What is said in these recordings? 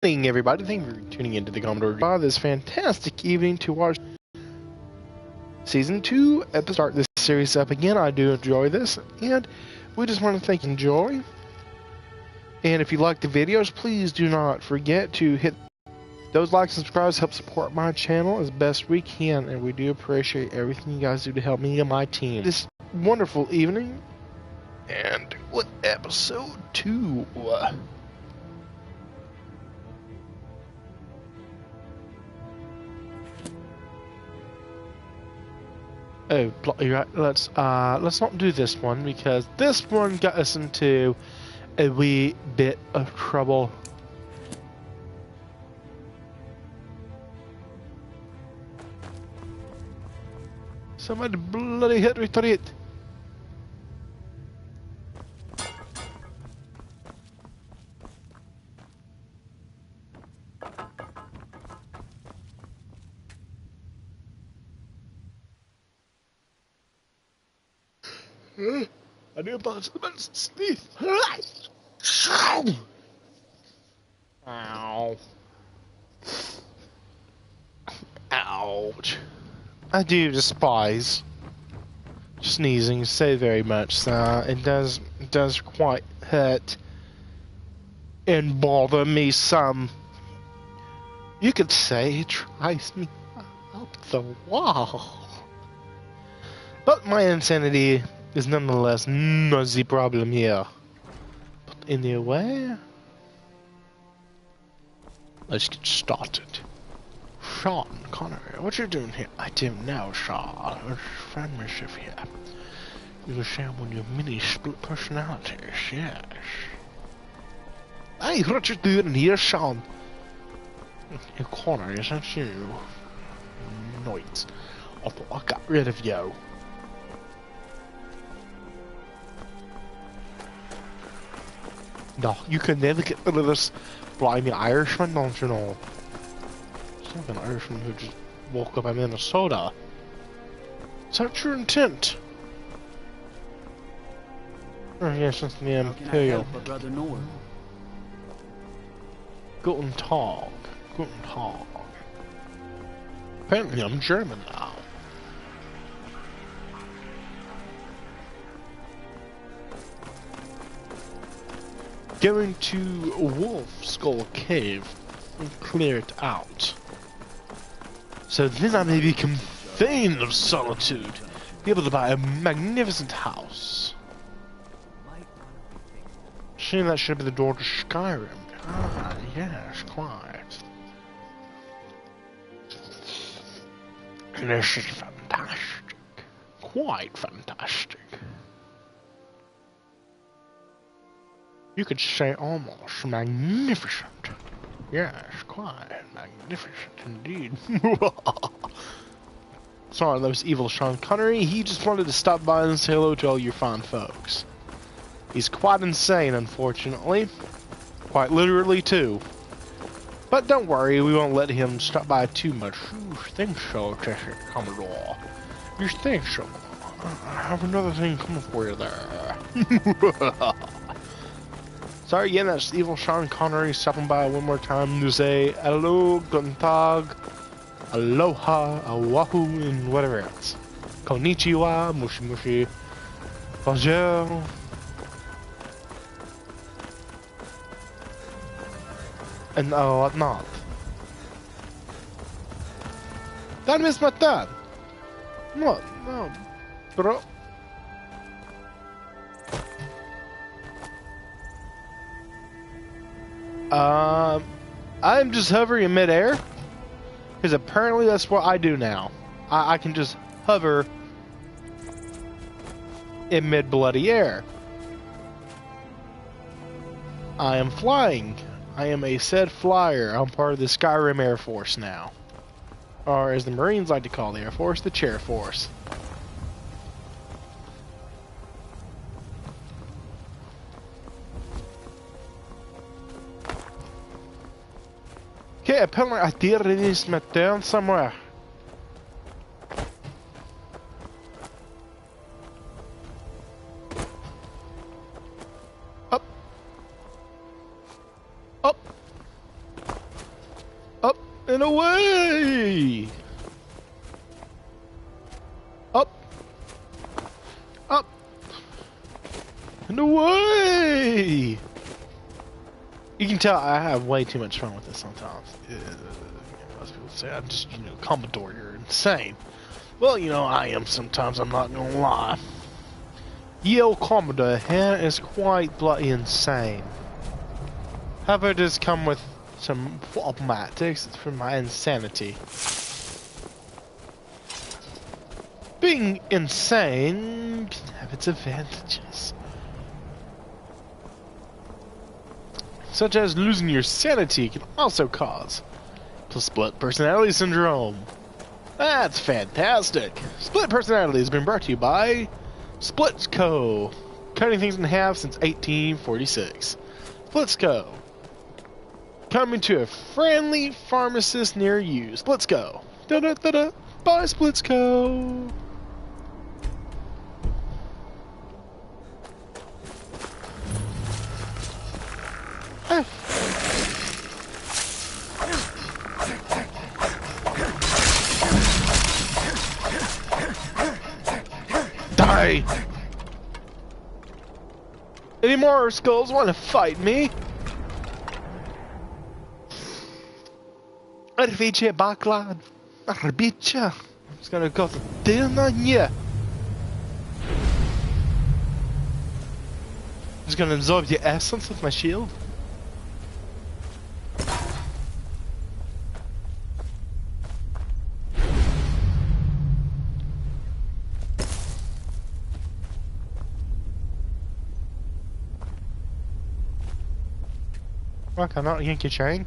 Morning, everybody. Thank you for tuning into the Commodore this fantastic evening to watch Season 2 at the start of this series up again. I do enjoy this, and we just want to thank you. Enjoy. And if you like the videos, please do not forget to hit those likes and subscribes, help support my channel as best we can, and we do appreciate everything you guys do to help me and my team. This wonderful evening, and with episode 2. Oh, you're right. Let's not do this one because this one got us into a wee bit of trouble. Somebody bloody hit me to it. I do apologize. Sneeze. Ow. Ouch. I do despise sneezing so very much, so it does quite hurt and bother me some. You could say it drives me up the wall. But my insanity is nonetheless not the problem here. But anyway, let's get started. Sean Connery, what you doing here? I don't know, Sean. It's friendship here. You can share one of your many split personalities, yes. Hey, what you doing here, Sean? You Connery, isn't you? Nice. I thought I got rid of you. No, you can never get rid of this blimey Irishman, don't you know? It's like an Irishman who just woke up in Minnesota. Is that your intent? Oh yes, it's the Imperial. Guten Tag. Guten Tag. Apparently I'm German now. Going to Wolf Skull Cave and clear it out. So then I may become vain of solitude, be able to buy a magnificent house. Seeing that should be the door to Skyrim. Ah, yes, quite. This is fantastic. Quite fantastic. You could say almost magnificent. Yes, quite magnificent indeed. Sorry, that was evil Sean Connery. He just wanted to stop by and say hello to all your fine folks. He's quite insane, unfortunately. Quite literally, too. But don't worry, we won't let him stop by too much. You think so, Commodore? You think so? I have another thing coming for you there. Sorry again, that's evil Sean Connery stopping by one more time to say hello, guten tag, aloha, wahoo, and whatever else. Konnichiwa, mushi mushi, bonjour. And whatnot. That is my dad. What? No, bro. I'm just hovering in midair, because apparently that's what I do now. I can just hover in mid-bloody air. I am flying. I am a said flyer. I'm part of the Skyrim Air Force now. Or as the Marines like to call the Air Force, the Chair Force. Okay, apparently I did release my down somewhere. Up. Up. And away! Up! Up! And away! You can tell I have way too much fun with this sometimes. Most people say I'm just, Commodore, you're insane. Well, I am sometimes, I'm not gonna lie. Yo, Commodore here is quite bloody insane. However, it does come with some problematics for my insanity. Being insane can have its advantages. Such as losing your sanity can also cause split personality syndrome. That's fantastic. Split personality has been brought to you by Splits Co. Cutting things in half since 1846. Splits Co. Coming to a friendly pharmacist near you. Splits Co. Da da da da. Bye, Splits Co. Die! Any more skulls want to fight me? I'll beat you back, lad. I'll beat you. I'm just gonna go down on you. Just gonna absorb your essence with my shield. Fuck, I'm not yank your chain.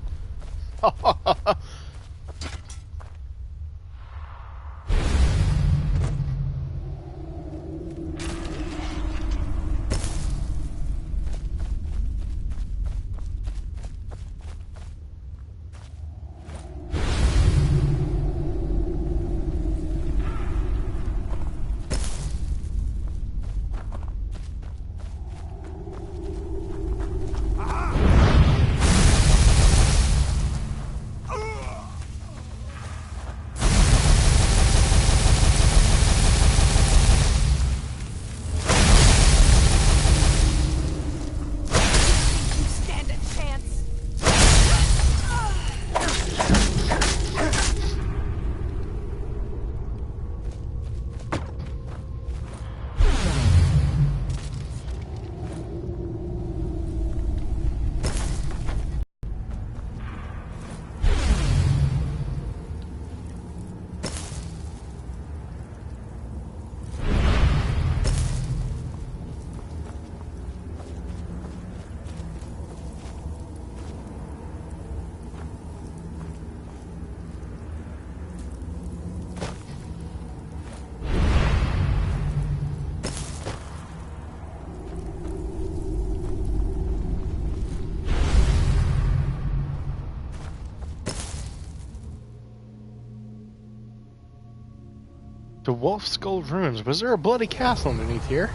The Wolf Skull Ruins. Was there a bloody castle underneath here?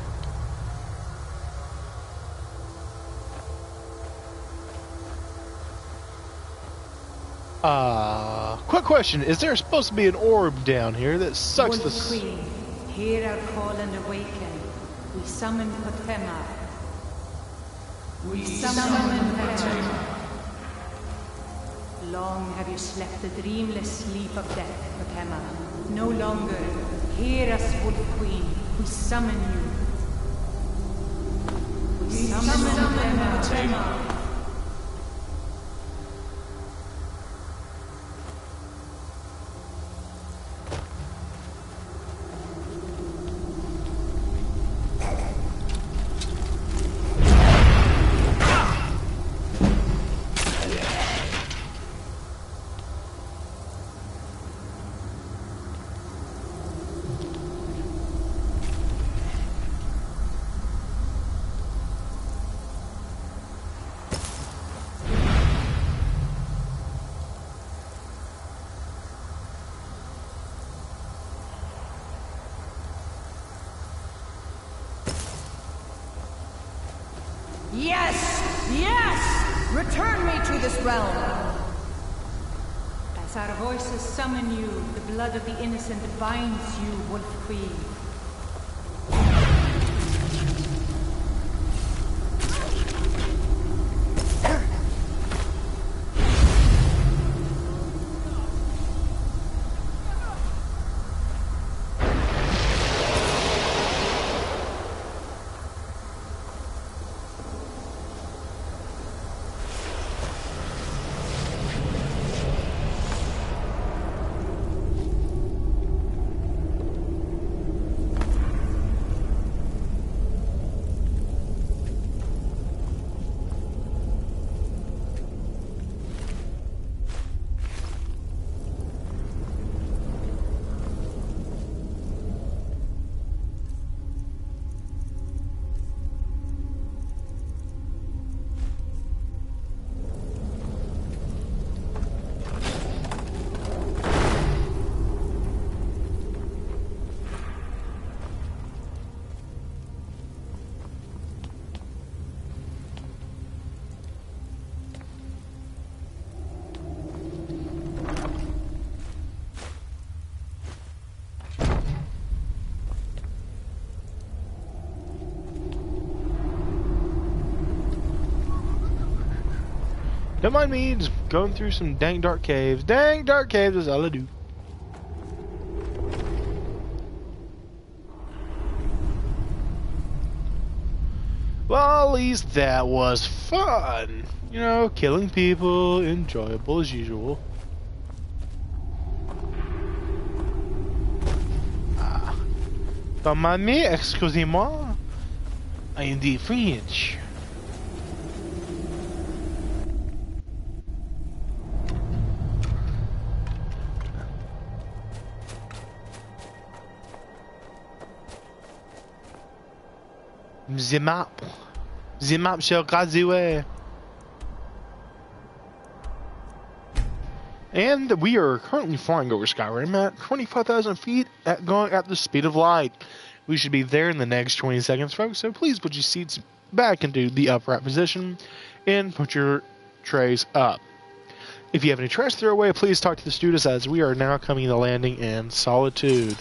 Quick question. Is there supposed to be an orb down here that sucks the... Queen, hear our call and awaken. We summon Potema. We summon Potema. Long have you slept the dreamless sleep of death, Potema. No longer. Hear us, Wolf Queen. We summon you. We summon Potema. Yes! Yes! Return me to this realm! I As our voices summon you, the blood of the innocent binds you, Wolf Queen. Don't mind me, just going through some dang dark caves. Dang dark caves is all I do. Well, at least that was fun. You know, killing people, enjoyable as usual. Don't mind me, excusez-moi. I am the French. The map. The map shall guide the way. And we are currently flying over Skyrim at 25,000 feet going at the speed of light. We should be there in the next 20 seconds, folks, so please put your seats back into the upright position and put your trays up. If you have any trash to throw away, please talk to the stewardess as we are now coming to landing in Solitude.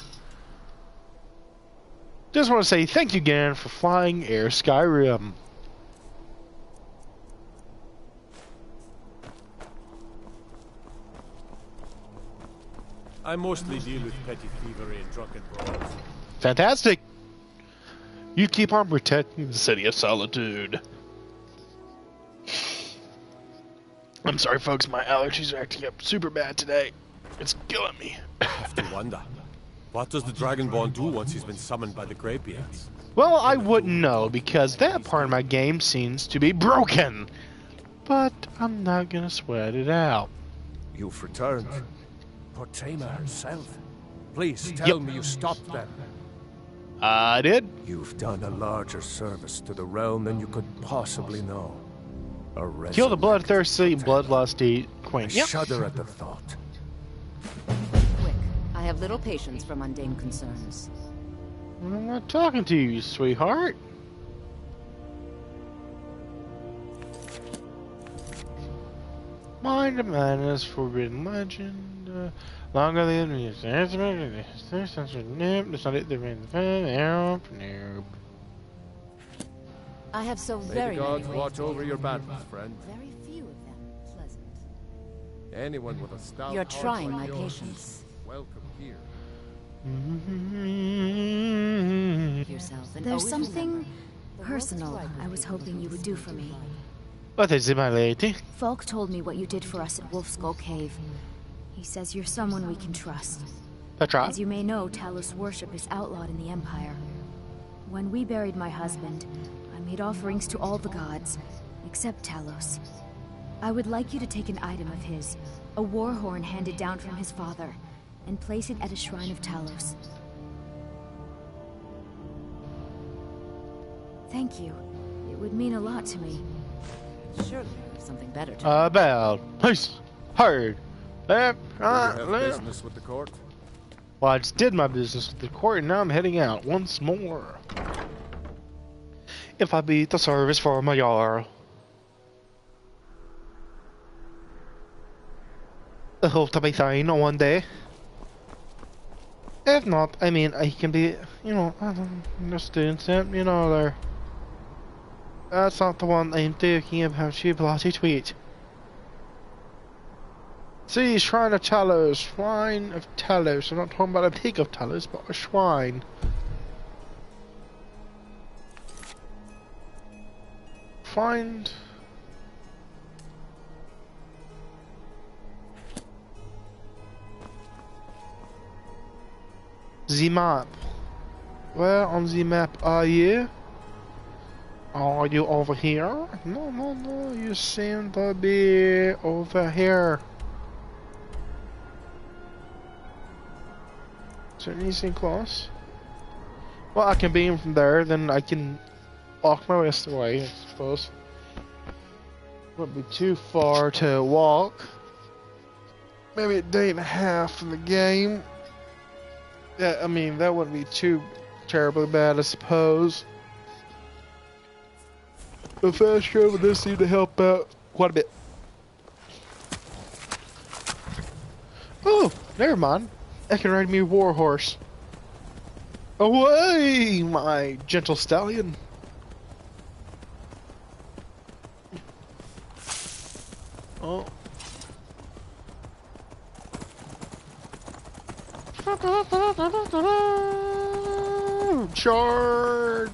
Just want to say thank you again for flying Air Skyrim. I mostly deal with petty thievery and drunken brawls. Fantastic! You keep on protecting the city of Solitude. I'm sorry, folks, my allergies are acting up super bad today. It's killing me. I have to wonder, what does the Dragonborn do once he's been summoned by the Greybeards? Well, I wouldn't know, because that part of my game seems to be broken. But I'm not gonna sweat it out. You've returned. Portema herself. Please tell me you stopped them. I did. You've done a larger service to the realm than you could possibly know. Kill the bloodthirsty, bloodlusty queen. I shudder at the thought. Quick. I have little patience for mundane concerns. I'm not talking to you, sweetheart. Mind of Madness, Forbidden Legend. Longer than the That's not it. Nope. I have so May very the gods many ways watch to over make your them battles, friend. Very few of them pleasant. Anyone with a stout You're heart trying like my yours patience. is welcome here. Yourself and There's always something remember, the world's personal right I was hoping you would do for me. What is it, my lady? Falk told me what you did for us at Wolf Skull Cave. He says you're someone we can trust. Petra? As you may know, Talos worship is outlawed in the Empire. When we buried my husband, I made offerings to all the gods, except Talos. I would like you to take an item of his, a war horn handed down from his father, and place it at a shrine of Talos. Thank you. It would mean a lot to me. Surely there's something better to do. About. Peace. Hard. Left, Do right, you have left. business with the court? Well, I just did my business with the court, and now I'm heading out once more. If I beat the service for my Jarl. I hope to be fine on one day. If not, I mean, I can be, you know, I'm just doing something, you know, there. That's not the one I'm talking about, you bloody tweet. See, Shrine of Talos, Shrine of Talos. I'm not talking about a pig of Talos, but a shrine. Find... the map. Where on the map are you? Are you over here? No, no, no, you seem to be over here. Is there anything close? Well, I can beam from there, then I can walk my west away, I suppose. Wouldn't be too far to walk. Maybe a day and a half in the game. Yeah, I mean, that wouldn't be too terribly bad, I suppose. The fast travel does seem to help out quite a bit. Oh, never mind. I can ride me a war horse. Away, my gentle stallion. Oh. Charge!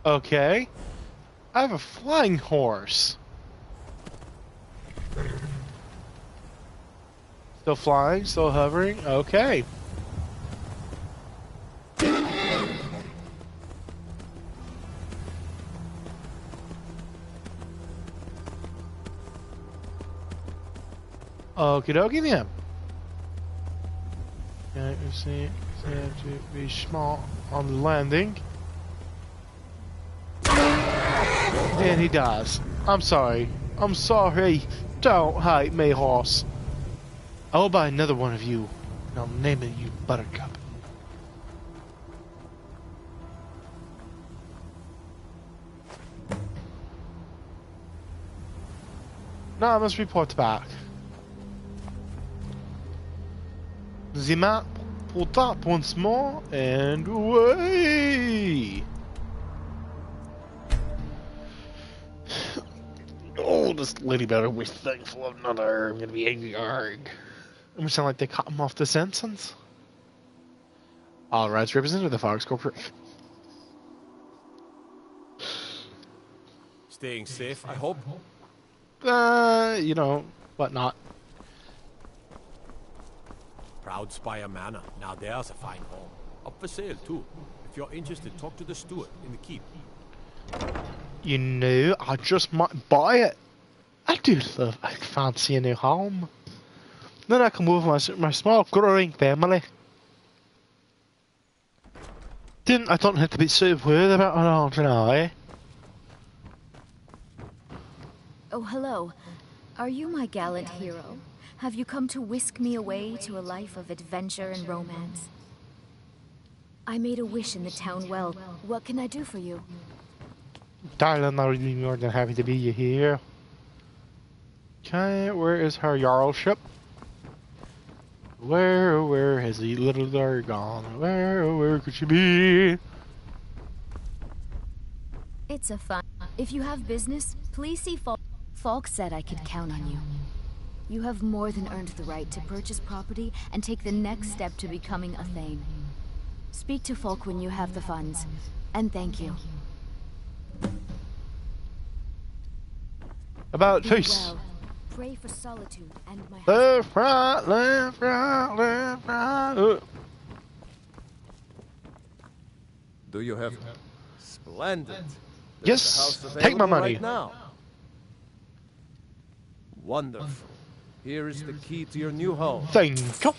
Okay. I have a flying horse. Still flying, still hovering. Okay. Okie dokie then. Okay, we see, have to be smart on the landing. And he dies. I'm sorry. I'm sorry. Don't hate me, horse. I will buy another one of you, and I'll name it you Buttercup. Now I must report back. The map pulled up once more, and away! Oh, this lady better be thankful of another. I'm gonna be angry. I'm gonna sound like they cut him off the sentence. All rights represented the Fox Corporation. Staying safe, I hope. You know, whatnot. Proud Spire Manor. Now there's a fine home. Up for sale, too. If you're interested, talk to the steward in the keep. You know, I just might buy it. I do love a fancy a new home. Then I can move my small growing family. I don't have to be so worried about it all, you know, eh? Oh, hello. Are you my gallant hero? Have you come to whisk me away to a life of adventure and romance? I made a wish in the town well. What can I do for you? Darling, I'm really more than happy to be here. Okay, where is her jarlship? Where has the little girl gone? Where could she be? It's a fun. If you have business, please see Falk. Falk said I could count on you. You have more than earned the right to purchase property and take the next step to becoming a Thane. Speak to Falk when you have the funds, and thank you. About Be face. well. Pray for solitude and my Left, right, left, right, left, right. Do you have... Splendid. There's Yes, a house take my available money. right now. Wonderful. Here is the key to your new home. Thank you.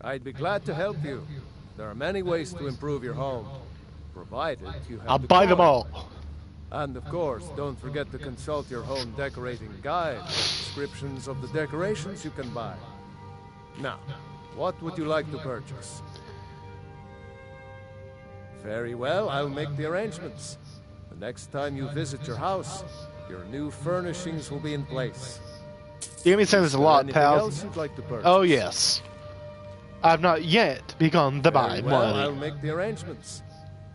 I'd be glad to help you. There are many ways to improve your home, provided you have I'll the buy them coin. all. And of course, don't forget to consult your home decorating guide for descriptions of the decorations you can buy. Now, what would you like to purchase? Very well, I'll make the arrangements. The next time you visit your house, your new furnishings will be in place. You me saying this a lot, Anything pal. else you'd like to purchase? Oh yes. I've not yet begun to buy Very well, money. I'll make the arrangements.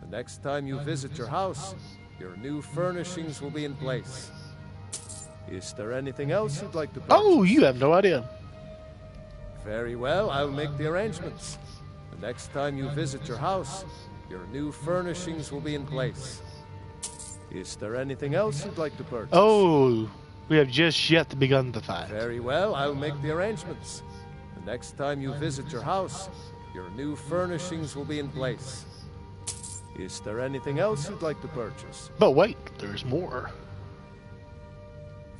The next time you visit your house, your new furnishings will be in place. Is there anything else you'd like to purchase? Oh, you have no idea. Very well, I'll make the arrangements. The next time you visit your house, your new furnishings will be in place. Is there anything else you'd like to purchase? Oh, we have just yet begun to find. Very well, I'll make the arrangements. The next time you visit your house, your new furnishings will be in place. Is there anything else you'd like to purchase? But wait, there's more.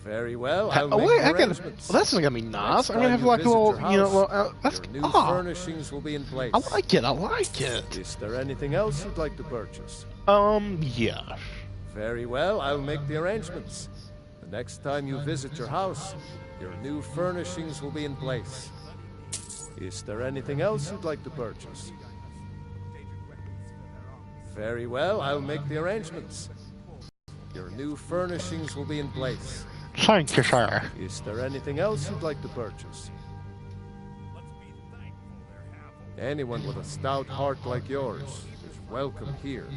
Very well, I'll Oh make wait, the I gotta. arrangements. Well, that's gonna be nice. Next I'm gonna time have like a visit little, your you know, house, little, that's your new oh, furnishings will be in place. I like it. I like it. Is there anything else you'd like to purchase? Yeah. Very well, I'll make the arrangements. The next time you visit your house, your new furnishings will be in place. Is there anything else you'd like to purchase? Very well, I'll make the arrangements. Your new furnishings will be in place. Thank you, sir. Is there anything else you'd like to purchase? Anyone with a stout heart like yours is welcome here.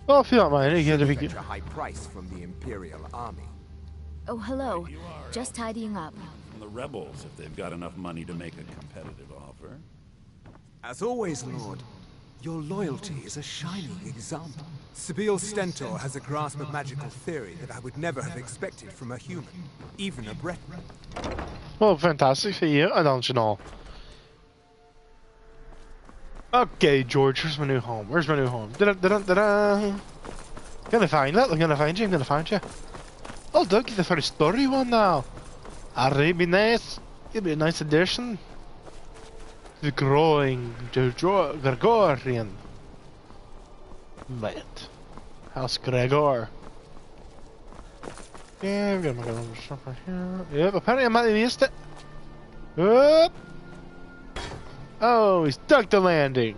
Well, if you don't mind, you get to be Fetch a high price from the Imperial Army. Oh, hello. Just tidying up. From the rebels, if they've got enough money to make a competitive offer. As always, Lord, your loyalty is a shining example. Sibyl Stentor has a grasp of magical theory that I would never have expected from a human, even a Breton. Well, fantastic for you. I don't you know. Okay, George, where's my new home? Where's my new home? Da-da-da-da-da. Gonna find it. I'm gonna find you. I'm gonna find you. Oh, look, the first story one now. That'd be nice. It'd be a nice addition. The growing Gregorian. Wait. House Gregor. Yeah, we're gonna go stuff right here. Yep, apparently I might have missed it. Whoop. Oh, he's ducked the landing.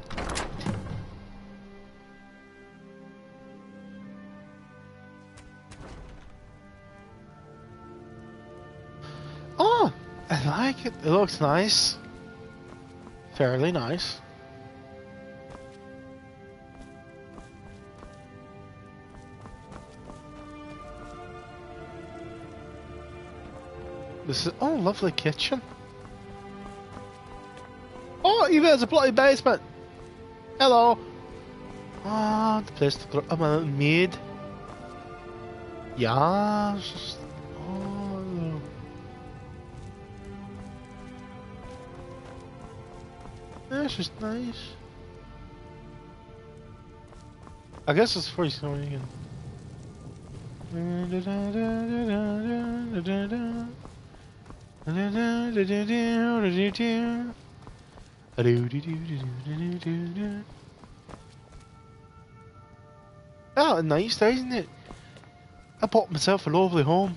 Oh, I like it. It looks nice. Fairly nice. This is lovely kitchen. Oh, even has a bloody basement. Hello. Oh, the place to grow. I'm a little maid. Yeah. It's just, oh. That's just nice. I guess it's for you so you can. Oh, nice, isn't it? I bought myself a lovely home.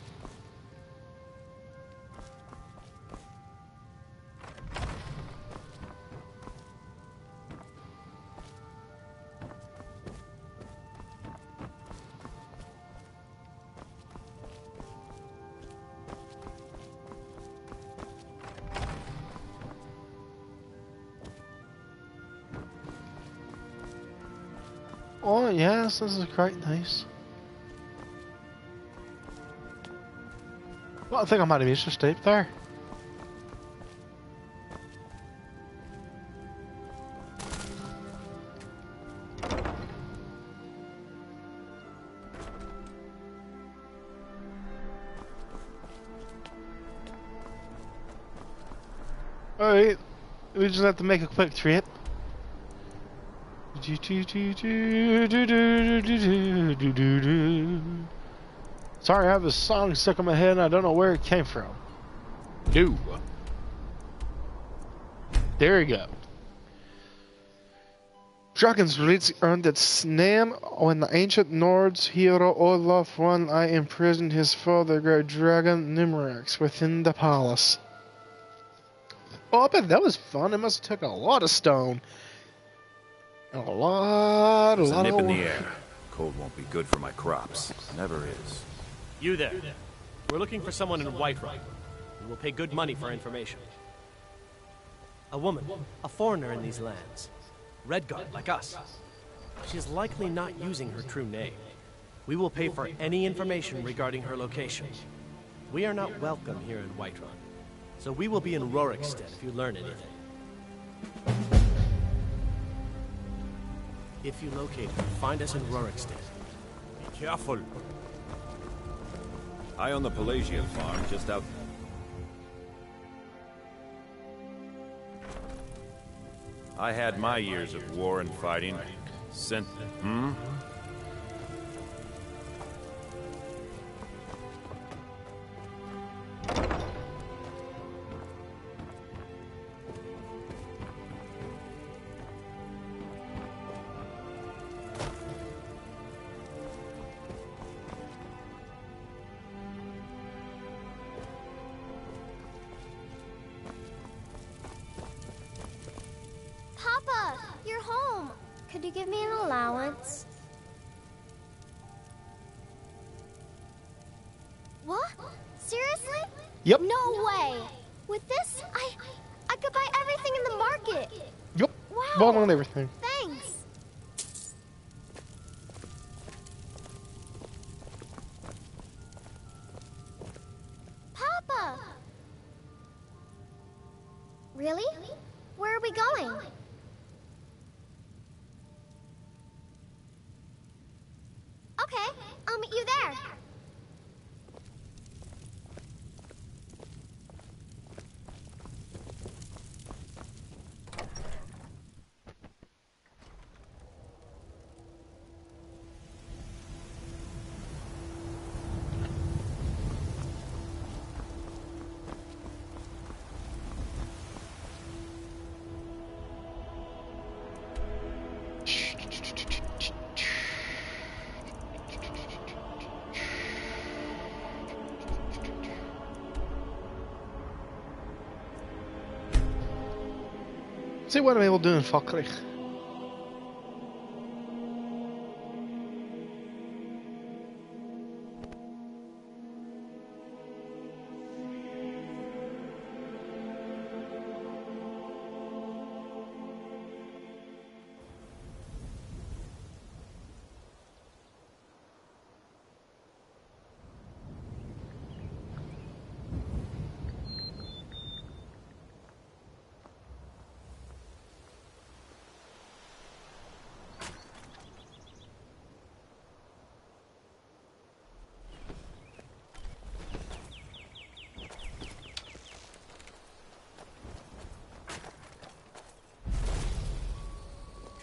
Oh yes, this is quite nice. Well, I think I might have missed a step there. Alright, We just have to make a quick trip. Sorry, I have a song stuck in my head and I don't know where it came from. No. There you go. Dragon's Roots earned its name when the ancient Nords hero Olaf I imprisoned his father, great dragon Nimrax, within the palace. Oh, I bet that was fun. It must have took a lot of stone. And a lot There's a nip of in the air. Cold won't be good for my crops. Never is. You there. We're looking for someone in Whiterun. We will pay good money for information. A woman, a foreigner in these lands. Redguard, like us. She is likely not using her true name. We will pay for any information regarding her location. We are not welcome here in Whiterun, so we will be in Rorikstead if you learn anything. If you locate her, find us in Rorikstead. Be careful. I own the Pelagia farm just out. I had my years of war and fighting. Papa, you're home. Could you give me an allowance? What? Seriously? Yep. No way. With this, I could buy everything in the market. Yep. Wow. Bought on everything. Thanks. Papa. Really? Where are we going? Okay, I'll meet you there. See what I'm able to do in Falkreich.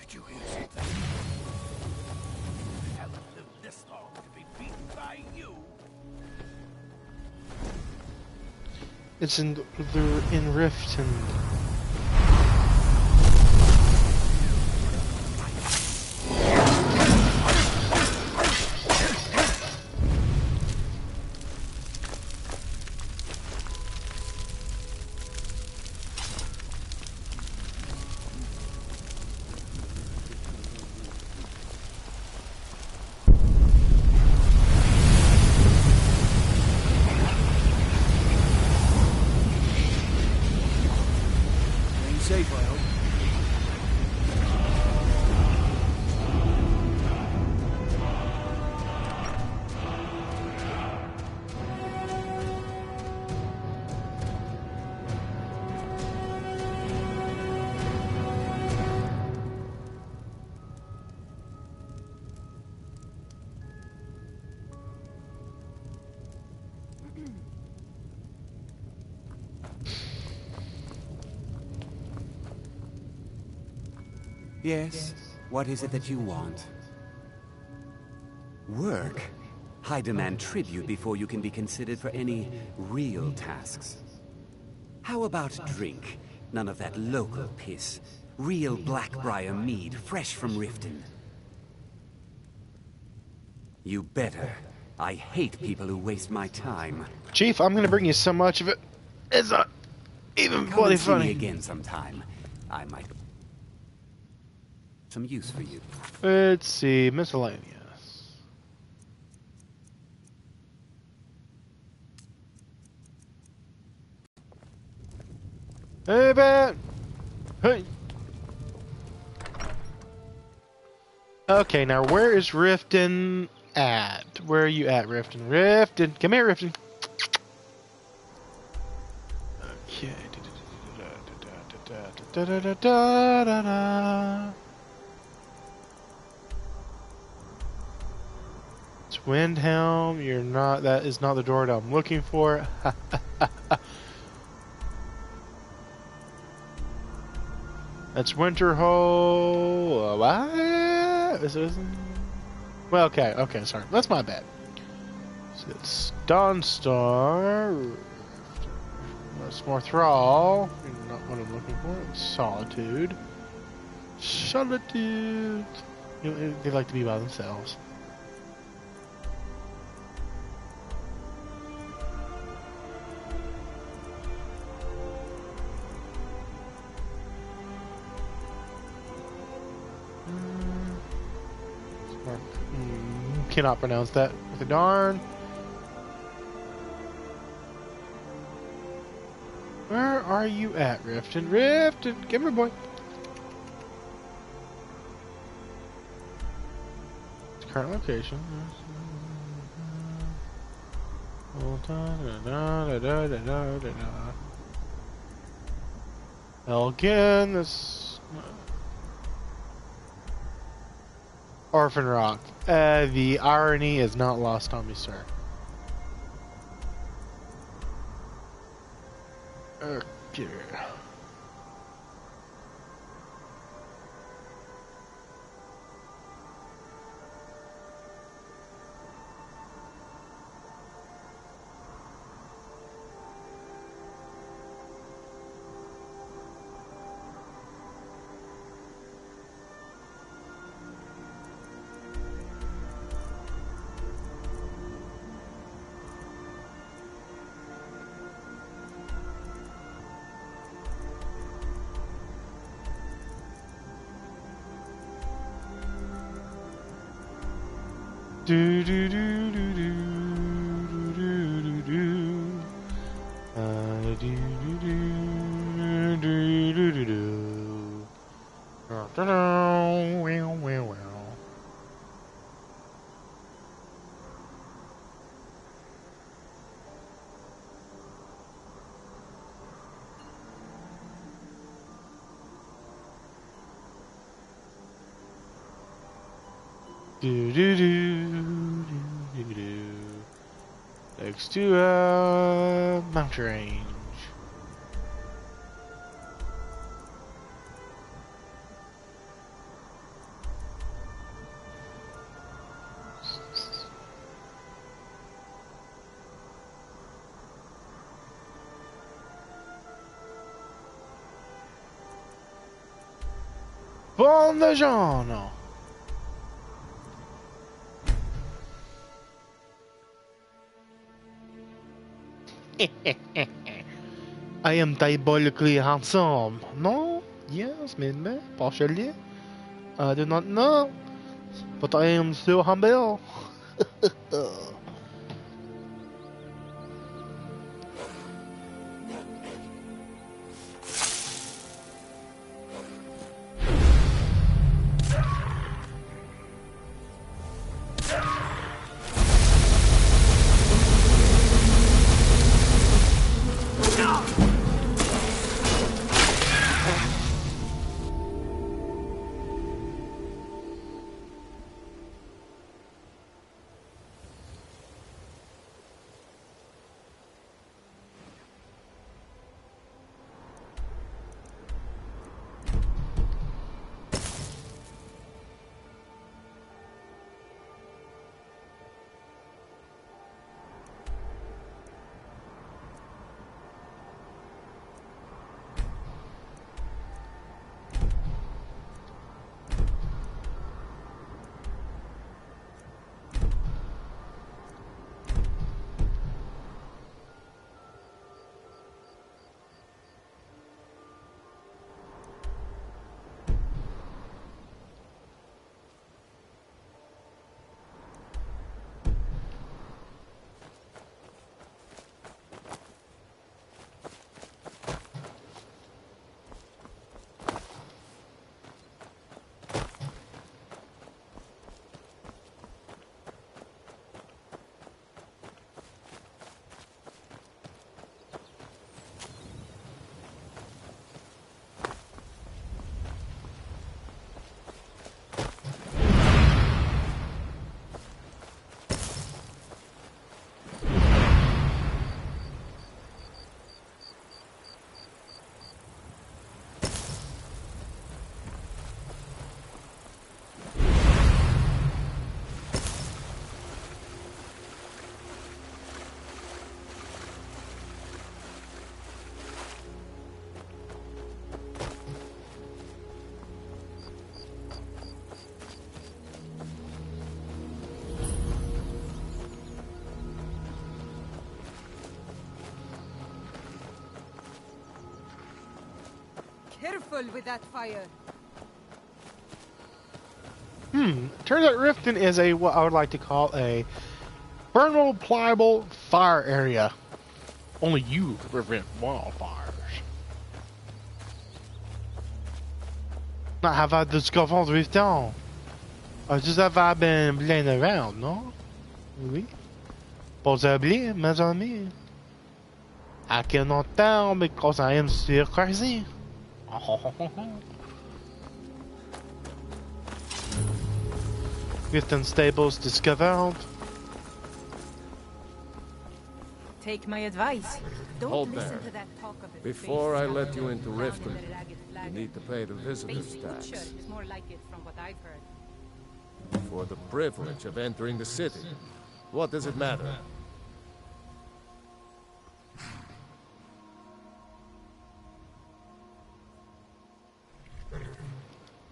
Did you hear something? I haven't lived this long to be beaten by you. It's in Riften. Safe, I hope. Yes? What is it that you want? Work? I demand tribute before you can be considered for any real tasks. How about drink? None of that local piss. Real Blackbriar mead, fresh from Riften. You better. I hate people who waste my time. Chief, I'm gonna bring you so much of it. It's not even Come bloody and see me funny. again sometime. I might some use for you. Let's see, miscellaneous. Hey, man! Hey! Okay, now where is Riften at? Where are you at, Riften? Riften! Come here, Riften! Okay. It's Windhelm. You're not. That is not the door that I'm looking for. That's Winterhold. What? Well, okay, sorry. That's my bad. So it's Dawnstar. That's more Thrall. Not what I'm looking for. It's Solitude. Solitude. You know, they like to be by themselves. Cannot pronounce that with a darn. Where are you at, Riften? Riften, come here, boy. Its current location. Again, this Orphan Rock. The irony is not lost on me, sir. Okay. Do do do do do do do do. Do do do do do do do. Well, well, well. Do do do do do do. Next to mountain range. Buongiorno. I am diabolically handsome. No? Yes, maybe. Partially. I do not know. But I am still humble. Careful with that fire. Turns out Riften is a what I would like to call a burnable, pliable fire area. Only you can prevent wildfires. Not have I discovered Riften. Or just have I been playing around, no? Oui. Possibly, mes amis. I cannot tell because I am still crazy. Riften stables discovered. Take my advice. Don't Hold listen there. to that talk of the Before I face let you down into on Riften, the ragged you flag. need to pay the visitor's Face tax. butcher is more like it from what I've heard. For the privilege of entering the city. What does it matter?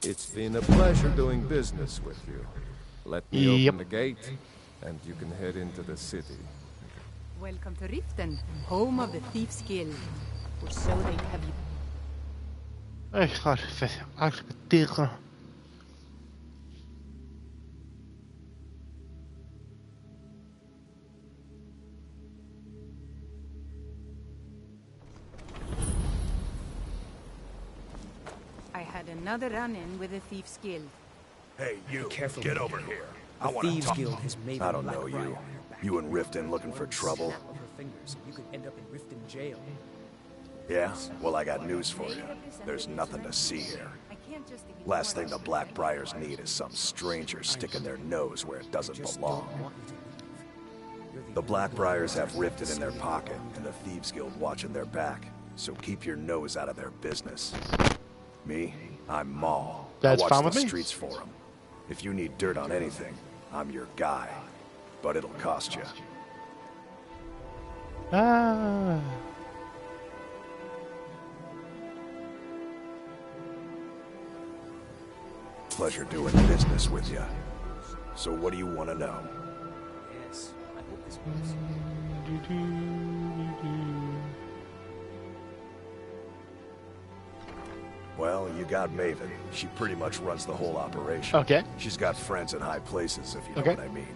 It's been a pleasure doing business with you. Let me open the gate, and you can head into the city. Welcome to Riften, home of the Thief's Guild. Or so they'd have you. I had another run-in with the Thief's Guild. Hey, you, Careful get with over you. here. The I want to Thieves talk. Guild has made I don't know you. You and Riften looking for trouble? Snap of her fingers, and you could end up in Riften jail. Yeah? Well, I got news for you. There's nothing to see here. Last thing the Blackbriars need is some stranger sticking their nose where it doesn't belong. The Blackbriars have Riften in their pocket, and the Thieves Guild watching their back. So keep your nose out of their business. Me? I'm Maul. That's I watch fine the with me. streets for them. If you need dirt on anything, I'm your guy. But it'll cost you. Ah. Pleasure doing business with you. So what do you want to know? Yes, I hope this works. Well, you got Maven. She pretty much runs the whole operation. Okay. She's got friends in high places, if you know Okay. what I mean.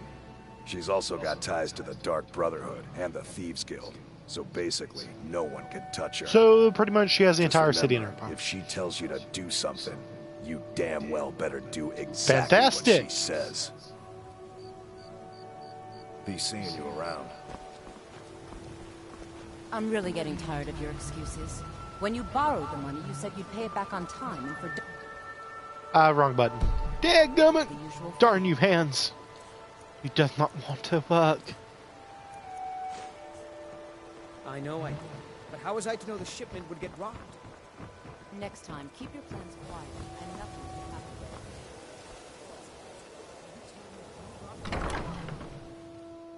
She's also got ties to the Dark Brotherhood and the Thieves Guild. So basically, no one can touch her. So pretty much she has the Just entire city in her remember, pocket. if she tells you to do something, you damn well better do exactly Fantastic. what she says. Be seeing you around. I'm really getting tired of your excuses. When you borrowed the money, you said you'd pay it back on time, and for Wrong button. Dadgummit! Darn you hands. You doth not want to work. I know I did. But how was I to know the shipment would get robbed? next time, keep your plans quiet, and nothing will happen.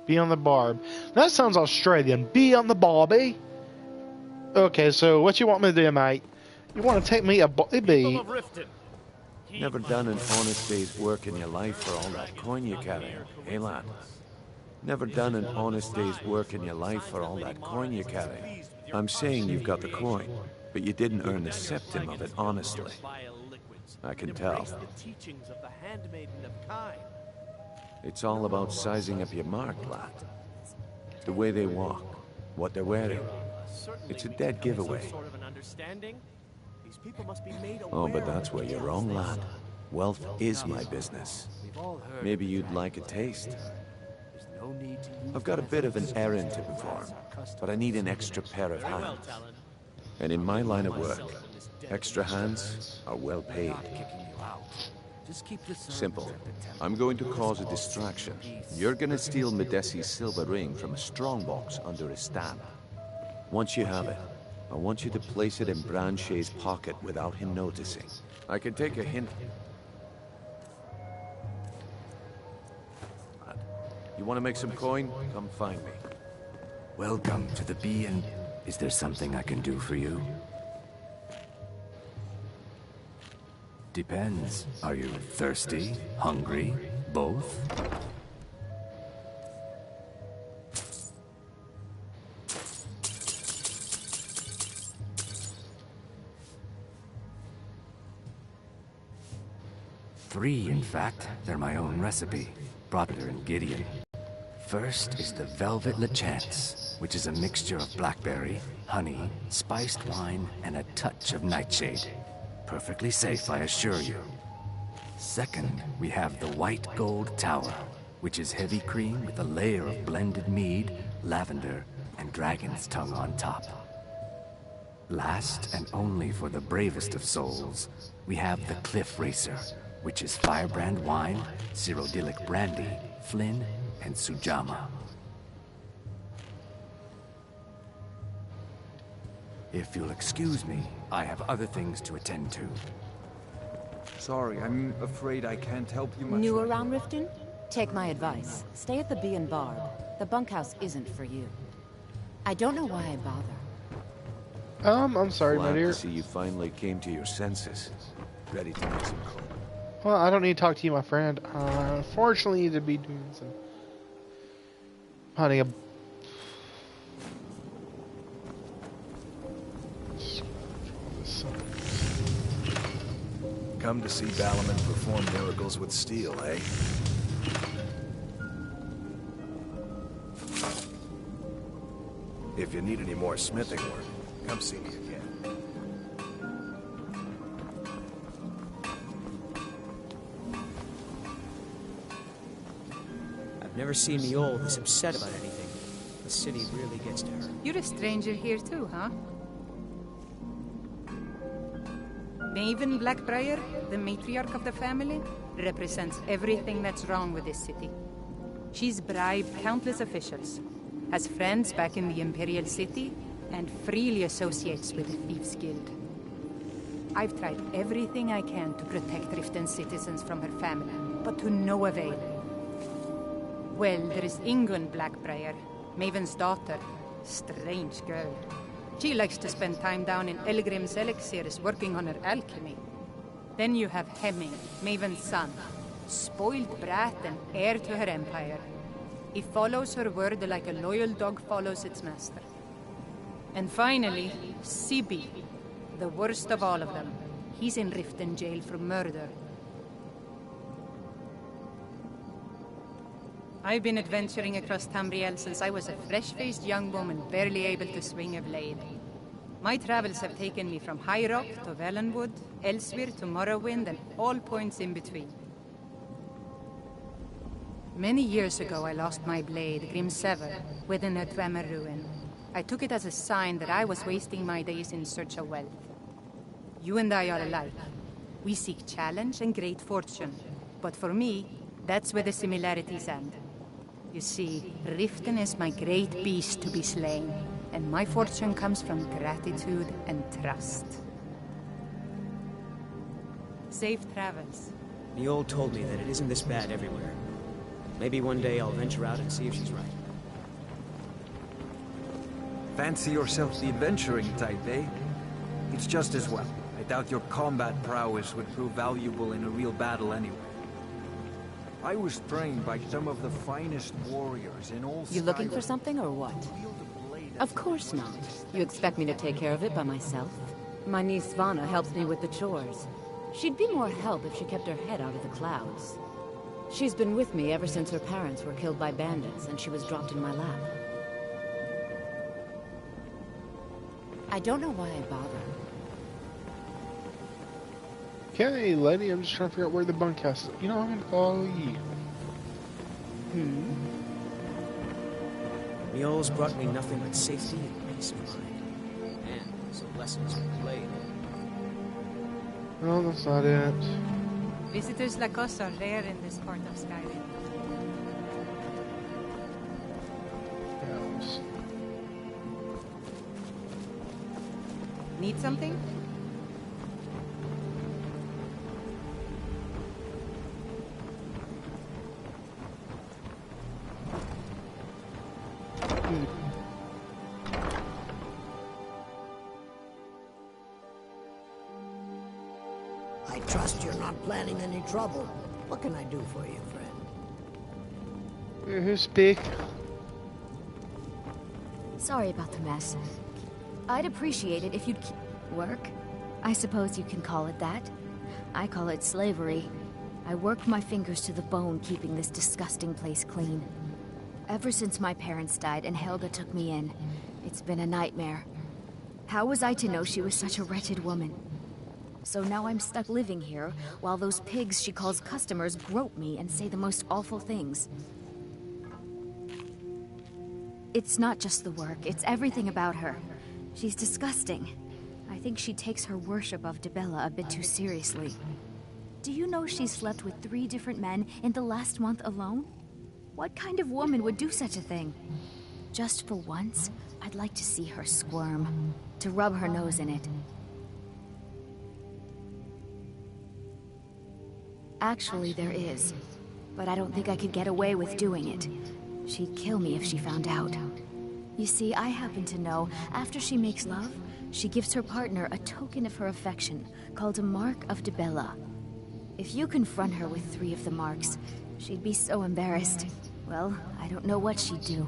Be on the barb. That sounds Australian. Be on the barbie. Okay, so what you want me to do, mate? You want to take me a bee? Never done an honest day's work in your life for all that coin you carry, eh, lad? Never done an honest day's work in your life for all that coin you carry. I'm saying you've got the coin, but you didn't earn a septim of it honestly. I can tell. It's all about sizing up your mark, lad. The way they walk, what they're wearing. It's a dead giveaway. Oh, but that's where you're wrong, lad. Wealth is my business. Maybe you'd like a taste. I've got a bit of an errand to perform, but I need an extra pair of hands. And in my line of work, extra hands are well paid. Simple. I'm going to cause a distraction. You're gonna steal Medesi's silver ring from a strongbox under his stab. Once you have it, I want you to place it in Branche's pocket without him noticing. I can take a hint. You want to make some coin? Come find me. Welcome to the Bee and... Is there something I can do for you? Depends. Are you thirsty? Hungry? Both? 3, in fact. They're my own recipe. Brother and Gideon. First is the Velvet Lechance, which is a mixture of blackberry, honey, spiced wine, and a touch of nightshade. Perfectly safe, I assure you. Second, we have the White Gold Tower, which is heavy cream with a layer of blended mead, lavender, and dragon's tongue on top. Last, and only for the bravest of souls, we have the Cliff Racer, which is firebrand wine, Cyrodiilic brandy, Flynn, and Sujamma. If you'll excuse me, I have other things to attend to. Sorry, I'm afraid I can't help you much. New around Riften? Take my advice. Stay at the Bee and Barb. The bunkhouse isn't for you. I don't know why I bother. I'm sorry, my dear. Glad to see you finally came to your senses. Ready to make some call. Well, I don't need to talk to you, my friend. Unfortunately, need to be doing some hunting a. Come to see Balaman perform miracles with steel, eh? If you need any more smithing work, come see me again. I've never seen Niol this upset about anything. The city really gets to her. You're a stranger here too, huh? Maven Blackbriar, the matriarch of the family, represents everything that's wrong with this city. She's bribed countless officials, has friends back in the Imperial City, and freely associates with the Thieves' Guild. I've tried everything I can to protect Riften's citizens from her family, but to no avail. Well, there is Ingun Blackbriar, Maven's daughter. Strange girl. She likes to spend time down in Elgrim's elixirs working on her alchemy. Then you have Hemming, Maven's son. Spoiled brat and heir to her empire. He follows her word like a loyal dog follows its master. And finally, Sibi, the worst of all of them. He's in Riften jail for murder. I've been adventuring across Tamriel since I was a fresh-faced young woman barely able to swing a blade. My travels have taken me from High Rock to Valenwood, Elsewhere to Morrowind, and all points in between. Many years ago I lost my blade, Grimsever, within a Dwemer ruin. I took it as a sign that I was wasting my days in search of wealth. You and I are alike. We seek challenge and great fortune. But for me, that's where the similarities end. You see, Riften is my great beast to be slain, and my fortune comes from gratitude and trust. Safe travels. Niol told me that it isn't this bad everywhere. Maybe one day I'll venture out and see if she's right. Fancy yourself the adventuring type, eh? It's just as well. I doubt your combat prowess would prove valuable in a real battle anyway. I was trained by some of the finest warriors in all Skyrim. You looking for something or what? Of course not. You expect me to take care of it by myself? My niece Svana helps me with the chores. She'd be more help if she kept her head out of the clouds. She's been with me ever since her parents were killed by bandits and she was dropped in my lap. I don't know why I bother. Okay, lady, I'm just trying to figure out where the bunkhouse is. You know, I'm gonna follow you. Niol's brought me nothing but safety and peace of mind. And some lessons with the blade. No, that's not it. Visitors like us are rare in this part of Skyrim. Yes. Need something? I trust you're not planning any trouble. What can I do for you, friend? Who speak? Sorry about the mess. I'd appreciate it if you'd work. I suppose you can call it that. I call it slavery. I worked my fingers to the bone keeping this disgusting place clean. Ever since my parents died and Helga took me in, it's been a nightmare. How was I to know she was such a wretched woman? So now I'm stuck living here, while those pigs she calls customers grope me and say the most awful things. It's not just the work, it's everything about her. She's disgusting. I think she takes her worship of Dibella a bit too seriously. Do you know she slept with 3 different men in the last month alone? What kind of woman would do such a thing? Just for once, I'd like to see her squirm, to rub her nose in it. Actually, there is, but I don't think I could get away with doing it. She'd kill me if she found out. You see, I happen to know, after she makes love, she gives her partner a token of her affection, called a Mark of Dibella. If you confront her with 3 of the marks, she'd be so embarrassed. Well, I don't know what she'd do.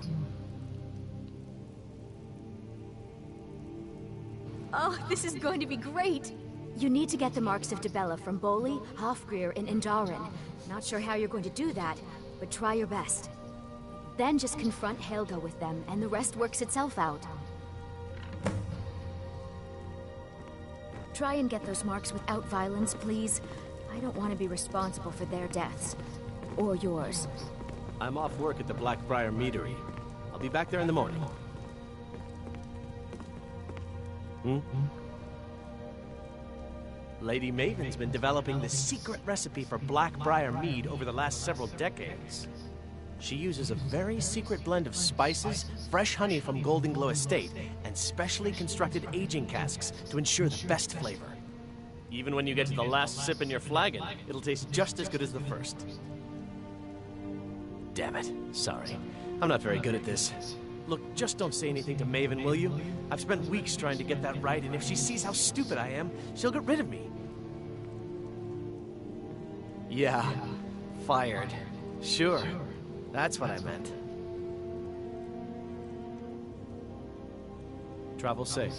Oh, this is going to be great! You need to get the marks of Dibella from Boli, Hofgrir, and Indaren. Not sure how you're going to do that, but try your best. Then just confront Helga with them, and the rest works itself out. Try and get those marks without violence, please. I don't want to be responsible for their deaths. Or yours. I'm off work at the Blackbriar Meadery. I'll be back there in the morning. Lady Maven's been developing the secret recipe for Blackbriar mead over the last several decades. She uses a very secret blend of spices, fresh honey from Golden Glow Estate, and specially constructed aging casks to ensure the best flavor. Even when you get to the last sip in your flagon, it'll taste just as good as the first. Damn it. Sorry. I'm not very good at this. Look, just don't say anything to Maven, will you? I've spent weeks trying to get that right, and if she sees how stupid I am, she'll get rid of me. Yeah. Fired. Sure. That's what I meant. Travel safe.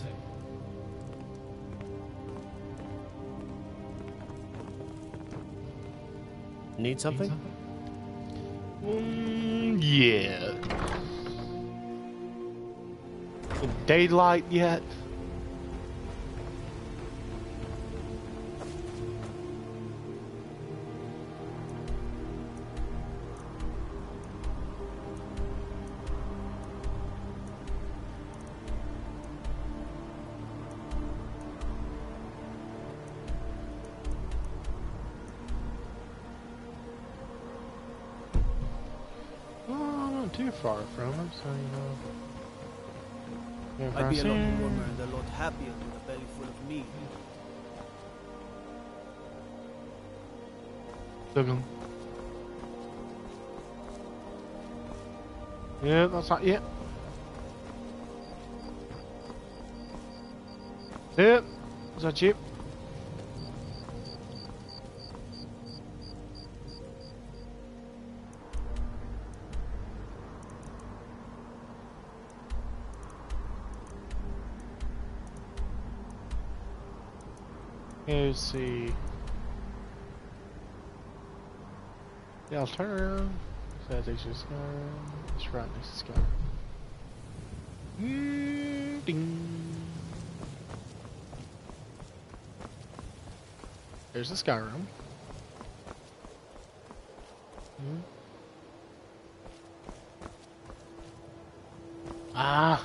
Need something? Yeah. Daylight yet? Too far from it, so you know. I'd be a lot warmer and a lot happier with a belly full of meat. Dublin. Yeah, that's not yet. Yep, is that cheap? Let's see. Yeah, I'll turn around. So that takes you to Skyrim. It's right next to Skyrim. Ding. There's the Skyrim. Ah.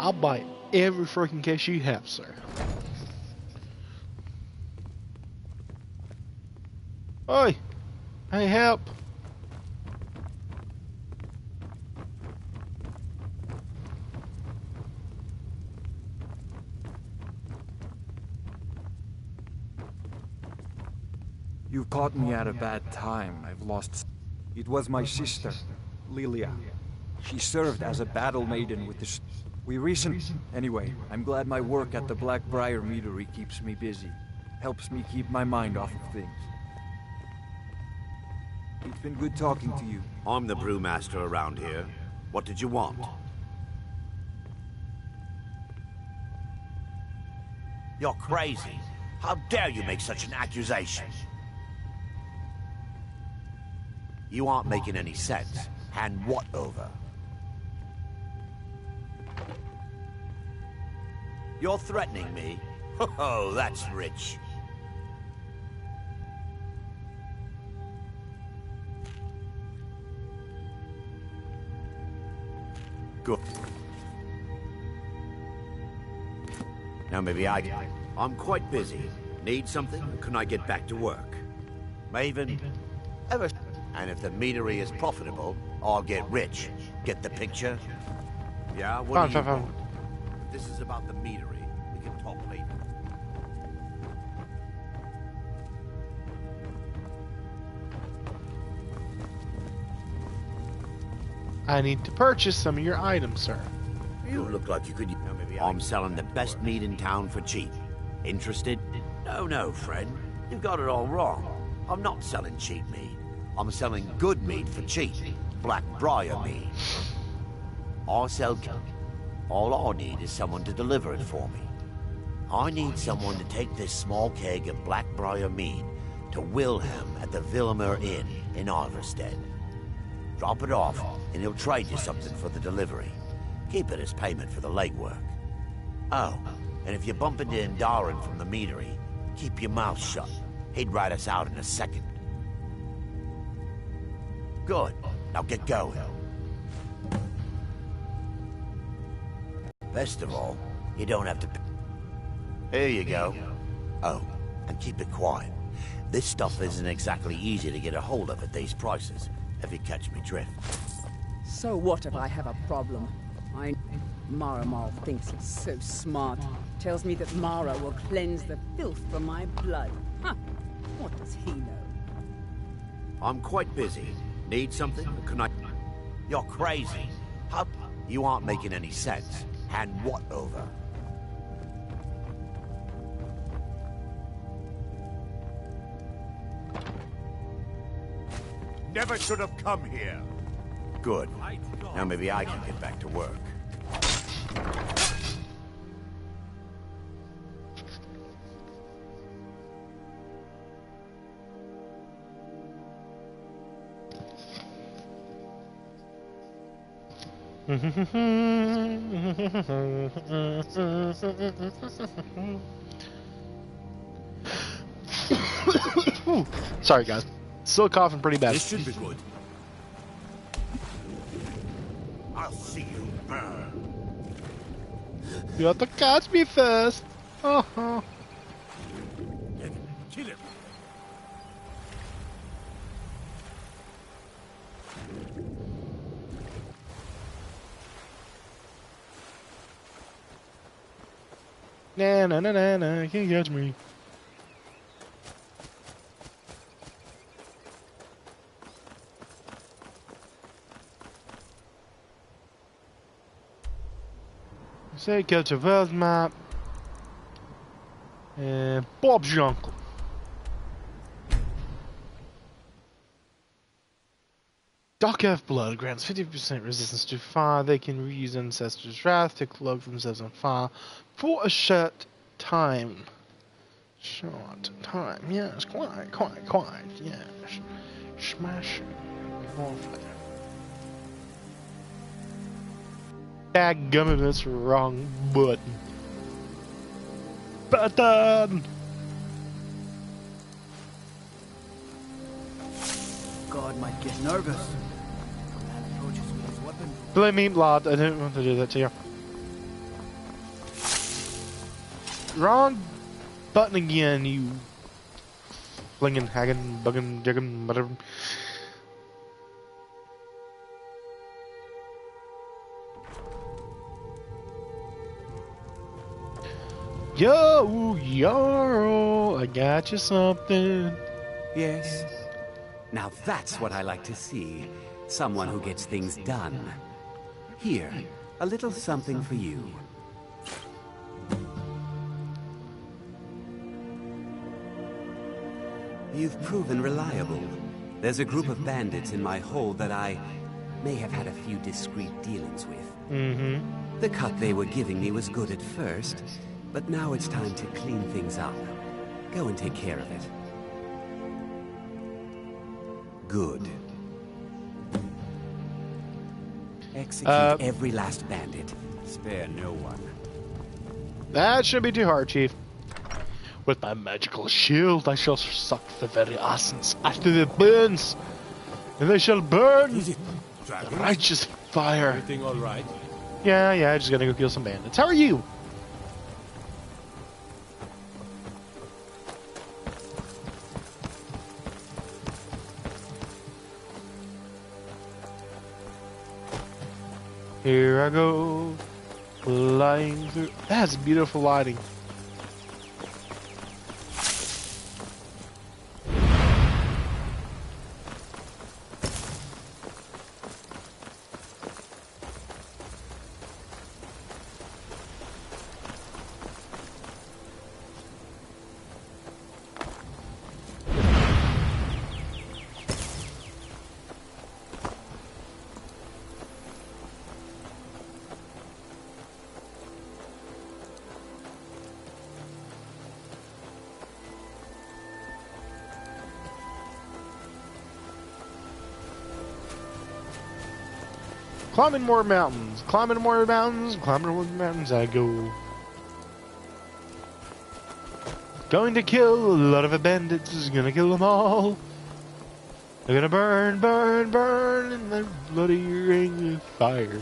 I'll buy every freaking case you have, sir. Oi! Hey, help! You've caught me at a bad time. I've lost... It was my sister, Lilia. She served as a battle maiden with Anyway, I'm glad my work at the Blackbriar Meadery keeps me busy. Helps me keep my mind off of things. It's been good talking to you. I'm the brewmaster around here. What did you want? You're crazy. How dare you make such an accusation? You aren't making any sense. Hand what over? You're threatening me? Oh, that's rich. Good. Now maybe I'm quite busy. Need something? Or can I get back to work? Maven, ever... And if the meadery is profitable, I'll get rich. Get the picture? Yeah, what do you want? If this is about the meadery, we can talk later. I need to purchase some of your items, sir. You look like you could... I'm selling the best meat in town for cheap. Interested? No, friend. You've got it all wrong. I'm not selling cheap meat. I'm selling good meat for cheap. Blackbriar meat. I sell... All I need is someone to deliver it for me. I need someone to take this small keg of Blackbriar mead to Wilhelm at the Vilmer Inn in Iverstead. Drop it off, and he'll trade you something for the delivery. Keep it as payment for the legwork. Oh, and if you bump into Indaren from the meadery, keep your mouth shut. He'd write us out in a second. Good. Now get going. Best of all, you don't have to... Here you go. Oh, and keep it quiet. This stuff isn't exactly easy to get a hold of at these prices, if you catch me drift. So what if I have a problem? Maramal thinks he's so smart. Tells me that Mara will cleanse the filth from my blood. Huh. What does he know? I'm quite busy. Need something? Or can I... You're crazy. How... You aren't making any sense. Hand what over? Never should have come here. Good. Now maybe I can get back to work. Sorry, guys. Still coughing pretty bad. This should be good. I'll see you burn. You have to catch me first. Uh-huh. Kill him. Nah, can't catch me. Say catch a world map. And Bob's your uncle. Dark Elf Blood grants 50% resistance to fire. They can reuse Ancestor's Wrath to cloak themselves on fire for a short time. Short time, yes, quite, yes. Smash warfare. Dadgummit, that's wrong button. Button! God might get nervous. Blame me, lad. I didn't want to do that to you. Wrong button again, you flinging, haggin', buggin', jiggin', whatever. Yo, Yarrow, I got you something. Yes. Now that's what I like to see. Someone who gets things done. Here, A little something for you. You've proven reliable. There's a group of bandits in my hold that I may have had a few discreet dealings with. Mm-hmm. The cut they were giving me was good at first, but now it's time to clean things up. Go and take care of it. Good. Execute every last bandit. Spare no one. That shouldn't be too hard, Chief. With my magical shield, I shall suck the very essence out of the bones, and they shall burn with righteous fire. Everything all right? Yeah, just gonna go kill some bandits. How are you? Here I go, flying through. That's beautiful lighting. Climbing more mountains, climbing more mountains, climbing more mountains I go. Going to kill a lot of the bandits, gonna kill them all. They're gonna burn, burn, burn in the bloody ring of fire.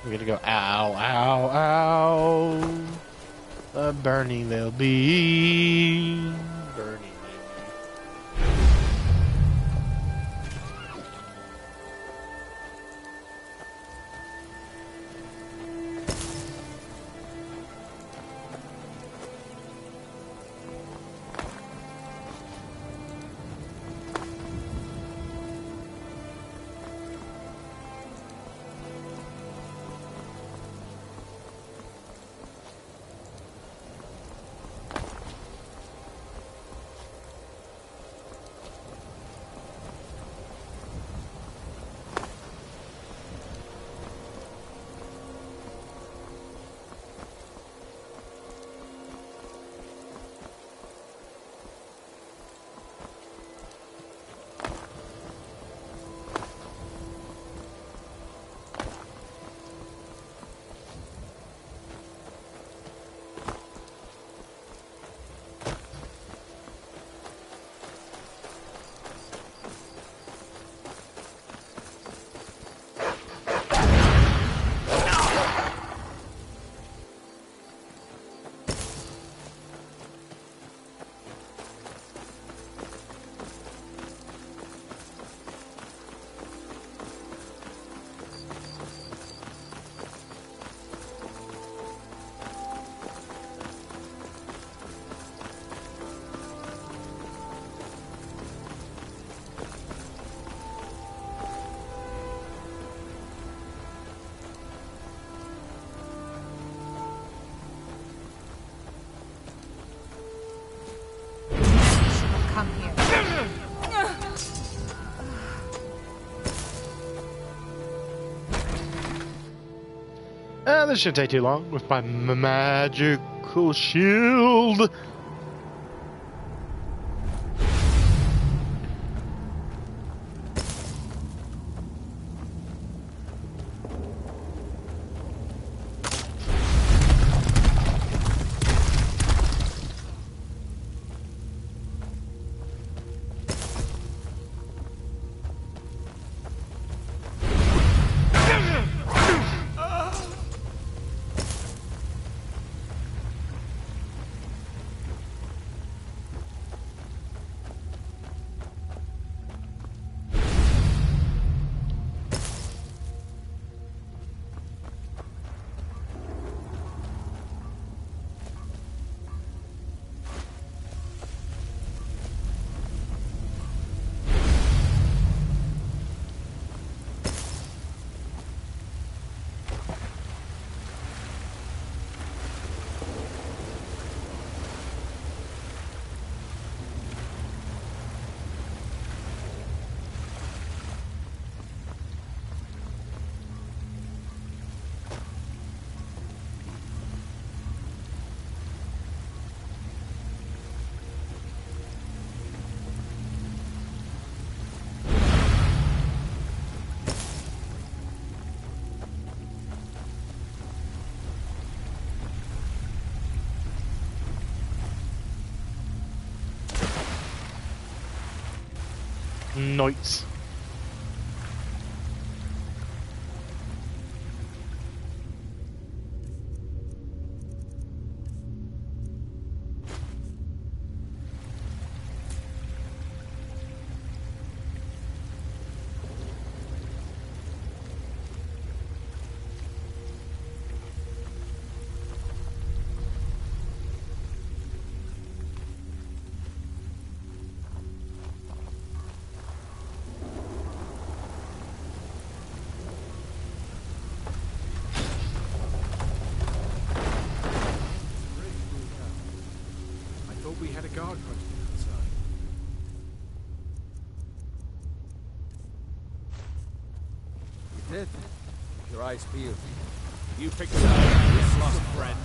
We're gonna go ow, ow, ow. Burning they'll be. Burning. Come here. This shouldn't take too long with my magical shield. Nice. I thought we had a guard posted outside. You did. Keep your eyes peeled. You picked it up, useless friend.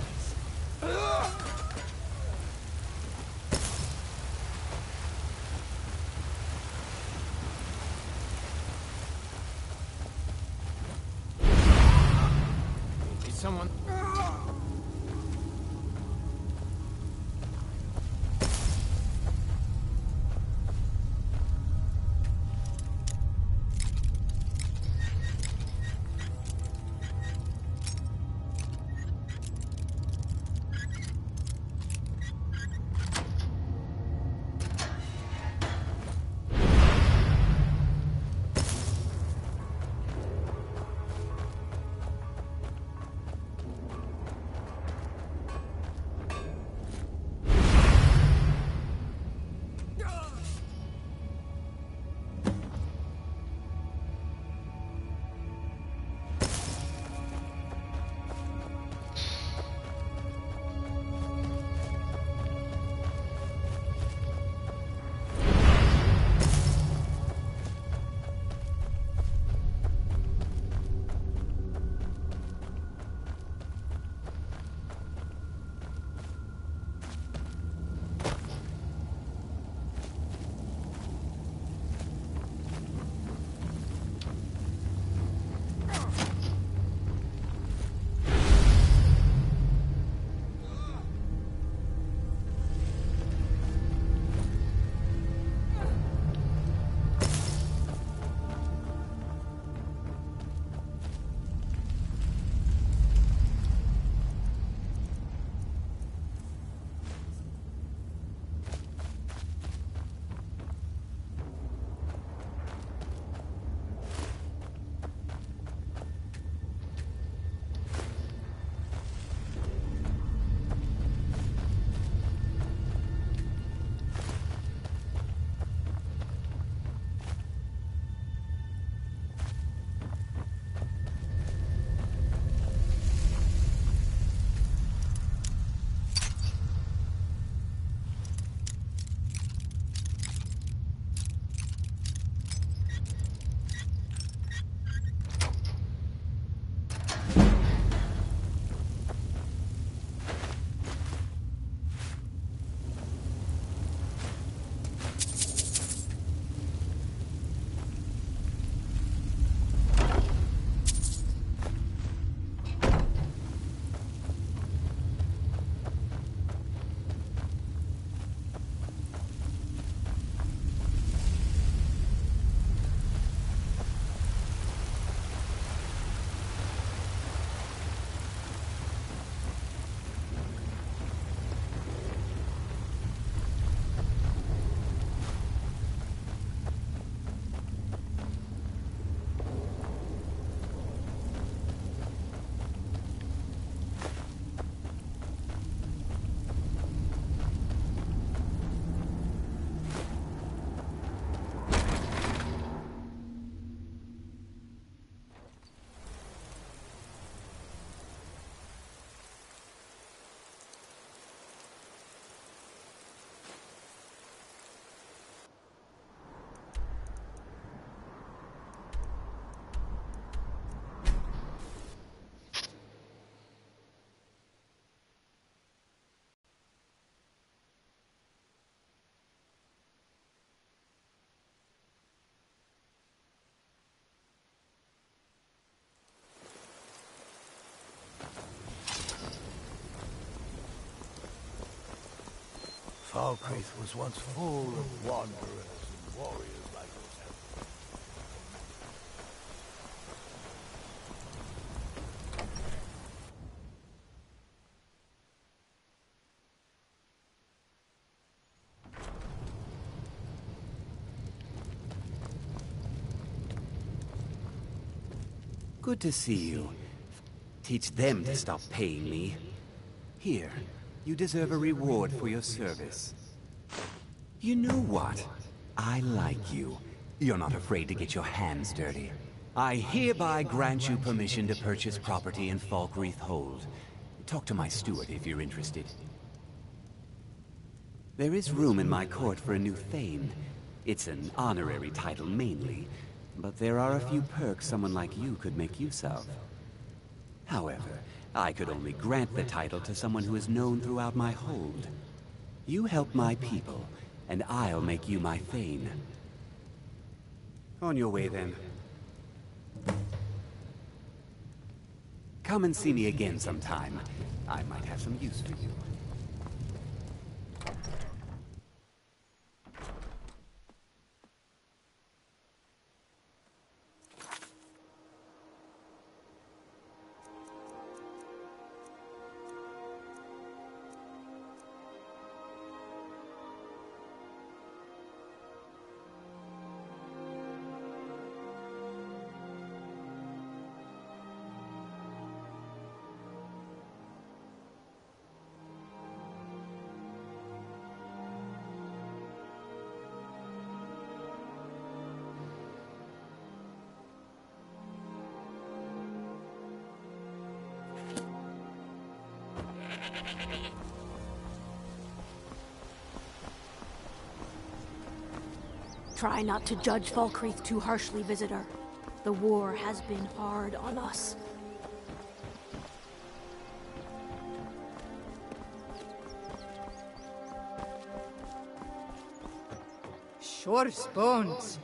Is someone... Falkreath was once full of wanderers and warriors like yourself. Good to see you. Teach them to stop paying me. Here, you deserve a reward for your service. You know what? I like you. You're not afraid to get your hands dirty. I hereby grant you permission to purchase property in Falkreath Hold. Talk to my steward if you're interested. There is room in my court for a new Thane. It's an honorary title mainly, but there are a few perks someone like you could make use of. However, I could only grant the title to someone who is known throughout my hold. You help my people, and I'll make you my Thane. On your way, then. Come and see me again sometime. I might have some use for you. Try not to judge Falkreath too harshly, visitor. The war has been hard on us. Sure, Bones.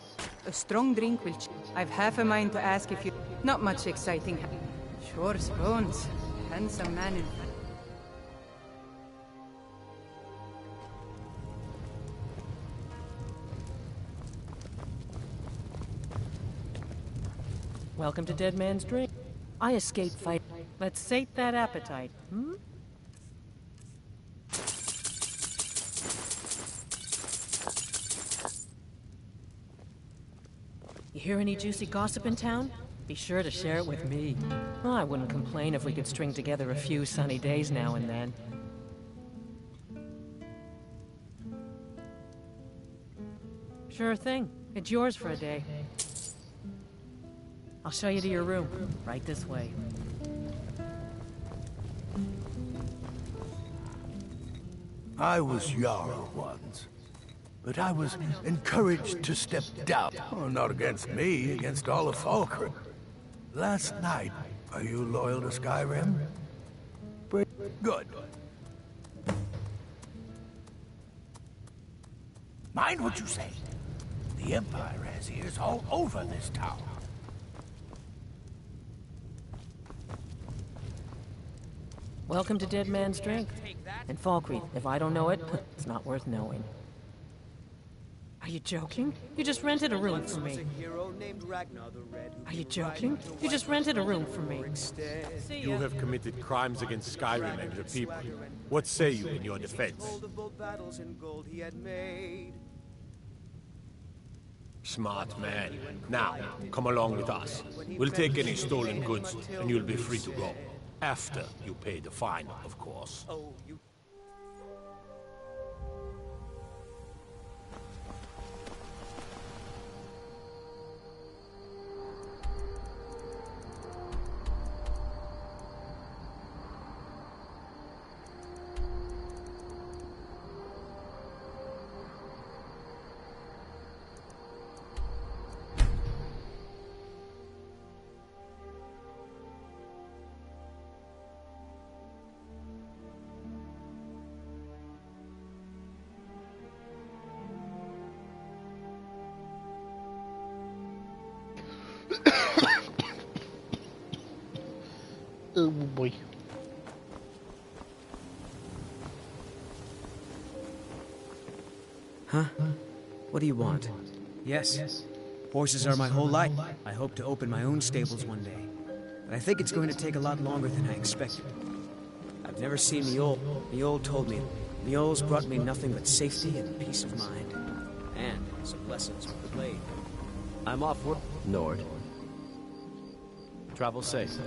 A strong drink will... I've half a mind to ask if you... Not much exciting. Sure, Bones. Handsome man in... Welcome to Dead Man's Drink. I escaped fight. Let's sate that appetite, hmm? You hear any juicy gossip in town? Be sure to share it with me. I wouldn't complain if we could string together a few sunny days now and then. Sure thing. It's yours for a day. I'll show you to your room. Right this way. I was Jarl once, but I was encouraged to step down. Oh, not against me, against all of Falkreath. Last night, are you loyal to Skyrim? Pretty good. Mind what you say. The Empire has ears all over this town. Welcome to Dead Man's Drink. And Falkreath, if I don't know it, it's not worth knowing. Are you joking? You just rented a room for me. Are you joking? You just rented a room for me. You have committed crimes against Skyrim and your people. What say you in your defense? Smart man. Now, come along with us. We'll take any stolen goods, and you'll be free to go. After you pay the fine, of course. Oh boy. Huh? What do you want? Yes. Horses are my whole life. I hope to open my own stables one day. But I think it's going to take a lot longer than I expected. I've never seen Mjol. Mjol told me Mjol's brought me nothing but safety and peace of mind. And some lessons with the blade. I'm off work. Nord. Travel safe.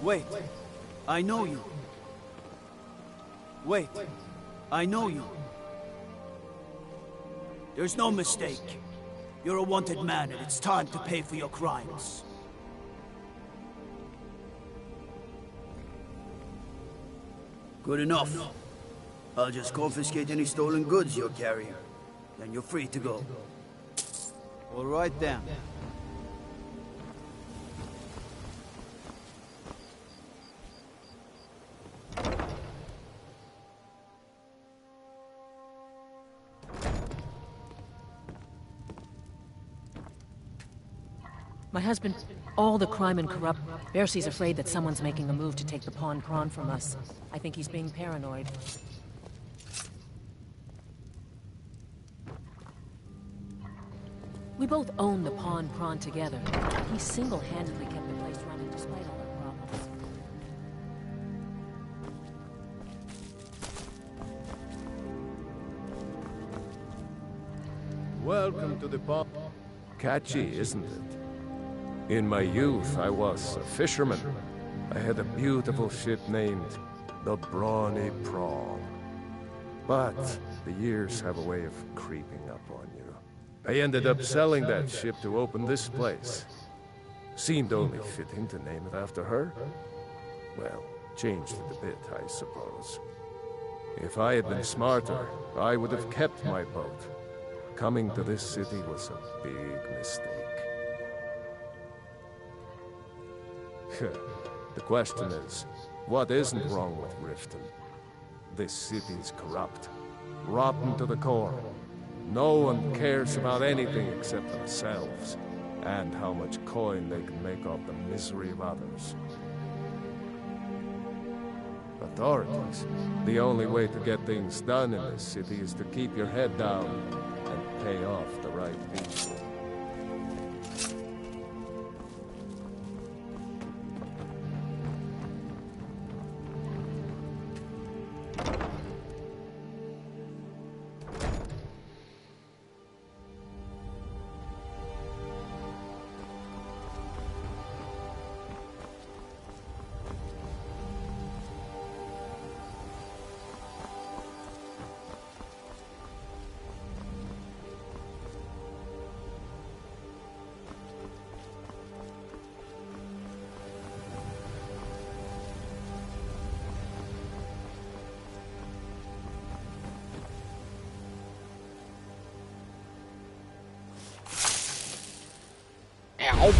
Wait, I know you. Wait, I know you. There's no mistake. You're a wanted man, and it's time to pay for your crimes. Good enough. I'll just confiscate any stolen goods you're carrying. Then you're free to go. All right then. My husband, all the crime and corrupt. Bercie's afraid that someone's making a move to take the pawn prawn from us. I think he's being paranoid. We both own the pawn prawn together. He single-handedly kept the place running despite all our problems. Welcome to the pub. Catchy, isn't it? In my youth, I was a fisherman. I had a beautiful ship named the Brawny Prawn. But the years have a way of creeping up on you. I ended up selling that ship to open this place. Seemed only fitting to name it after her. Well, changed it a bit, I suppose. If I had been smarter, I would have kept my boat. Coming to this city was a big mistake. The question is, what isn't wrong with Riften? This city's corrupt, rotten to the core. No one cares about anything except themselves, and how much coin they can make off the misery of others. Authorities, the only way to get things done in this city is to keep your head down and pay off the right people. Ow.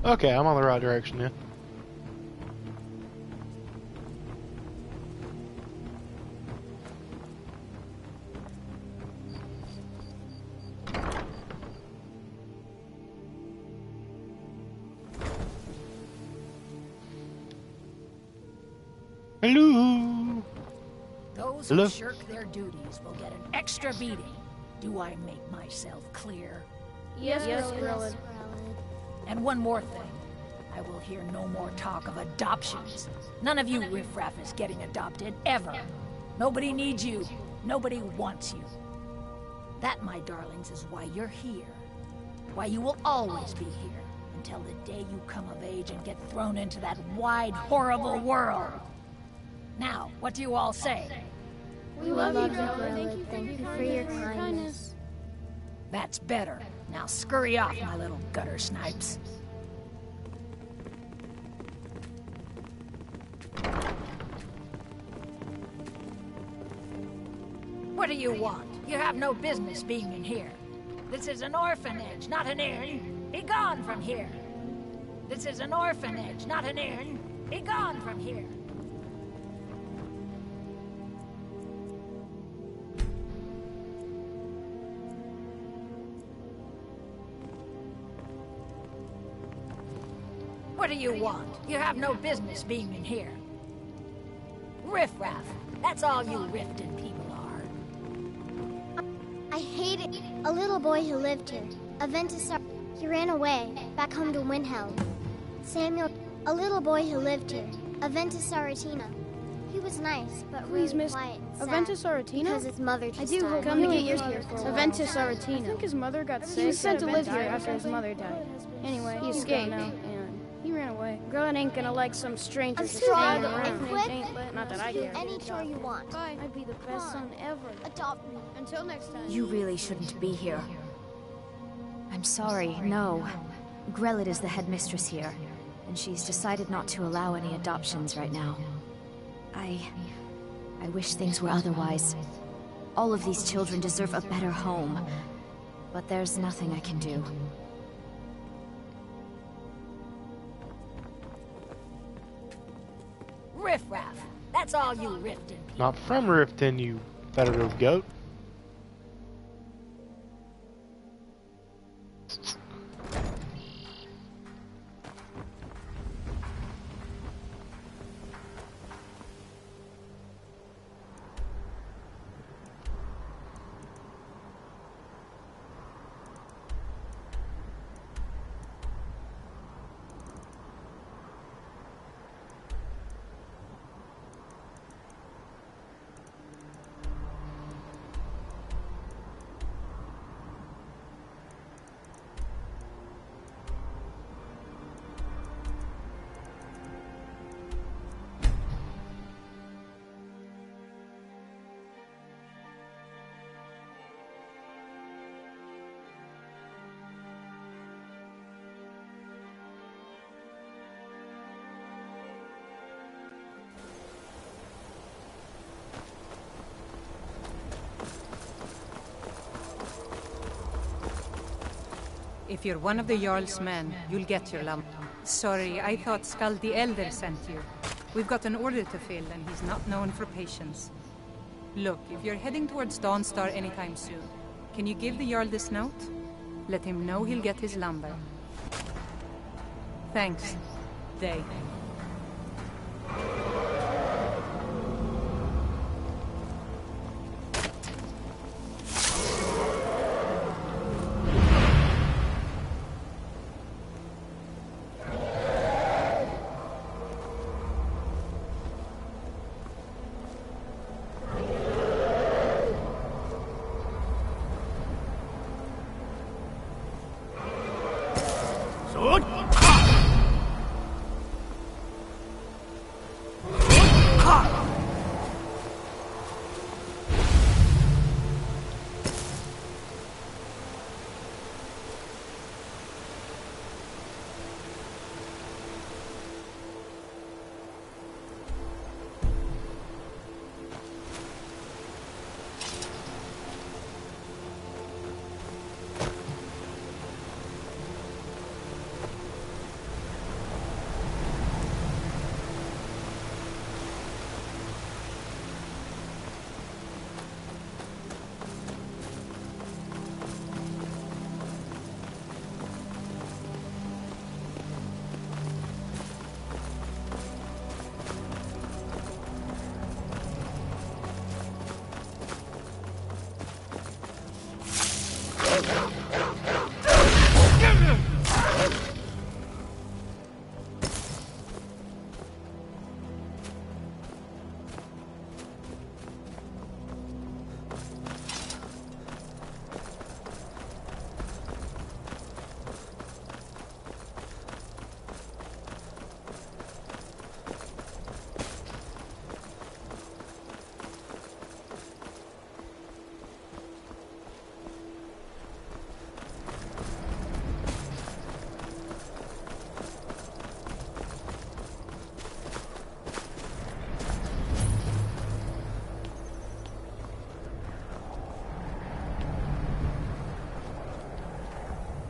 Okay, I'm on the right direction now. Hello. Those Hello? who shirk their duties will get an extra beating. Do I make myself clear? Yes, Krillin. And one more thing. I will hear no more talk of adoptions. None of you riffraff is getting adopted, ever. Nobody needs you. Nobody wants you. That, my darlings, is why you're here. Why you will always be here, until the day you come of age and get thrown into that wide, horrible world. Now, what do you all say? We love you, Grellet. Thank you for your kindness. That's better. Now scurry off, my little gutter snipes. What do you want? You have no business being in here. This is an orphanage, not an inn. Be gone from here. This is an orphanage, not an inn. Be gone from here. What do you want? You have no business being in here. Riff-raff. That's all you Riften people are. I hate it. A little boy who lived here, Aventusar, he ran away, back home to Windhelm. Samuel, a little boy who lived here, Aventusaratina. He was nice, but Please, really Miss quiet and sad. Aventusaratina? Because his mother just I do died. come to get yours here here. for Aventusaratina. I think his mother got sick. He was sent to live here after his mother died. Anyway, he escaped now, and he ran away. Grellet ain't gonna like some strangers I'm just strong hanging and around. quick. Not that I Do care. any chore you want. Bye. I'd be the best son ever. Adopt me. Until next time. You really shouldn't be here. I'm sorry, no. Grellet is the headmistress here, and she's decided not to allow any adoptions right now. I wish things were otherwise. All of these children deserve a better home, but there's nothing I can do. Riff-raff. That's all you Riften. Not from Riften, you federative goat. If you're one of the Jarl's men, you'll get your lump. Sorry, I thought Skull the Elder sent you. We've got an order to fill, and he's not known for patience. Look, if you're heading towards Dawnstar anytime soon, can you give the Jarl this note? Let him know he'll get his lumber. Thanks. They.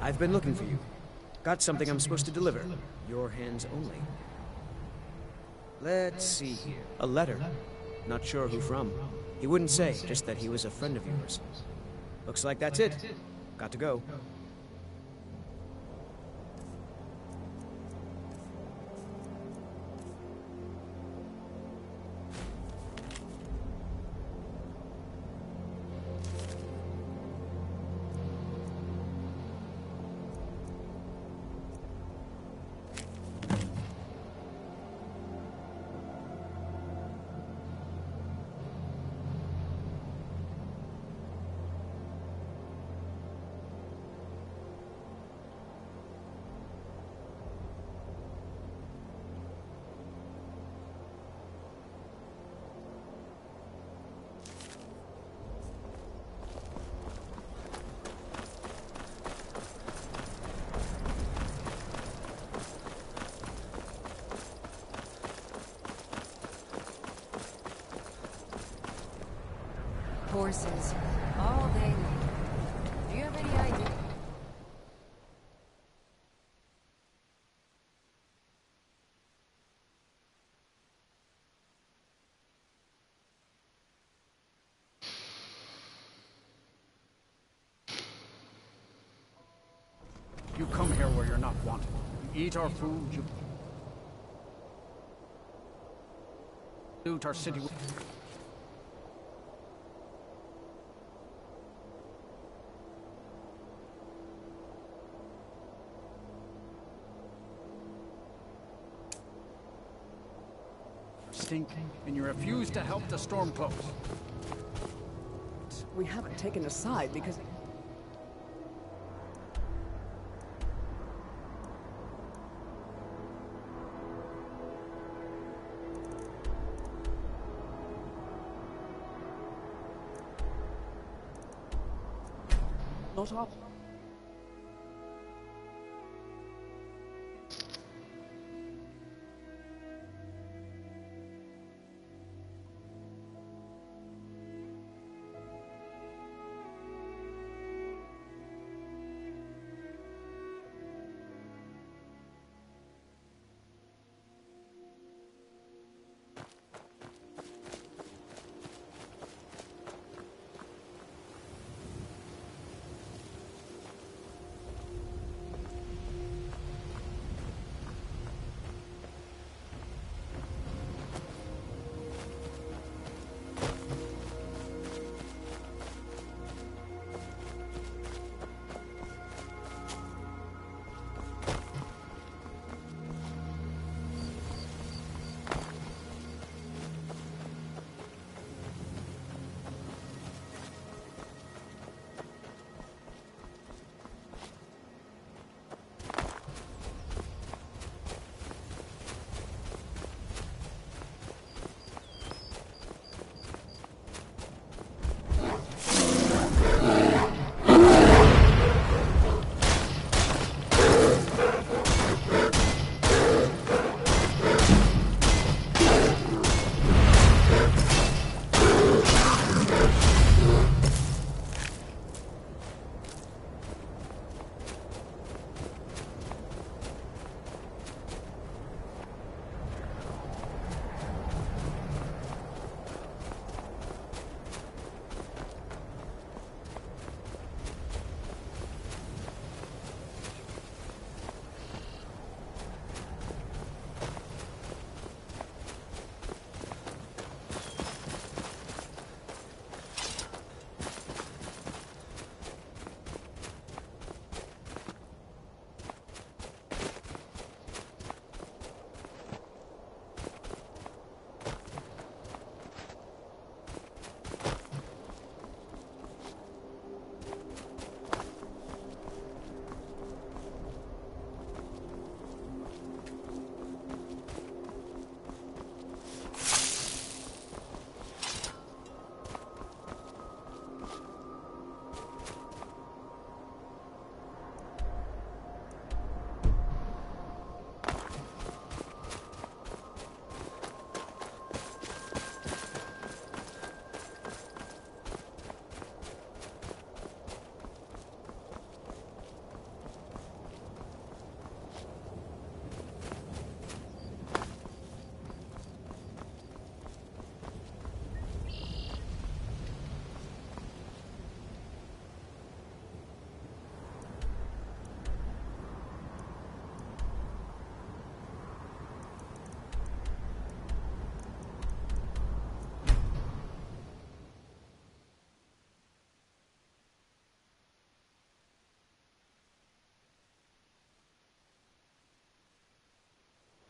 I've been looking for you. Got something I'm supposed to deliver. Your hands only. Let's see here. A letter. Not sure who from. He wouldn't say, just that he was a friend of yours. Looks like that's it. Got to go. Horses. All day long. Do you have any idea? You come here where you're not wanted. You eat our food, you loot our city. Stink, and you refuse to help the Stormcloaks. We haven't taken a side because... Not up.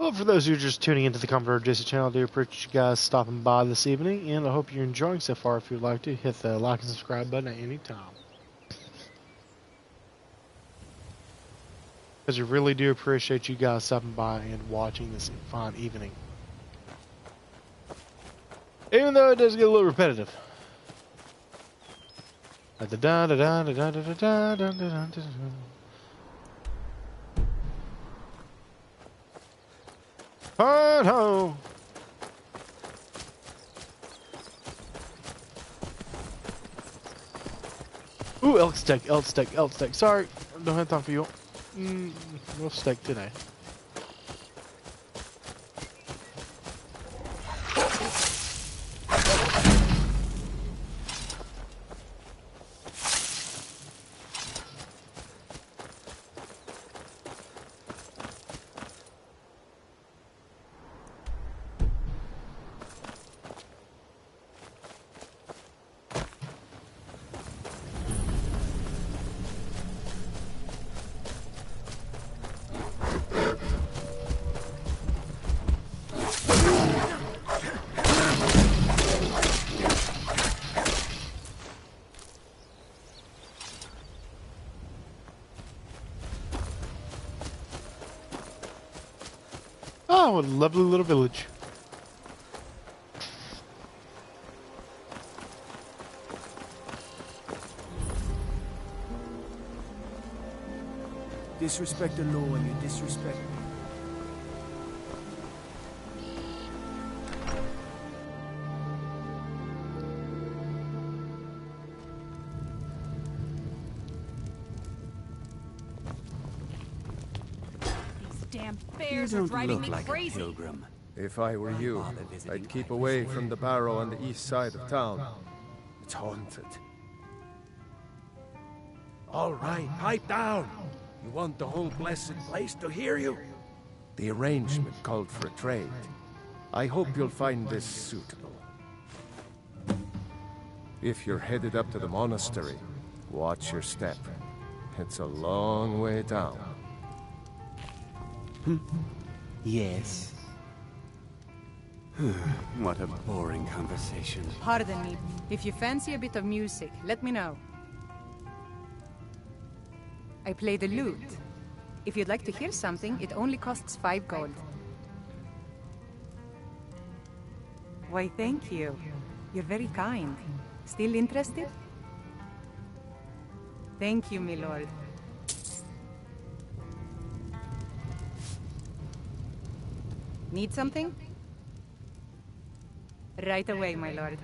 Well, for those who are just tuning into the Comfort of Jesse channel, I do appreciate you guys stopping by this evening, and I hope you're enjoying so far. If you'd like to, hit the like and subscribe button at any time. Because I really do appreciate you guys stopping by and watching this fine evening. Even though it does get a little repetitive. Ho! Ooh, elk steak, elk steak, elk steak. Sorry, don't have time for you. No steak today. Oh, what a lovely little village. Disrespect the law and you disrespect me. Damn You bears are don't driving look me like crazy. a pilgrim. If I were you, I'd keep away from the barrow on the east side of town. It's haunted. All right, pipe down. You want the whole blessed place to hear you? The arrangement called for a trade. I hope you'll find this suitable. If you're headed up to the monastery, watch your step. It's a long way down. Yes. What a boring conversation. Pardon me. If you fancy a bit of music, let me know. I play the lute. If you'd like to hear something, it only costs 5 gold. Why, thank you. You're very kind. Still interested? Thank you, my lord. Need something? Right away, my lord.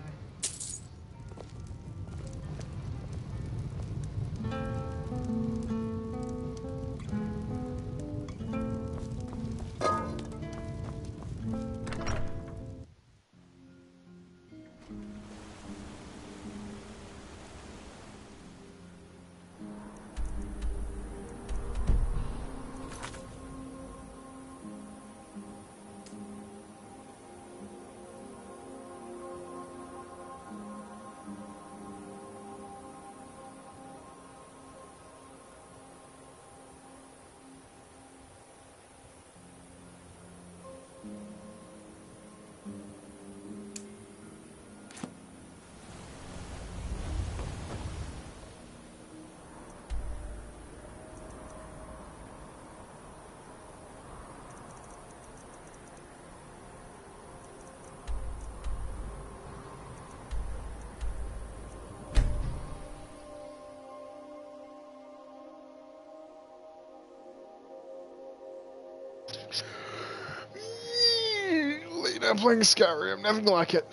Late night playing Skyrim, nothing like it.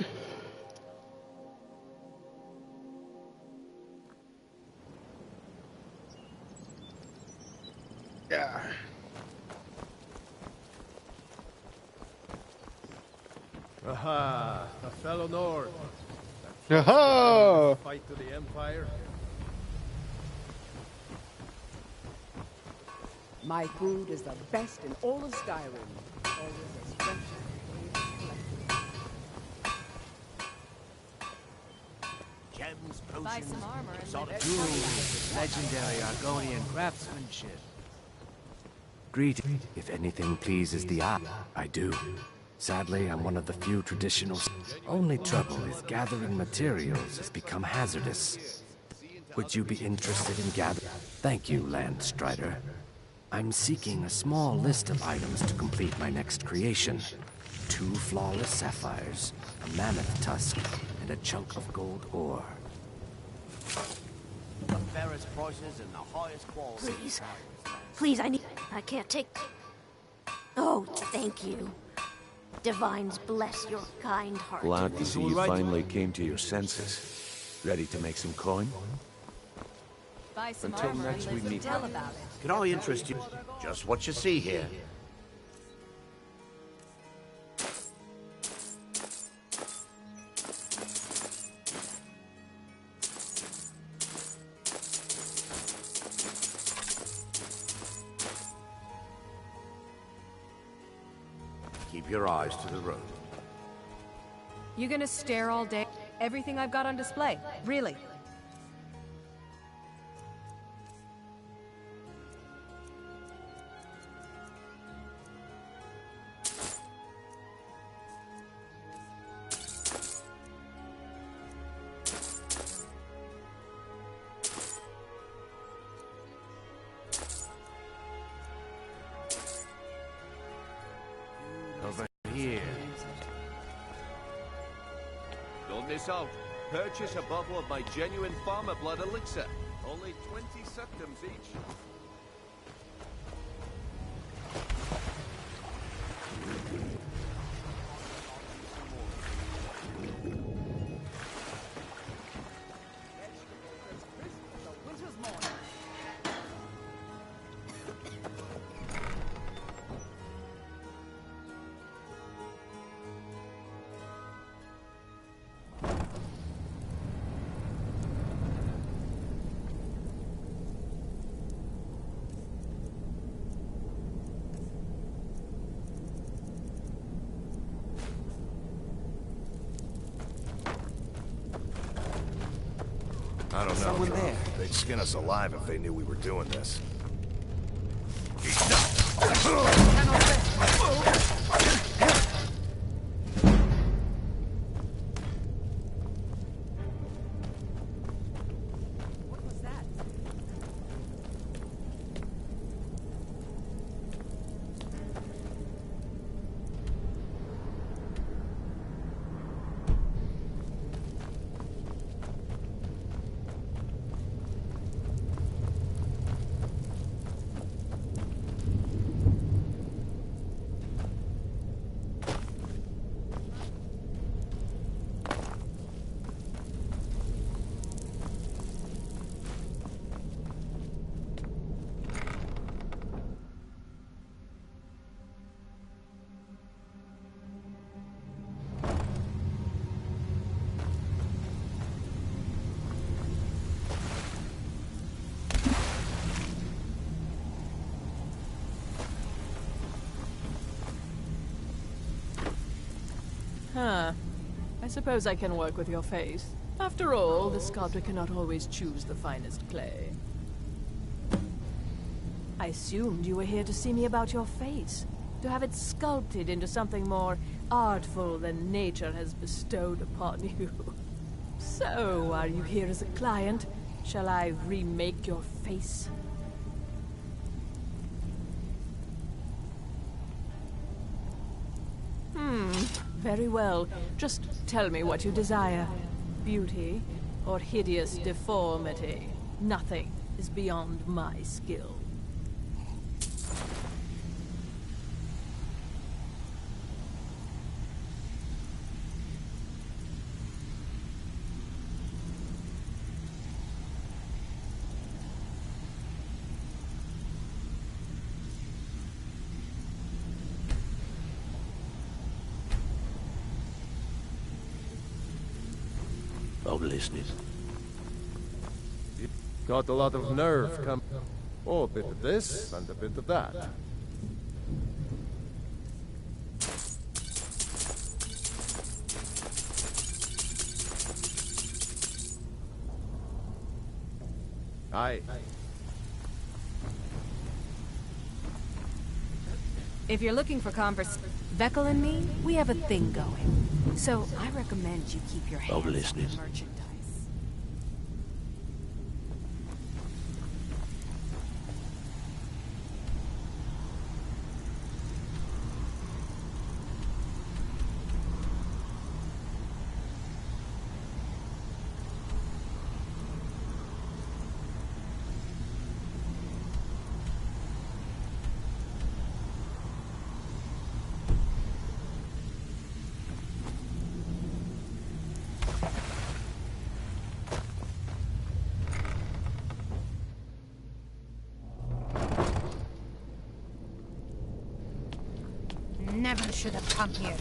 Yeah. Aha, a fellow Nord. Aha! Fight to the Empire. My food is the best in all of Skyrim. Always as fresh as Gems, Buy potions, some armor and exotic let jewels. us- Legendary Argonian craftsmanship. Greeting. If anything pleases the eye, I do. Sadly, I'm one of the few traditional... Only trouble is gathering materials has become hazardous. Would you be interested in gathering? Thank you, Landstrider. I'm seeking a small list of items to complete my next creation. 2 flawless sapphires, a mammoth tusk, and a chunk of gold ore. The fairest prices and the highest quality. Please. Please, I can't take... Oh, thank you. Divines bless your kind heart. Glad to see you finally came to your senses. Ready to make some coin? Buy some Until armor next and we live to meet. tell about it. Can I interest you? Just what you see here. Keep your eyes to the road. You gonna stare all day? Everything I've got on display, really? Over here. Don't miss out. Purchase a bottle of my genuine farmer blood elixir. Only 20 septims each. I don't know. Someone Charles. there. They'd skin us alive if they knew we were doing this. What was that? Huh. I suppose I can work with your face. After all, the sculptor cannot always choose the finest clay. I assumed you were here to see me about your face. To have it sculpted into something more artful than nature has bestowed upon you. So, are you here as a client? Shall I remake your face? Very well. Just tell me what you desire. Beauty or hideous deformity. Nothing is beyond my skill. I'm listening. Got a lot of nerve, come. Oh, a bit of this and a bit of that. Aye. If you're looking for Vekel and me, we have a thing going. So I recommend you keep your hands on the merchandise. Never should have come here.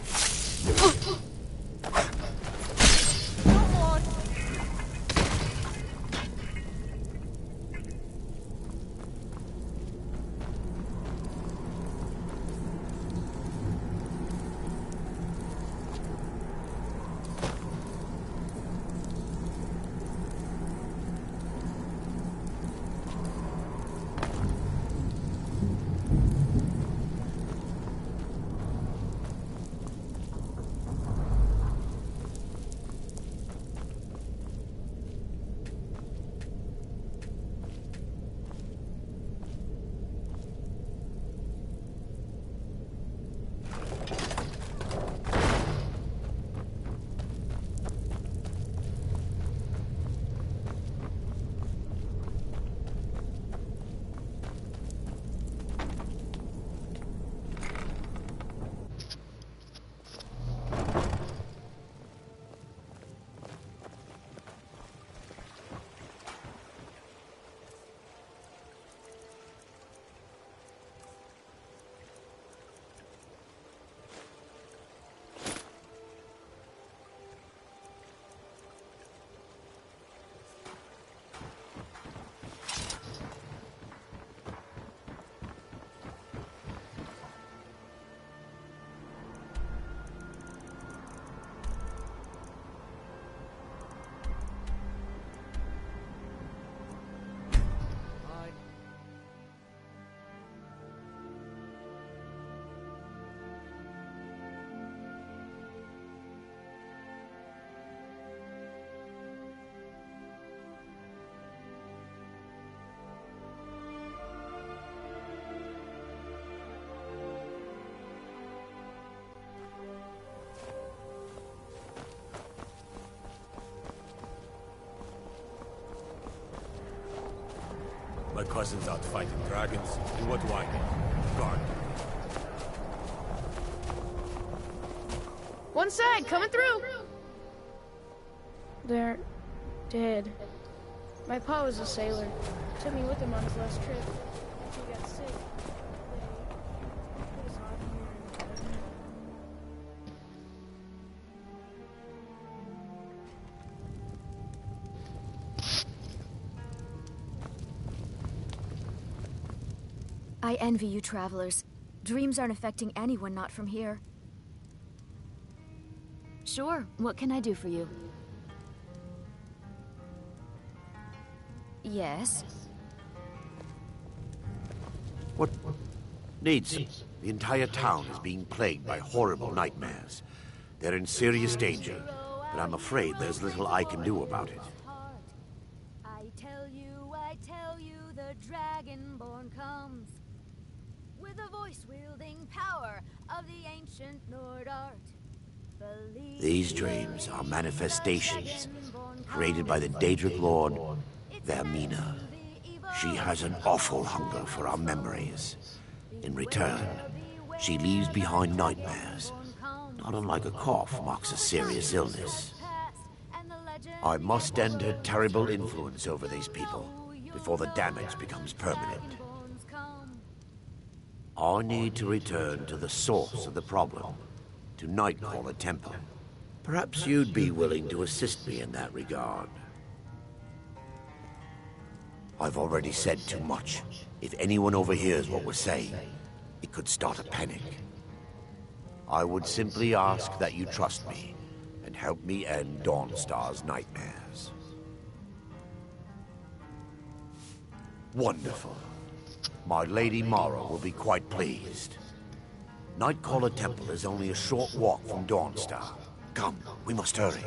My cousin's out fighting dragons, and what do I do? Guard. One side, coming through! They're dead. My pa was a sailor. Took me with him on his last trip. He got sick. They put us on here. I envy you travelers. Dreams aren't affecting anyone not from here. Sure, what can I do for you? Yes? What needs? The entire town is being plagued by horrible nightmares. They're in serious danger, but I'm afraid there's little I can do about it. I tell you, the Dragonborn comes with the voice-wielding power of the ancient Nord art. These dreams are manifestations created by the Daedric Lord, Vermina. She has an awful hunger for our memories. In return, she leaves behind nightmares. Not unlike a cough marks a serious illness. I must end her terrible influence over these people before the damage becomes permanent. I need to return to the source of the problem, to Nightcaller Temple. Perhaps you'd be willing to assist me in that regard. I've already said too much. If anyone overhears what we're saying, it could start a panic. I would simply ask that you trust me and help me end Dawnstar's nightmares. Wonderful. My Lady Mara will be quite pleased. Nightcaller Temple is only a short walk from Dawnstar. Come, we must hurry.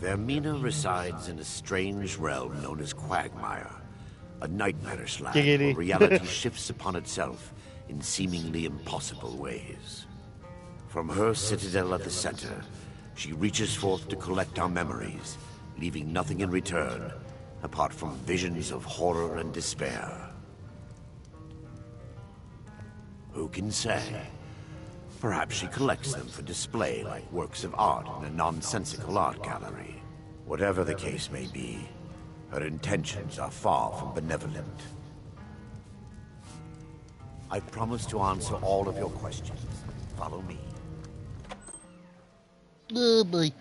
Vermina resides in a strange realm known as Quagmire. A nightmarish land where reality shifts upon itself in seemingly impossible ways. From her citadel at the center, she reaches forth to collect our memories, leaving nothing in return, apart from visions of horror and despair. Who can say? Perhaps she collects them for display like works of art in a nonsensical art gallery. Whatever the case may be, her intentions are far from benevolent. I promise to answer all of your questions. Follow me. Oh boy.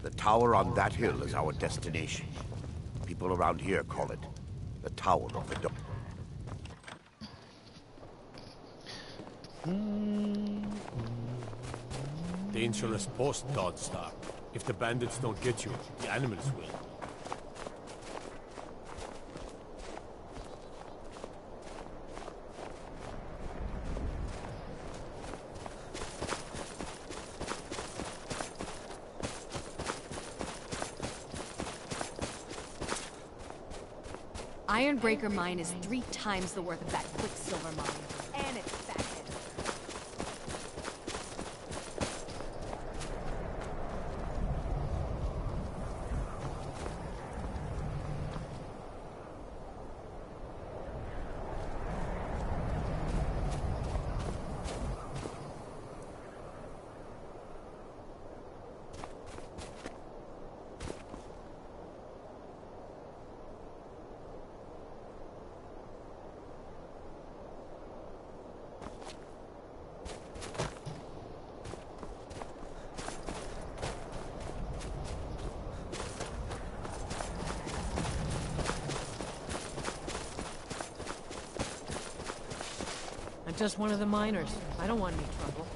The tower on that hill is our destination. People around here call it the Tower of the Dome. Dangerous post, Dawnstar. If the bandits don't get you, the animals will. Ironbreaker mine is 3 times the worth of that Quicksilver mine. And it's fathead. I'm just one of the miners. I don't want any trouble.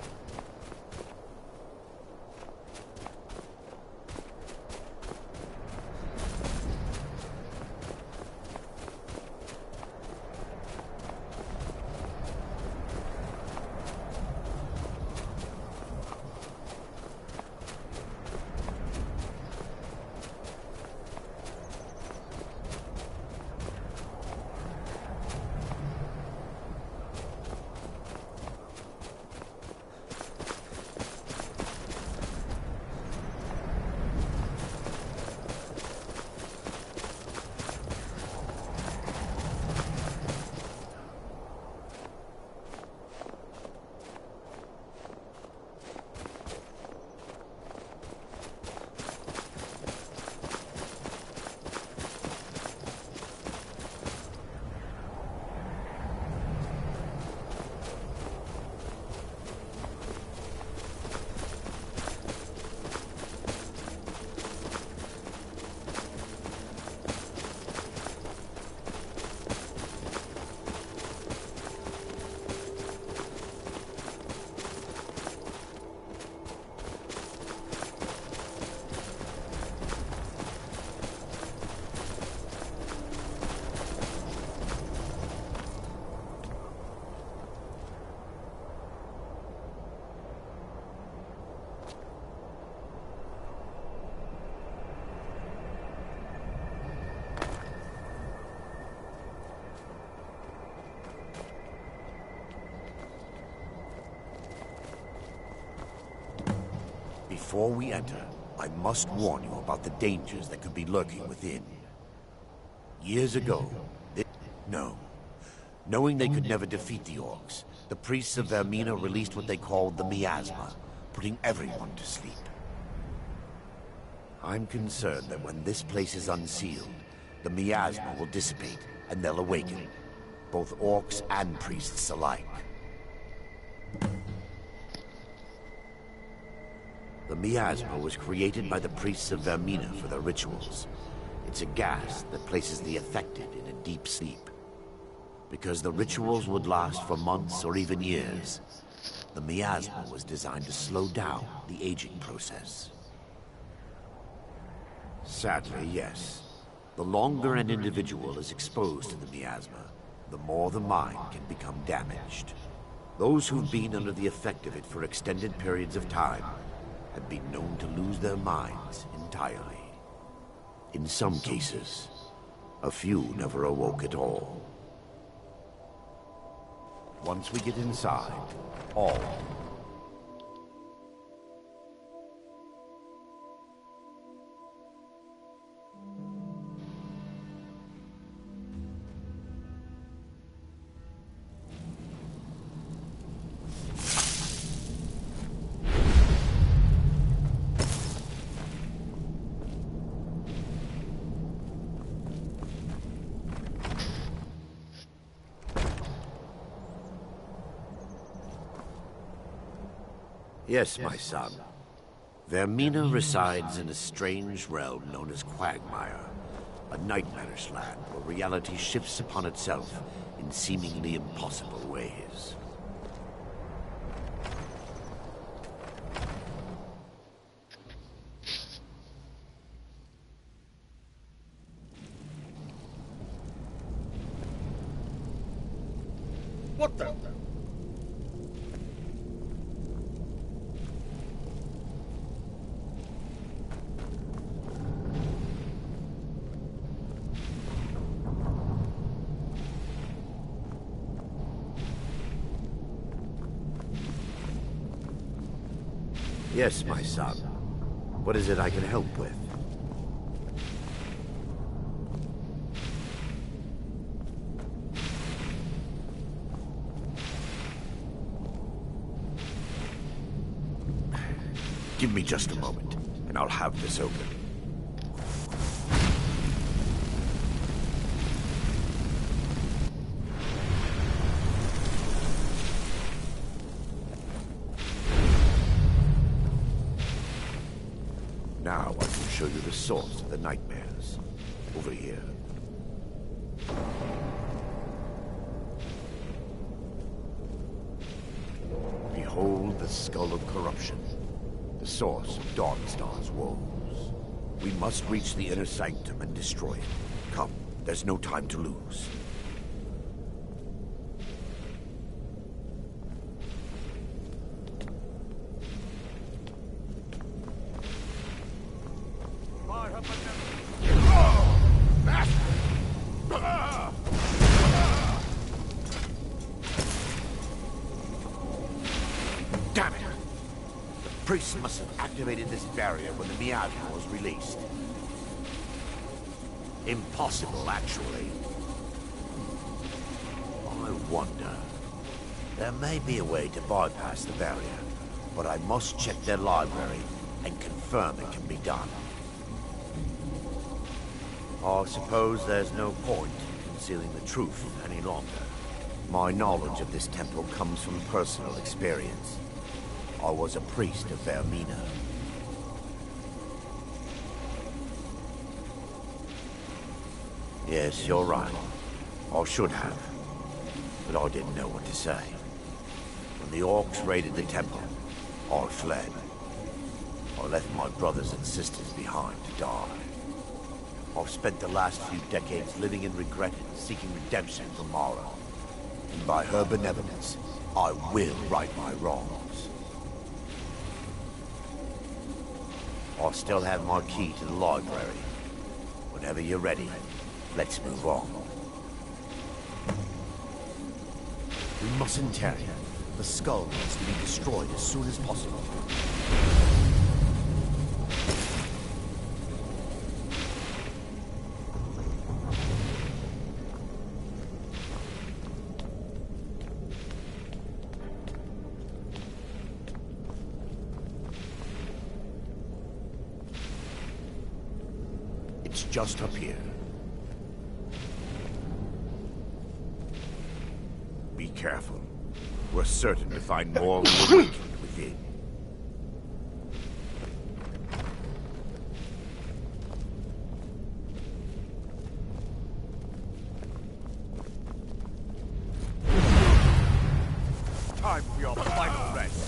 Before we enter, I must warn you about the dangers that could be lurking within. Years ago, knowing they could never defeat the orcs, the priests of Vermina released what they called the miasma, putting everyone to sleep. I'm concerned that when this place is unsealed, the miasma will dissipate, and they'll awaken. Both orcs and priests alike. The miasma was created by the priests of Vermina for their rituals. It's a gas that places the affected in a deep sleep. Because the rituals would last for months or even years, the miasma was designed to slow down the aging process. Sadly, yes. The longer an individual is exposed to the miasma, the more the mind can become damaged. Those who've been under the effect of it for extended periods of time have been known to lose their minds entirely. In some cases, a few never awoke at all. Once we get inside, all. Yes, my son. Vermina resides in a strange realm known as Quagmire, a nightmarish land where reality shifts upon itself in seemingly impossible ways. What the? Yes, my son. What is it I can help with? Give me just a moment, and I'll have this open. Now I can show you the source of the nightmares. Over here. Behold the Skull of Corruption, the source of Dawnstar's woes. We must reach the inner sanctum and destroy it. Come, there's no time to lose. Damn it! The priests must have activated this barrier when the miasma was released. Impossible, actually. I wonder. There may be a way to bypass the barrier, but I must check their library and confirm it can be done. I suppose there's no point in concealing the truth any longer. My knowledge of this temple comes from personal experience. I was a priest of Vermina. Yes, you're right. I should have. But I didn't know what to say. When the orcs raided the temple, I fled. I left my brothers and sisters behind to die. I've spent the last few decades living in regret and seeking redemption from Mara. And by her benevolence, I will right my wrongs. I still have my key to the library. Whenever you're ready, let's move on. We mustn't tarry. The skull needs to be destroyed as soon as possible. just up here. Be careful. We're certain to find more who awakened within. Time for your final rest.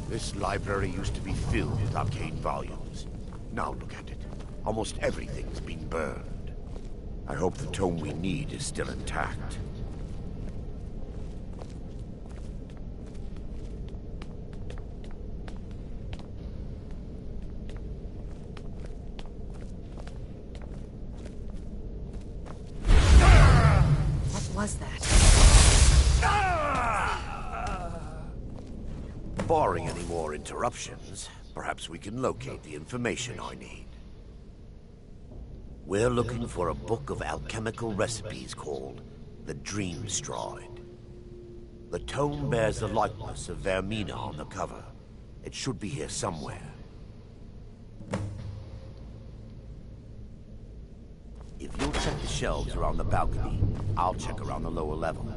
This library used to be filled with arcane volumes. Now look at it. Almost everything's been burned. I hope the tome we need is still intact. What was that? Barring any more interruptions, perhaps we can locate the information I need. We're looking for a book of alchemical recipes called the Dream Stride. The tome bears the likeness of Vermina on the cover. It should be here somewhere. If you'll check the shelves around the balcony, I'll check around the lower level.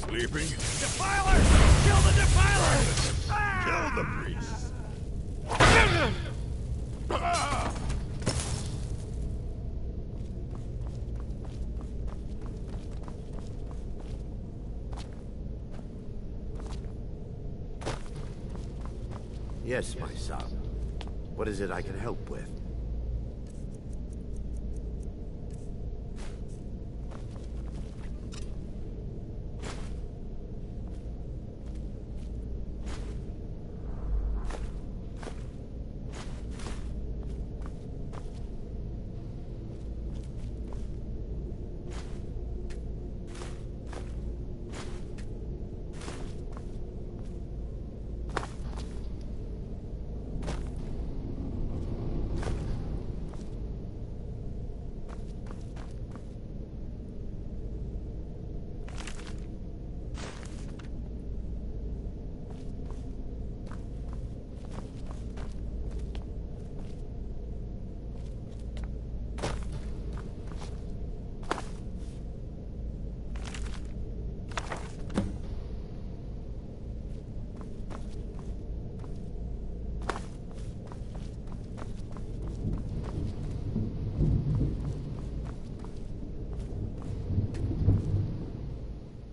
Sleeping? Defilers! Kill the defilers! Kill the priests! Yes, my son. What is it I can help with?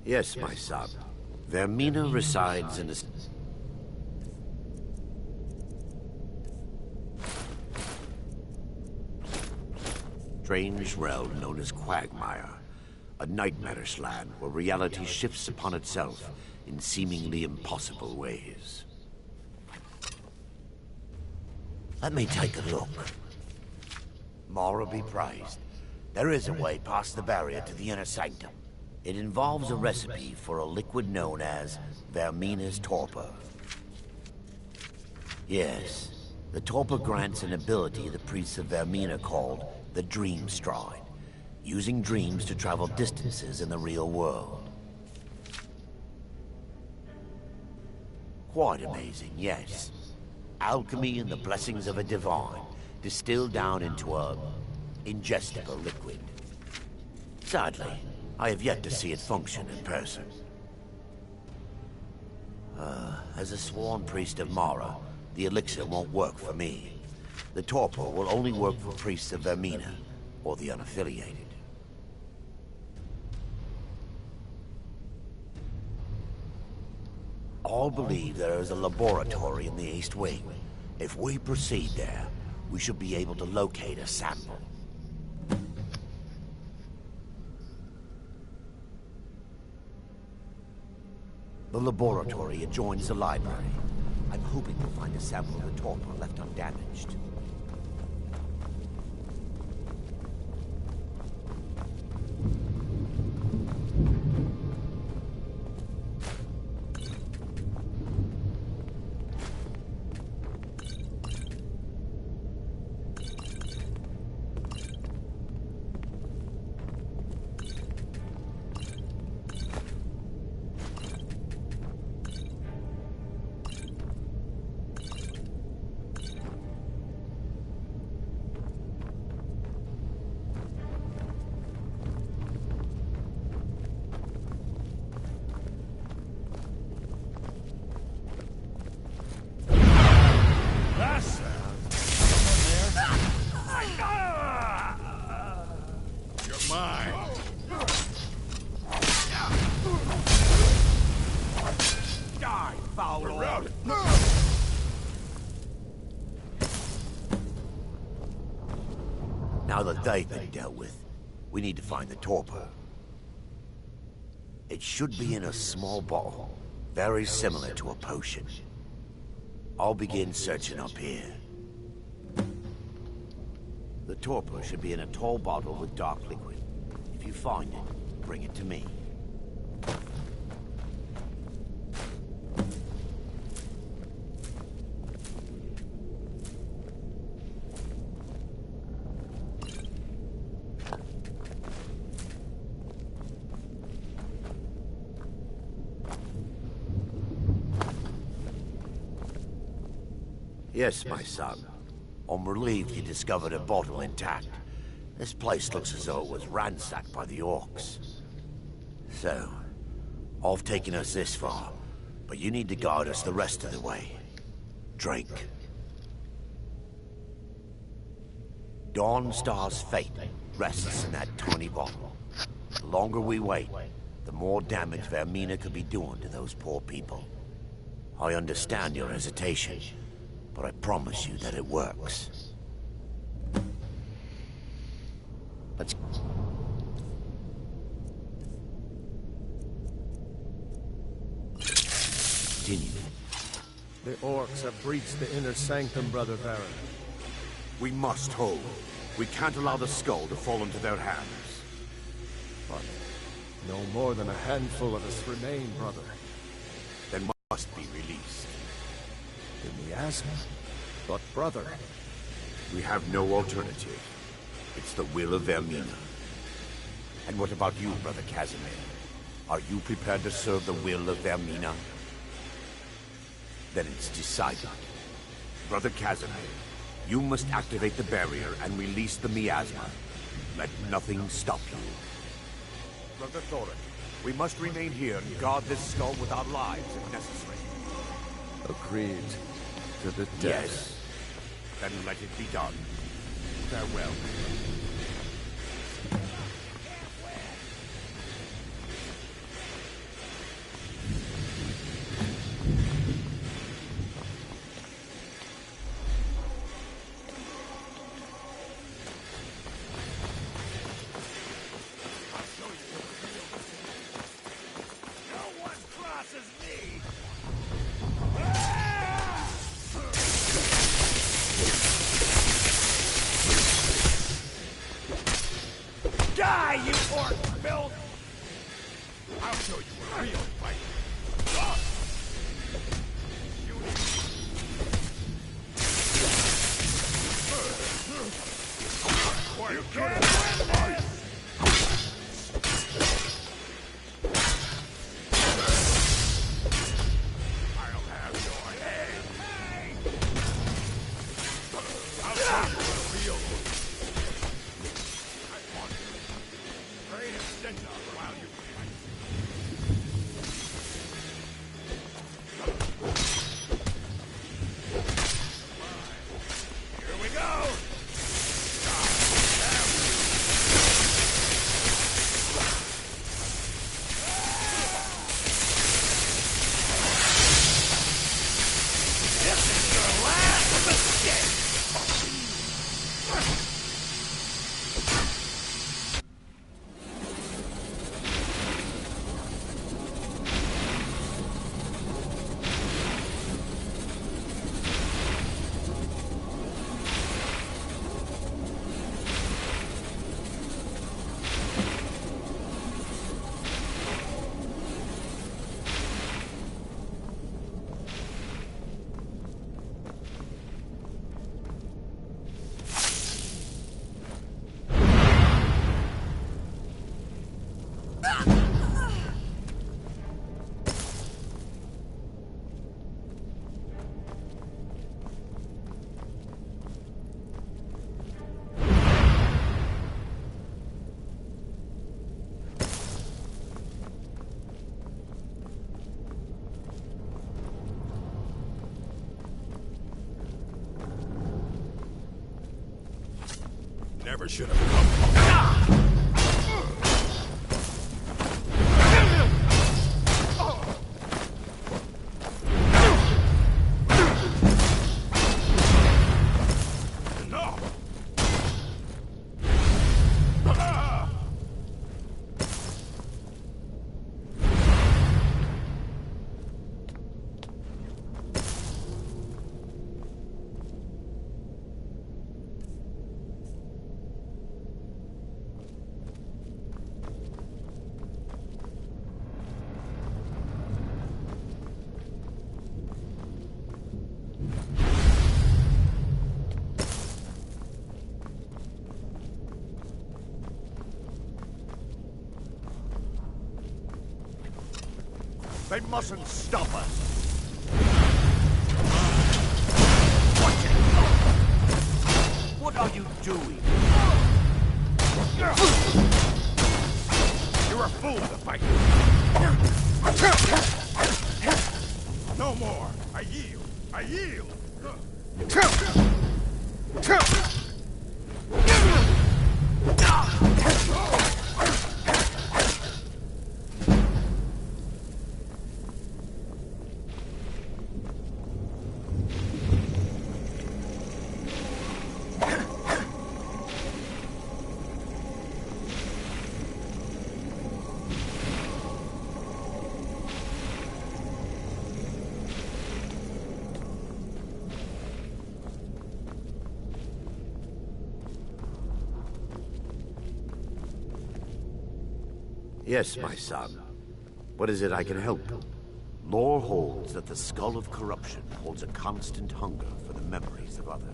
Yes, my son. Vermina resides in a... strange realm known as Quagmire. A nightmarish land where reality shifts upon itself in seemingly impossible ways. Let me take a look. Mara be praised. There is a way past the barrier to the inner sanctum. It involves a recipe for a liquid known as Vermina's torpor. Yes, the torpor grants an ability the priests of Vermina called the Dream Stride, using dreams to travel distances in the real world. Quite amazing, yes. Alchemy and the blessings of a divine, distilled down into a ingestible liquid. Sadly, I have yet to see it function in person. As a sworn priest of Mara, the elixir won't work for me. The torpor will only work for priests of Vermina, or the unaffiliated. All believe there is a laboratory in the East Wing. If we proceed there, we should be able to locate a sample. The laboratory adjoins the library. I'm hoping we'll find a sample of the torpor left undamaged. Now that they've been dealt with, we need to find the torpor. It should be in a small bottle, very similar to a potion. I'll begin searching up here. The torpor should be in a tall bottle with dark liquid. If you find it, bring it to me. Yes, my son. I'm relieved you discovered a bottle intact. This place looks as though it was ransacked by the orcs. So, I've taken us this far, but you need to guide us the rest of the way. Drink. Dawnstar's fate rests in that tiny bottle. The longer we wait, the more damage Vermina could be doing to those poor people. I understand your hesitation, but I promise you that it works. Let's... continue. The orcs have breached the inner sanctum, Brother Baron. We must hold. We can't allow the skull to fall into their hands. But no more than a handful of us remain, brother. They must be released. The miasma? But brother... We have no alternative. It's the will of Vermina. And what about you, Brother Casimir? Are you prepared to serve the will of Vermina? Then it's decided. Brother Casimir, you must activate the barrier and release the miasma. Let nothing stop you. Brother Thorin, we must remain here and guard this skull with our lives if necessary. Agreed. To the death. Yes. Then let it be done. Farewell. Die, you orc filth! I'll show you a real fight. You can't win this! I'll have your head. I'll show you a real fight. Great extension while never should have come. They mustn't stop us. Watch it! What are you doing? You're a fool to fight. No more. I yield. I yield. Yes, my son. What is it I can help? Lore holds that the Skull of Corruption holds a constant hunger for the memories of others.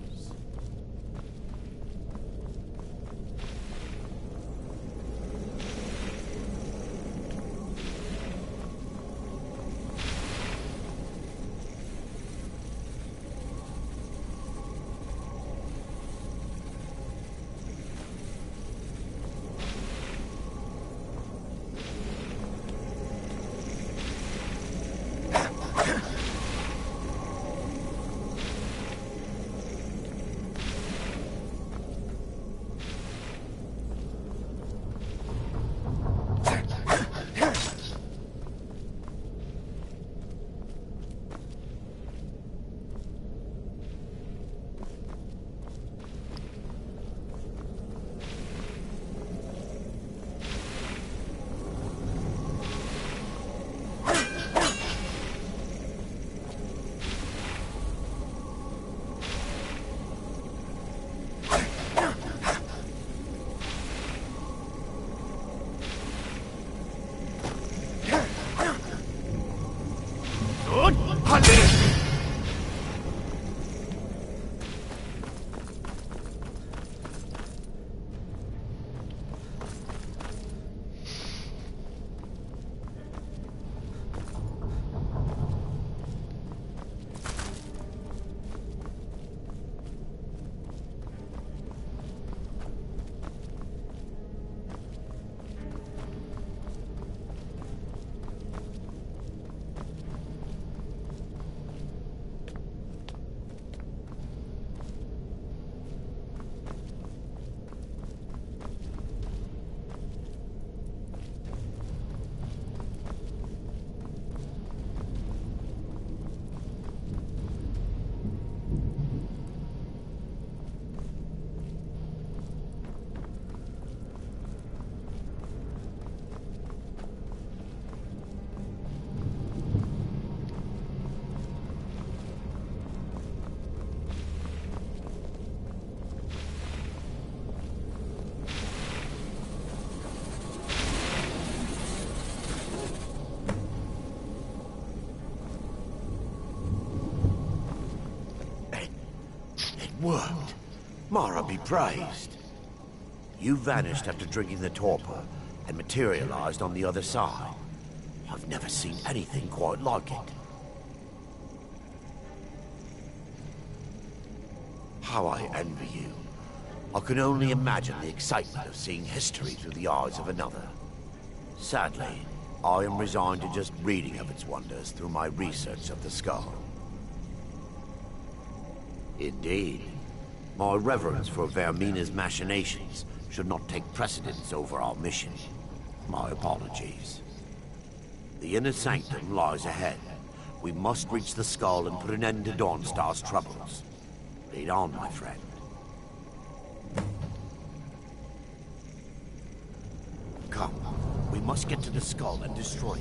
Worked. Mara be praised. You vanished after drinking the torpor and materialized on the other side. I've never seen anything quite like it. How I envy you. I can only imagine the excitement of seeing history through the eyes of another. Sadly, I am resigned to just reading of its wonders through my research of the skull. Indeed. My reverence for Vermina's machinations should not take precedence over our mission. My apologies. The inner sanctum lies ahead. We must reach the skull and put an end to Dawnstar's troubles. Lead on, my friend. Come, we must get to the skull and destroy it.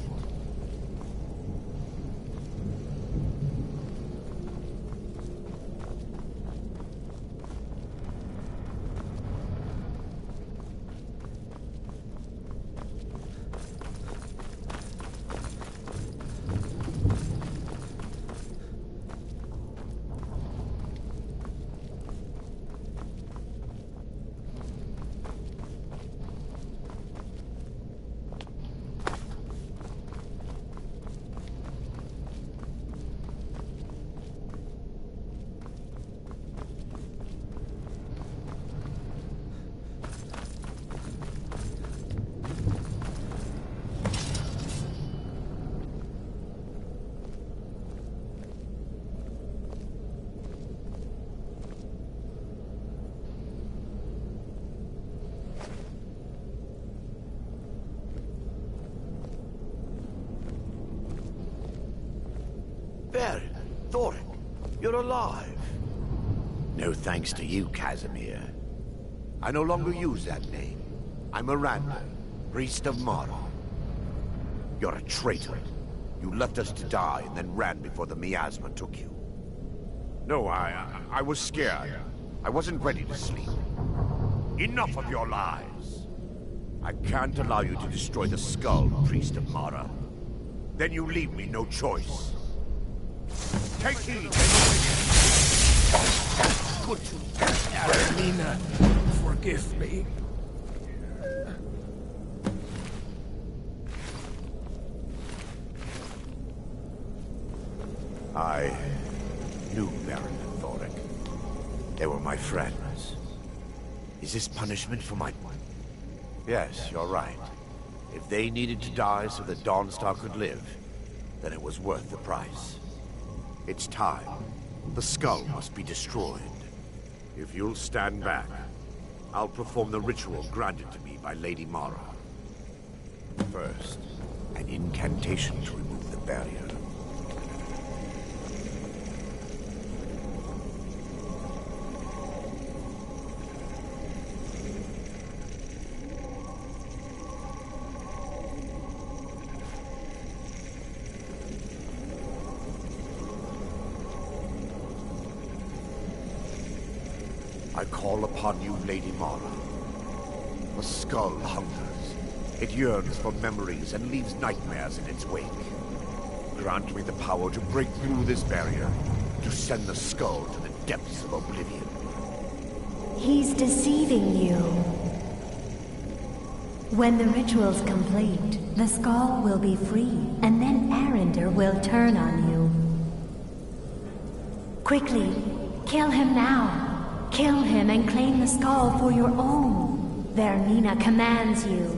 Baron, Thoric, you're alive. No thanks to you, Casimir. I no longer use that name. I'm Miranda, priest of Mara. You're a traitor. You left us to die and then ran before the miasma took you. No, I was scared. I wasn't ready to sleep. Enough of your lies. I can't allow you to destroy the skull, priest of Mara. Then you leave me no choice. Take heed! Good. Vermina, forgive me. I knew Baron and Thoric. They were my friends. Is this punishment for my... Yes, you're right. If they needed to die so that Dawnstar could live, then it was worth the price. It's time. The skull must be destroyed. If you'll stand back, I'll perform the ritual granted to me by Lady Mara. First, an incantation to remove the barrier. I call upon you, Lady Mara. The skull hungers. It yearns for memories and leaves nightmares in its wake. Grant me the power to break through this barrier, to send the skull to the depths of oblivion. He's deceiving you. When the ritual's complete, the skull will be free, and then Arender will turn on you. Quickly, kill him now. Kill him and claim the skull for your own. Vermina commands you.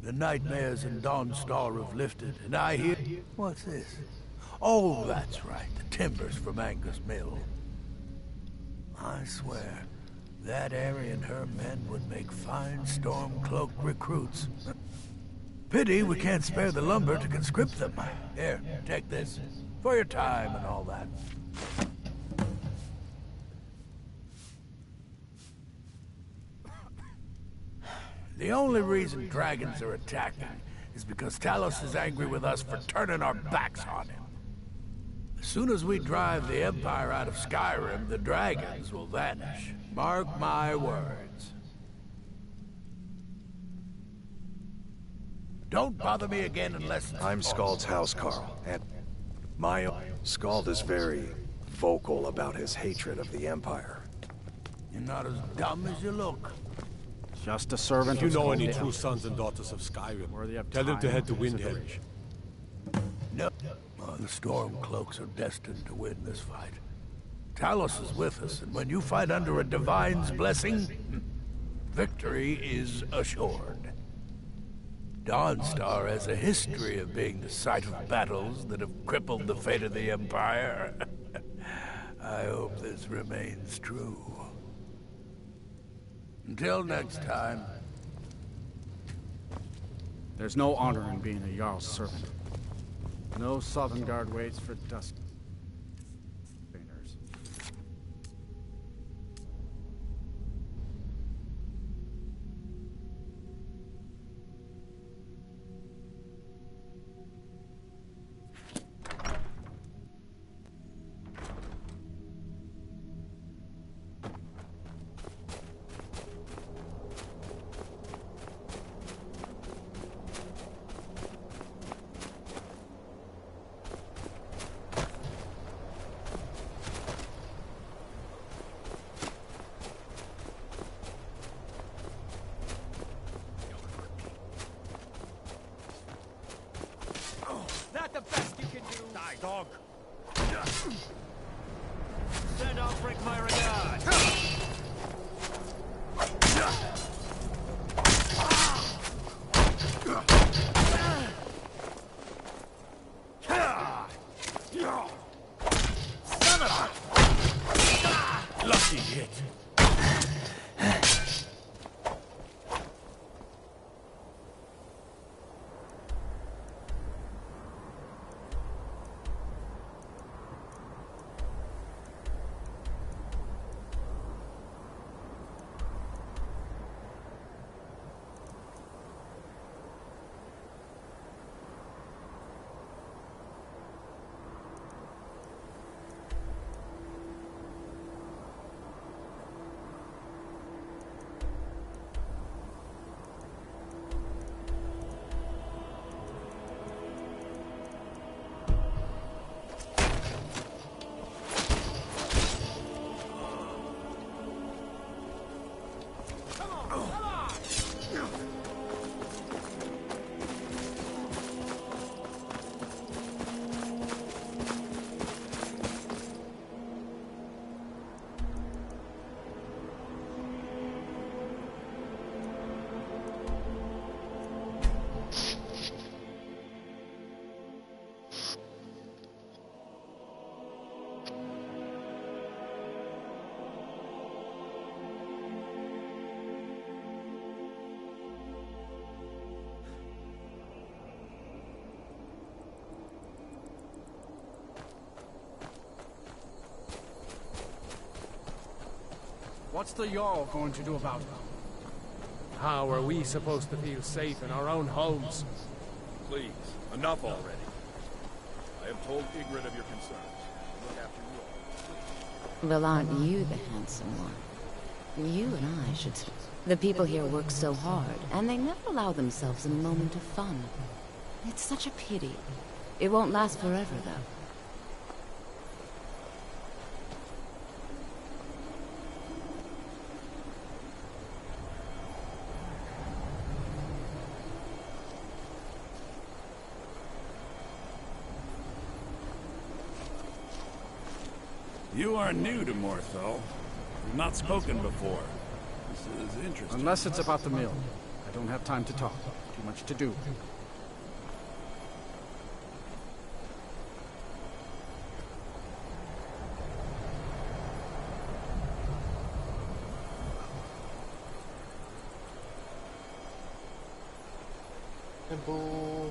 The nightmares in Dawnstar have lifted, and I hear... What's this? Oh, that's right, the timbers from Angus Mill. I swear, that Aerie and her men would make fine Stormcloak recruits. Pity we can't spare the lumber to conscript them. Here, take this. For your time and all that. The only reason dragons are attacking is because Talos is angry with us for turning our backs on him. As soon as we drive the Empire out of Skyrim, the dragons will vanish. Mark my words. Don't bother me again unless... I'm Scald's housecarl, and Scald is very vocal about his hatred of the Empire. You're not as dumb as you look. Just a servant. If you know any true sons and daughters of Skyrim, tell them to head to Windhelm. No. Oh, the Stormcloaks are destined to win this fight. Talos is with us, and when you fight under a Divine's blessing, victory is assured. Dawnstar has a history of being the site of battles that have crippled the fate of the Empire. I hope this remains true. Until next time. There's no honor in being a Jarl's servant. No Sovngarde waits for dust. Dog. Send Outbreak my regard. Son of a... Lucky hit. What's the Jarl going to do about it? How are we supposed to feel safe in our own homes? Please, enough already. I am told ignorant of your concerns. Look after you all. Well, aren't you the handsome one? You and I should... The people here work so hard, and they never allow themselves a moment of fun. It's such a pity. It won't last forever, though. You are new to Morthal. We've not spoken before. This is interesting. Unless it's about the mill. I don't have time to talk. Too much to do. Temple.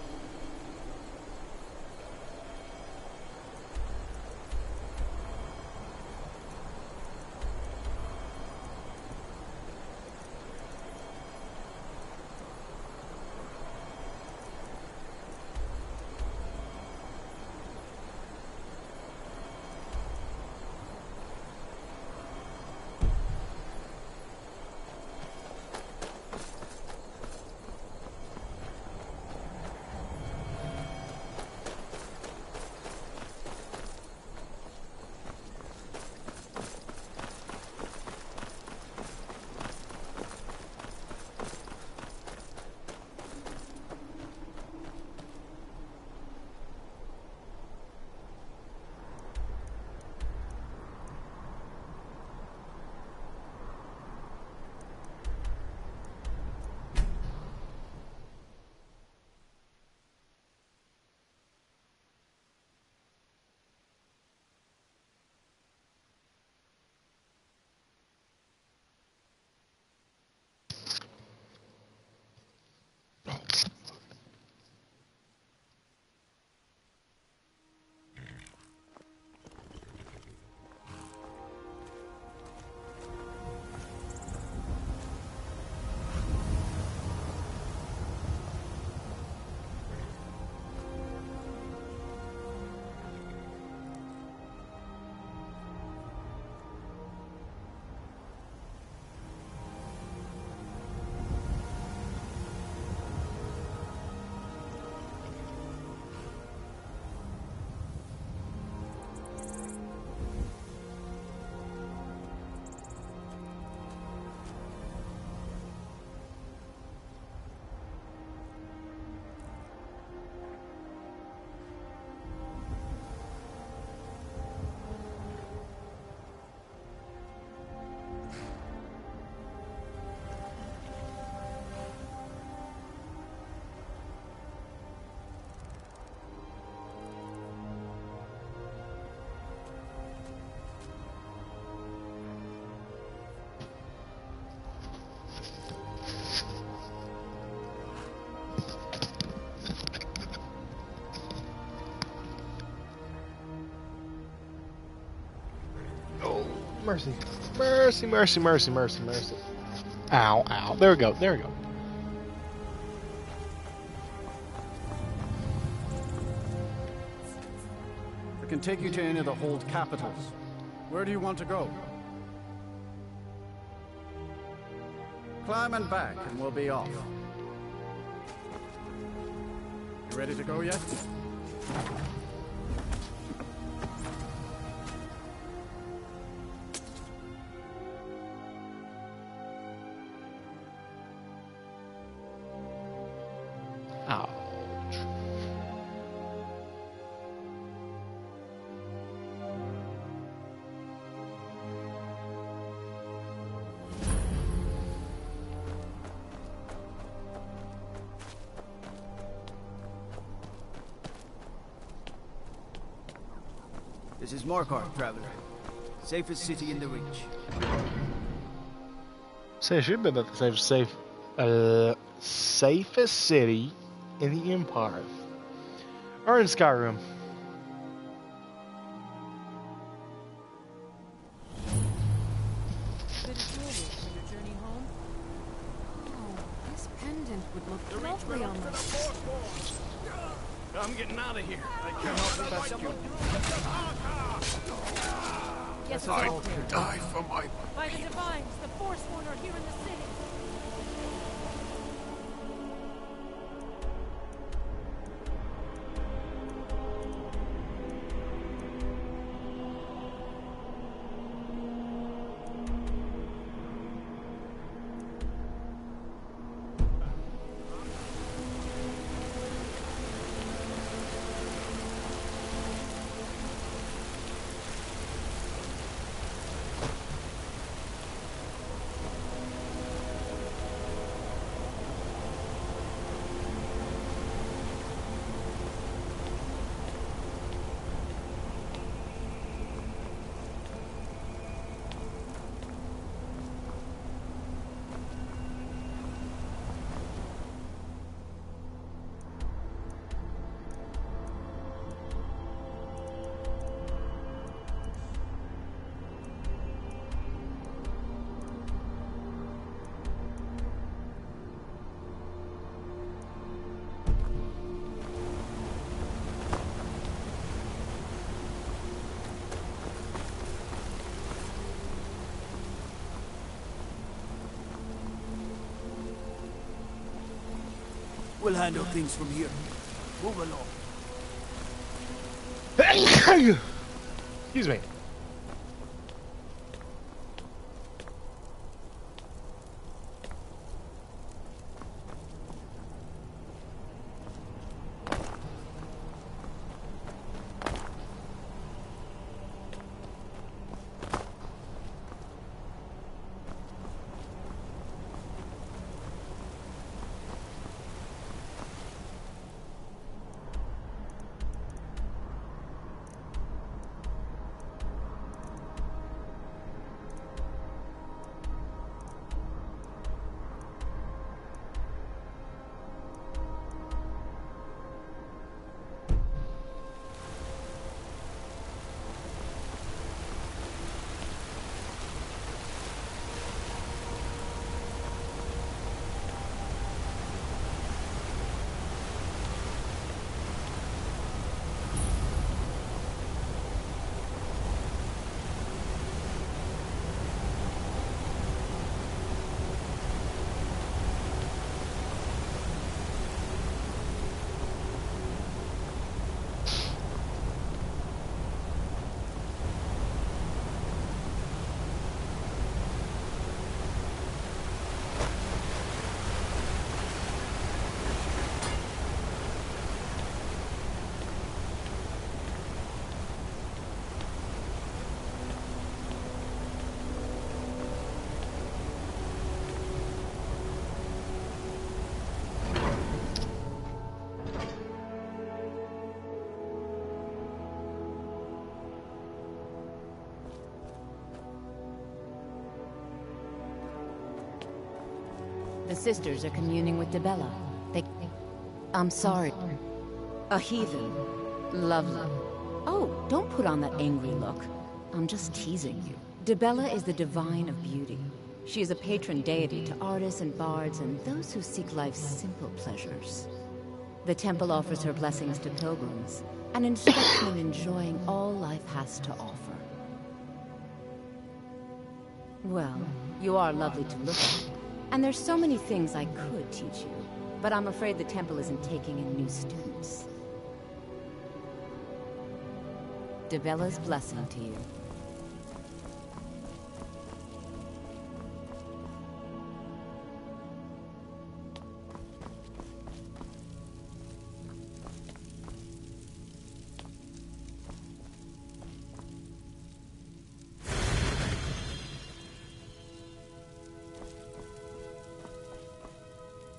Mercy. Mercy, mercy, mercy, mercy, mercy. Ow, ow. There we go, there we go. I can take you to any of the hold capitals. Where do you want to go? Climb and back, and we'll be off. You ready to go yet? This is Markarth, traveler. Safest city in the Reach. Say it should be about the safest city in the Empire. Or in Skyrim. This pendant would look lovely on my... I'm getting out of here. I cannot rescue. Yes, I'd die for my... By the Divines, the Forsworn are here in the city. We'll handle things from here. Move along. Excuse me. The sisters are communing with Debella. I'm sorry. A heathen. Lovely. Oh, don't put on that angry look. I'm just teasing you. Debella is the divine of beauty. She is a patron deity to artists and bards and those who seek life's simple pleasures. The temple offers her blessings to pilgrims and instructs them in enjoying all life has to offer. Well, you are lovely to look at. And there's so many things I could teach you, but I'm afraid the temple isn't taking in new students. Debella's blessing to you.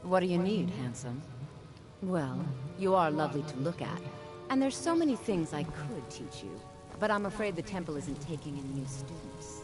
What do you need, handsome? Well, you are lovely to look at, and there's so many things I could teach you, but I'm afraid the temple isn't taking in new students.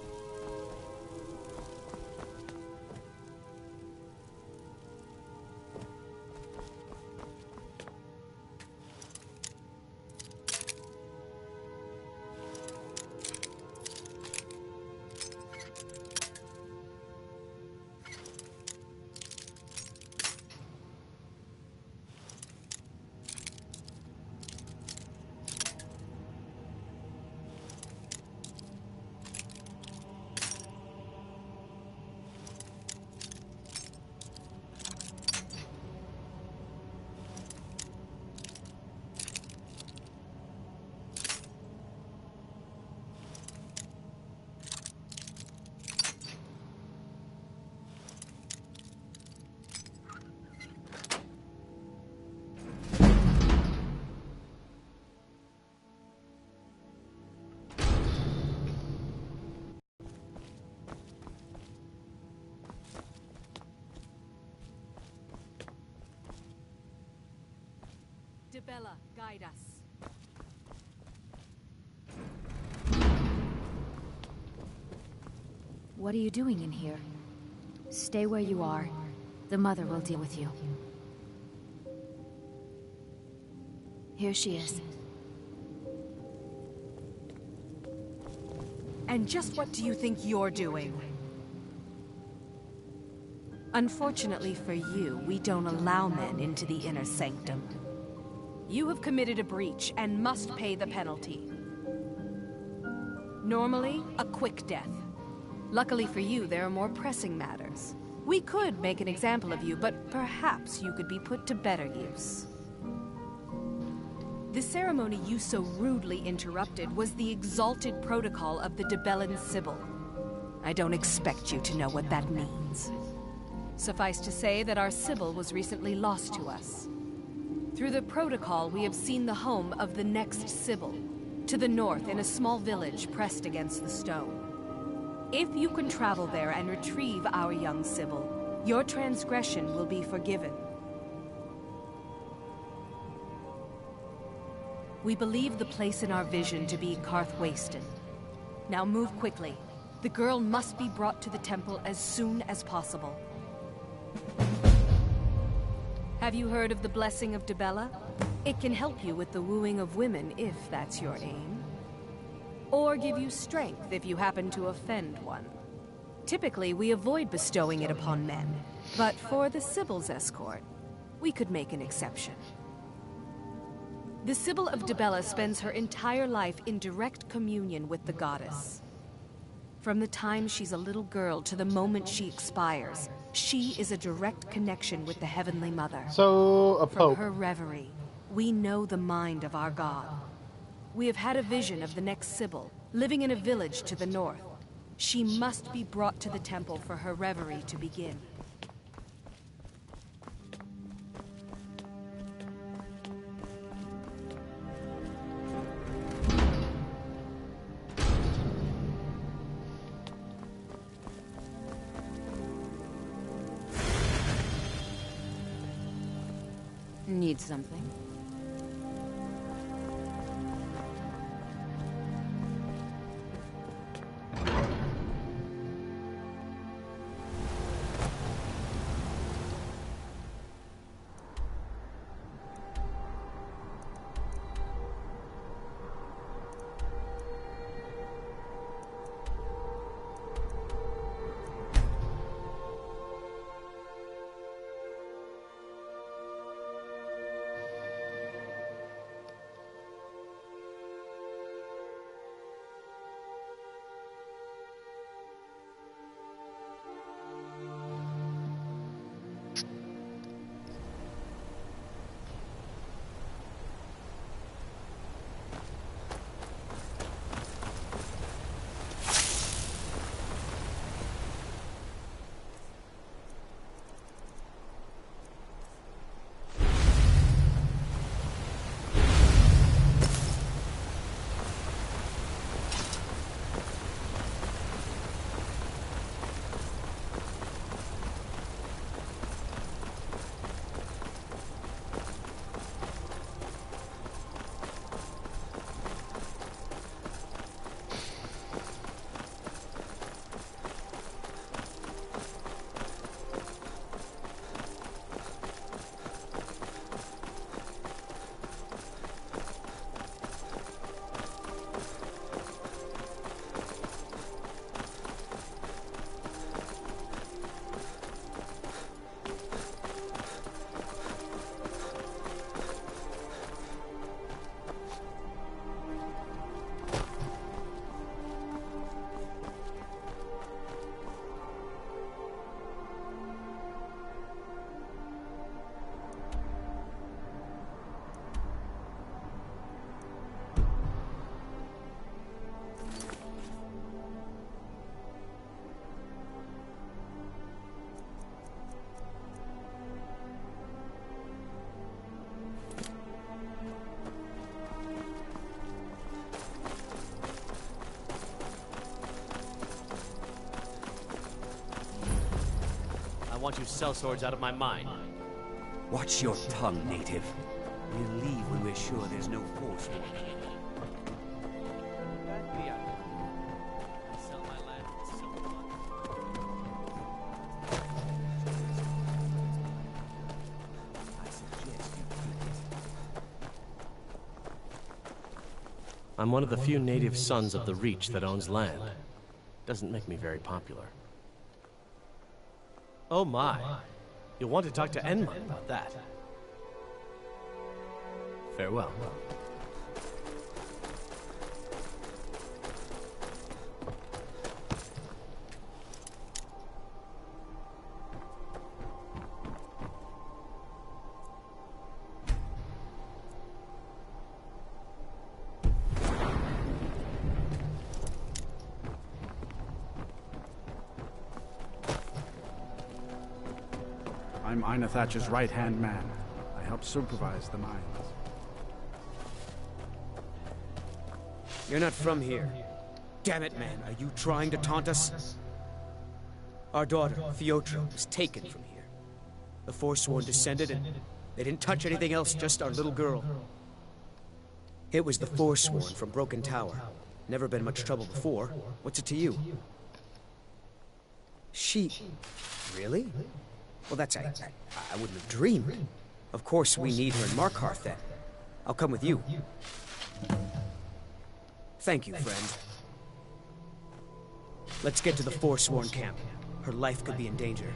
Debella, guide us. What are you doing in here? Stay where you are. The mother will deal with you. Here she is. And just what do you think you're doing? Unfortunately for you, we don't allow men into the inner sanctum. You have committed a breach and must pay the penalty. Normally, a quick death. Luckily for you, there are more pressing matters. We could make an example of you, but perhaps you could be put to better use. The ceremony you so rudely interrupted was the exalted protocol of the Debellan Sibyl. I don't expect you to know what that means. Suffice to say that our Sibyl was recently lost to us. Through the protocol, we have seen the home of the next Sibyl, to the north in a small village pressed against the stone. If you can travel there and retrieve our young Sibyl, your transgression will be forgiven. We believe the place in our vision to be Karthwasten. Now move quickly. The girl must be brought to the temple as soon as possible. Have you heard of the Blessing of Dibella? It can help you with the wooing of women if that's your aim. Or give you strength if you happen to offend one. Typically, we avoid bestowing it upon men, but for the Sibyl's escort, we could make an exception. The Sibyl of Dibella spends her entire life in direct communion with the goddess. From the time she's a little girl to the moment she expires, she is a direct connection with the Heavenly Mother. So, a pope. From her reverie, we know the mind of our God. We have had a vision of the next Sibyl, living in a village to the north. She must be brought to the temple for her reverie to begin. Need something? I want you sellswords out of my mind. Watch your tongue, native. We'll leave when we're sure there's no force for it. I'm one of the few native sons of the Reach that owns land. Doesn't make me very popular. Oh my. You'll want to talk to Enmund about that. Farewell. I'm Ina Thatcher's right-hand man. I help supervise the mines. You're not from here. Damn it, man. Are you trying to taunt us? Our daughter, Theotra, was taken from here. The Forsworn descended and they didn't touch anything else, just our little girl. It was the Forsworn from Broken Tower. Never been much trouble before. What's it to you? She... Really? Well, that's... I wouldn't have dreamed. Of course we need her in Markarth, then. I'll come with you. Thank you, friend. Let's get to the Forsworn camp. Her life could be in danger.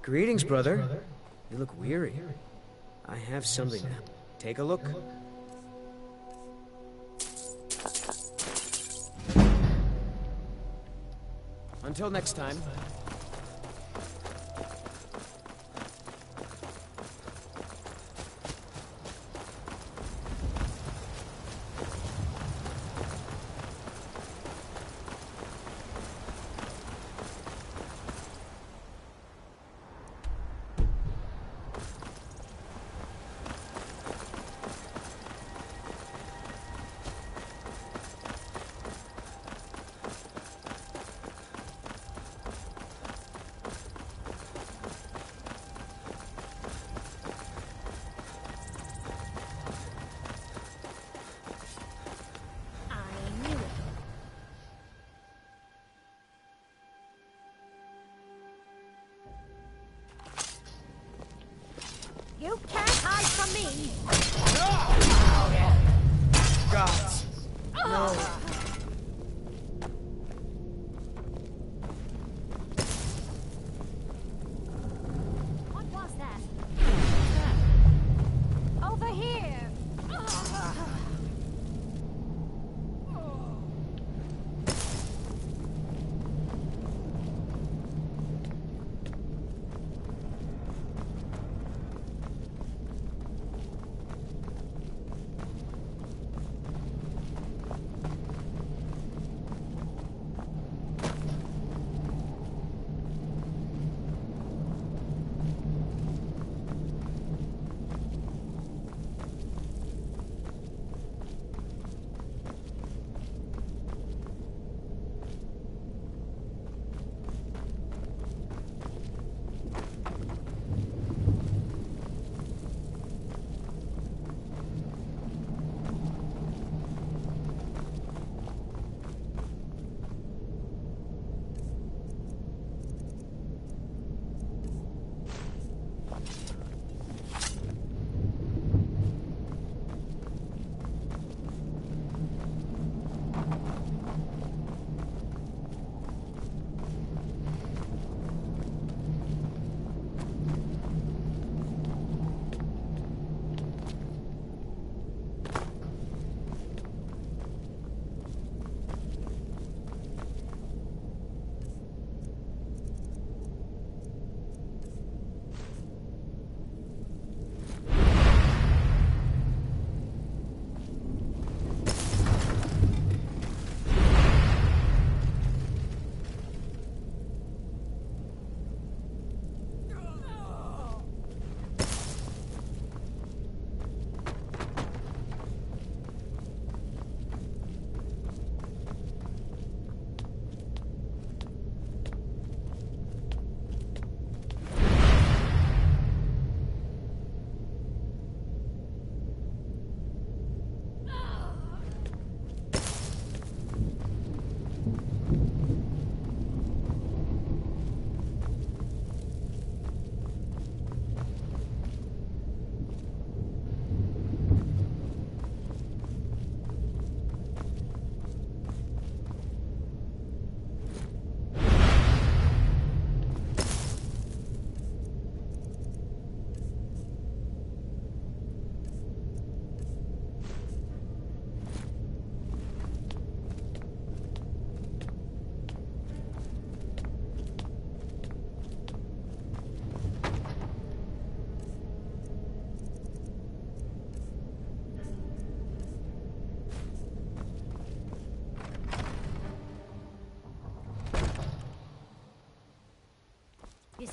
Greetings, brother. You look weary. I have something now. Take a look. Until next time.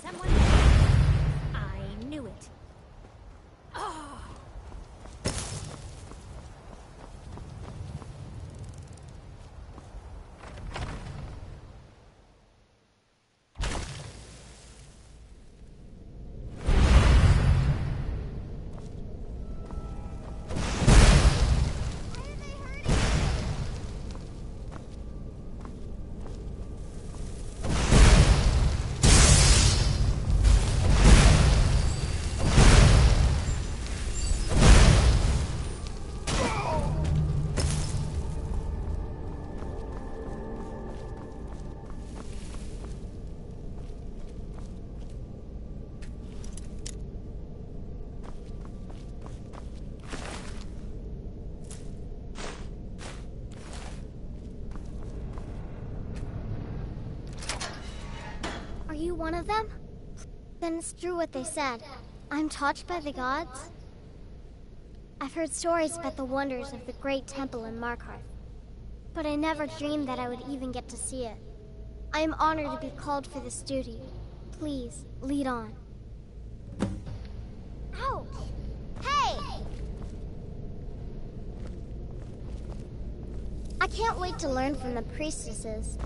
Someone... I knew it. Oh. Are you one of them? Then it's true what they said. I'm touched by the gods? I've heard stories about the wonders of the great temple in Markarth, but I never dreamed that I would even get to see it. I am honored to be called for this duty. Please, lead on. Ouch! Hey! I can't wait to learn from the priestesses.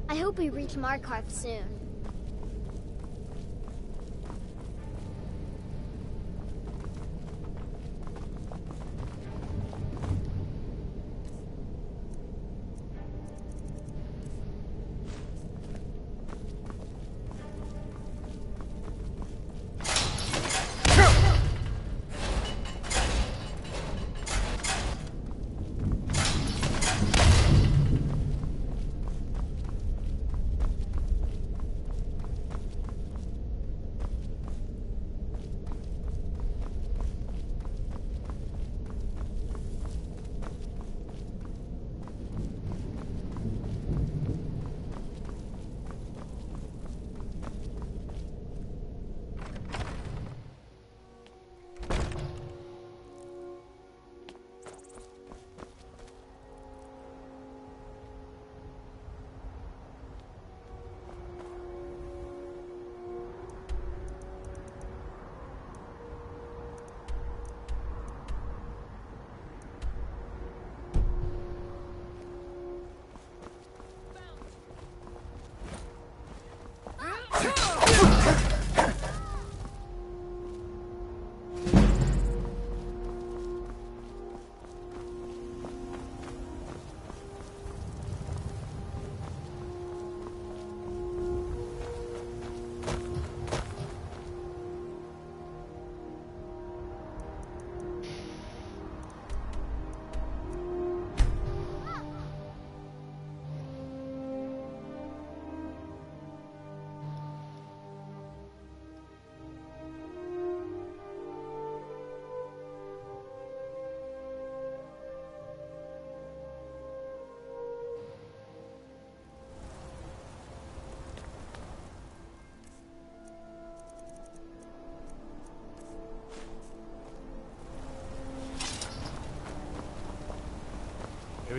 I hope we reach Markarth soon.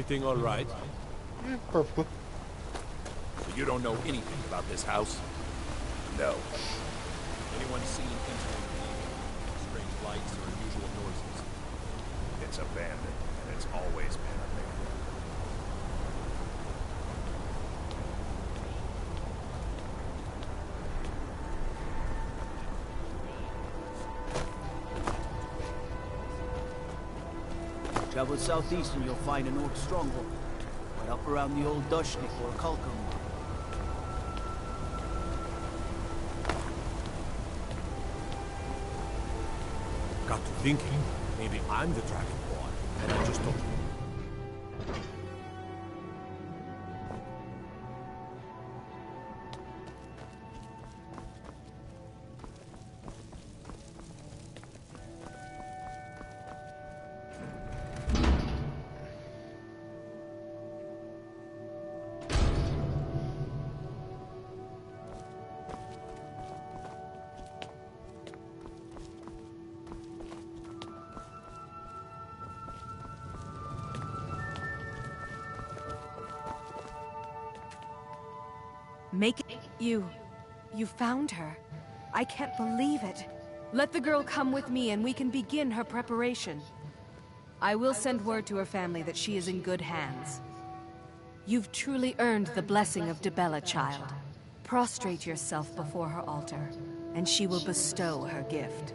Everything all right? Perfectly. So you don't know anything about this house? No. Anyone seen entering the strange lights or unusual noises? It's abandoned, and it's always been abandoned. Travel southeast and you'll find an orc stronghold. Right up around the old Dushnik or Kalkum. Got to thinking, maybe I'm the Dragonborn, and I just don't. Make it. You found her. I can't believe it. Let the girl come with me and we can begin her preparation. I will send word to her family that she is in good hands. You've truly earned the blessing of Dibella, child. Prostrate yourself before her altar, and she will bestow her gift.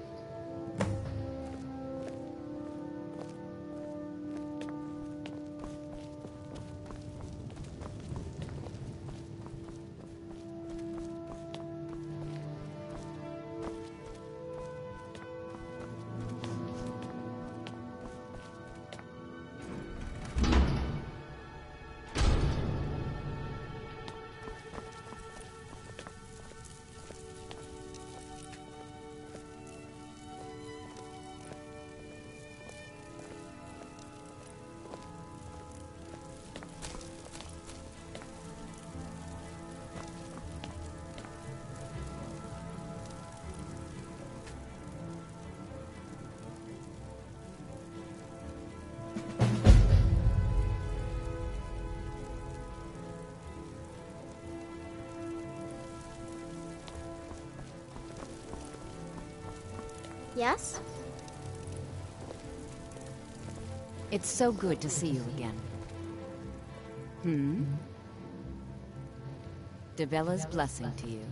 Yes? It's so good to see you again. Hmm? Dibella's blessing to you.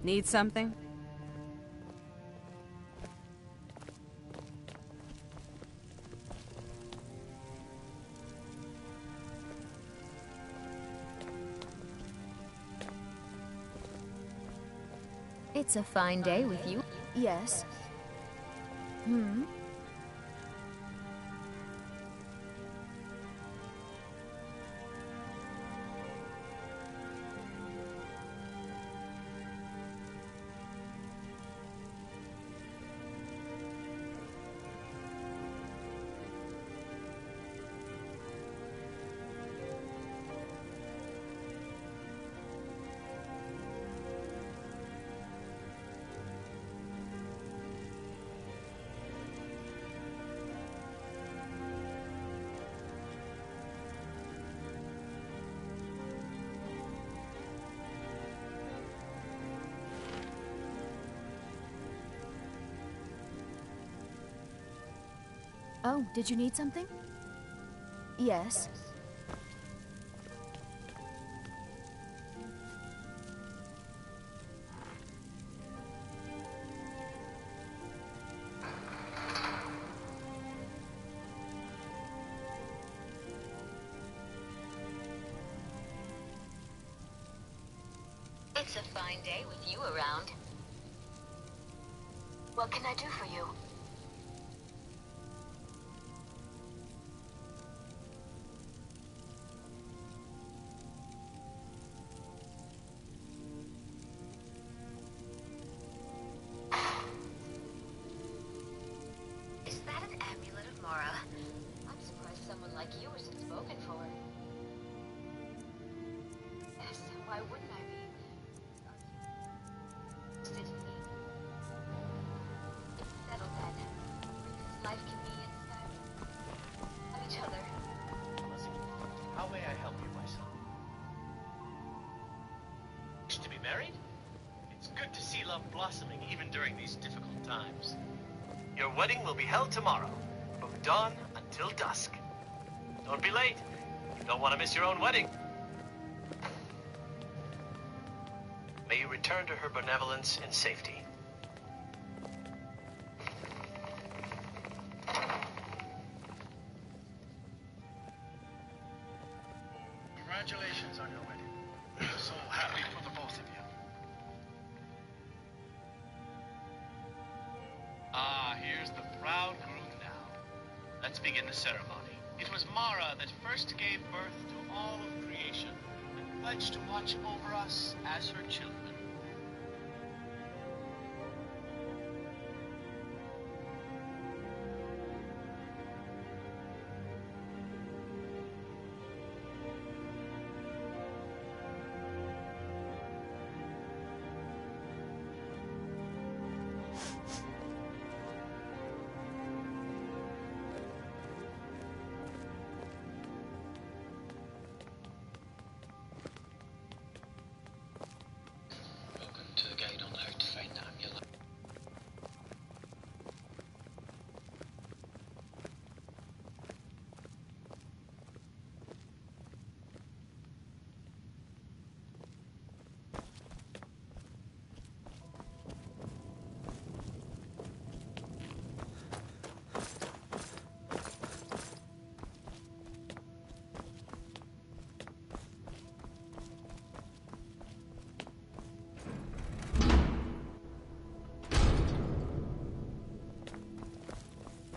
Need something? It's a fine day with you. Yes. Hmm? Oh, did you need something? Yes. It's a fine day with you around. What can I do for you? person spoken for. Yes, why wouldn't I be? Interested in me? Settle then, because life can be in Skyrim. Love each other. How may I help you, my son? Wish to be married? It's good to see love blossoming even during these difficult times. Your wedding will be held tomorrow, from dawn until dusk. Don't be late. You don't want to miss your own wedding. May you return to her benevolence in safety. Congratulations on your wedding. I'm so happy for the both of you. Ah, here's the proud groom now. Let's begin the ceremony. It was Mara that first gave birth to all of creation and pledged to watch over us as her children. To the gate on how to find the amulet.